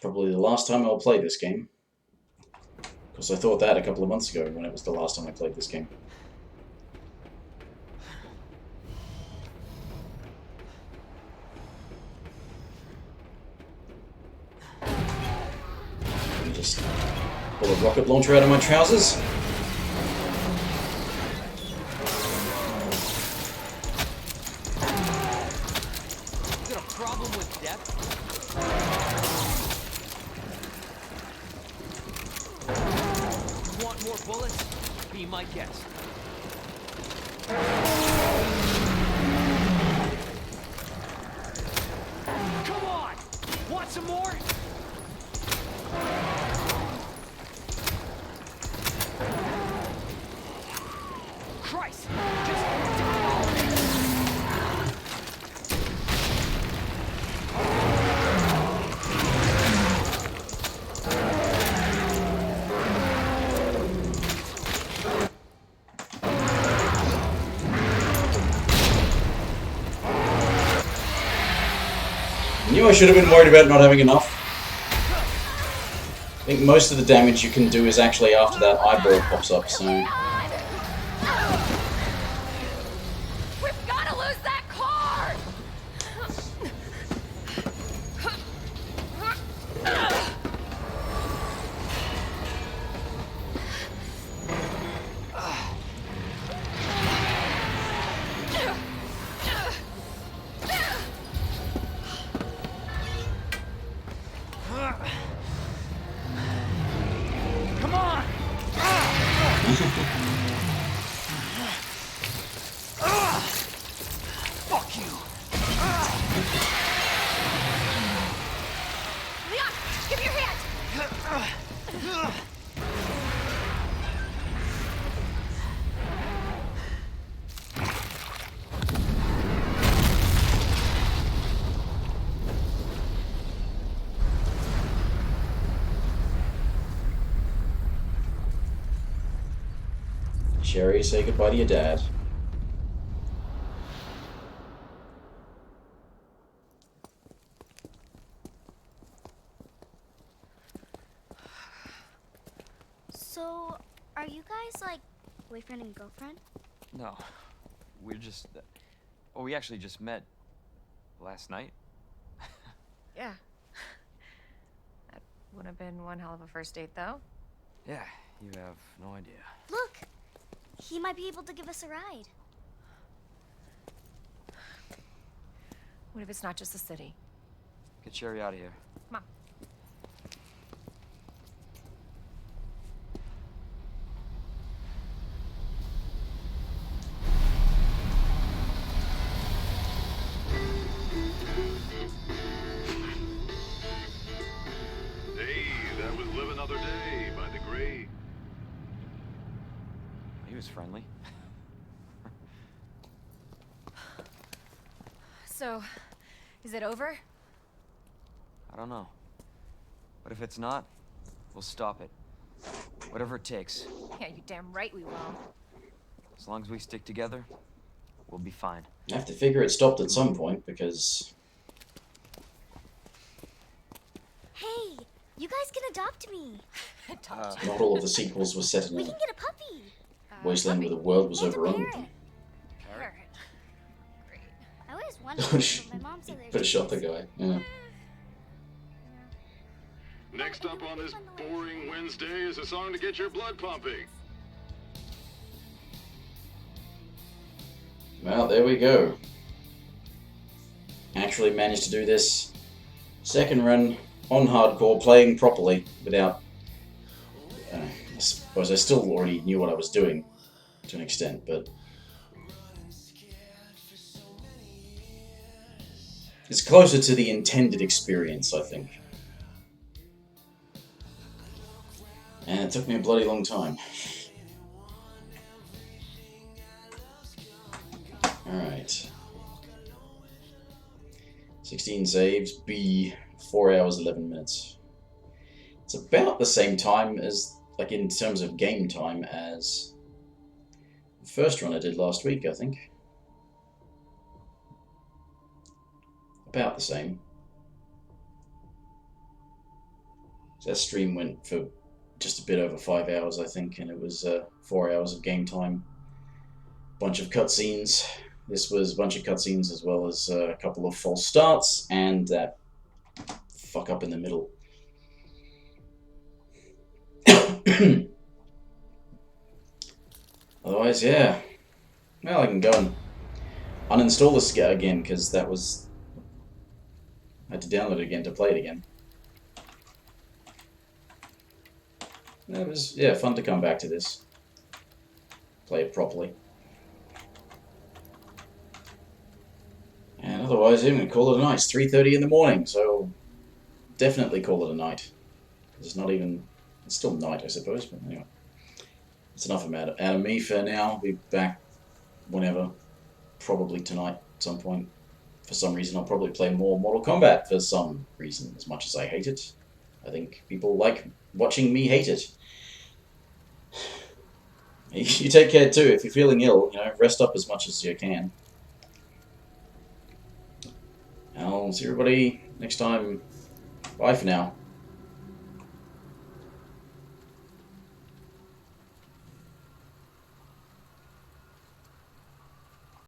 Probably the last time I'll play this game. Because I thought that a couple of months ago when it was the last time I played this game. Just pull a rocket launcher out of my trousers. Is it a problem with depth? Want more bullets? Be my guest. Come on! Want some more? Christ! Just die already! I knew I should have been worried about not having enough. I think most of the damage you can do is actually after that eyeball pops up, so... We've got to lose that car! Come on! Fuck you! Leon, give me your hand! Sherry, say goodbye to your dad. So, are you guys like boyfriend and girlfriend? No, we're just... well, we actually just met last night. Yeah. That would have been one hell of a first date, though. Yeah, you have no idea. Look! He might be able to give us a ride. What if it's not just the city? Get Sherry out of here. Come on. Hey, that was Live Another Day by the great. He was friendly. So, is it over? I don't know. But if it's not, we'll stop it. Whatever it takes. Yeah, you damn right we will. As long as we stick together, we'll be fine. I have to figure it stopped at some point, because... Hey, you guys can adopt me. not all of the sequels were set in We a can get a puppy. wasteland where the world was And a overrun. parrot. Parrot. I always wanted but my mom said But shot the guy. Yeah. Next up on this boring Wednesday is a song to get your blood pumping. Well, there we go. Actually managed to do this second run on hardcore, playing properly without... I suppose I still already knew what I was doing to an extent, but... it's closer to the intended experience, I think. And it took me a bloody long time. Alright. 16 saves, B, 4 hours, 11 minutes. It's about the same time as, like in terms of game time, as the first run I did last week, I think. About the same. So that stream went for just a bit over 5 hours, I think, and it was 4 hours of game time. Bunch of cutscenes. This was a bunch of cutscenes as well as a couple of false starts and that fuck up in the middle. Otherwise, yeah. Well, I can go and uninstall this again because that was... I had to download it again to play it again. It was, yeah, fun to come back to this. Play it properly. And otherwise, I'm going to call it a night. It's 3:30 in the morning, so definitely call it a night. It's not even... it's still night, I suppose, but anyway. It's enough out of me for now. I'll be back whenever. Probably tonight at some point. For some reason, I'll probably play more Mortal Kombat for some reason, as much as I hate it. I think people like watching me hate it. You take care too. If you're feeling ill, you know, rest up as much as you can. I'll see everybody next time. Bye for now.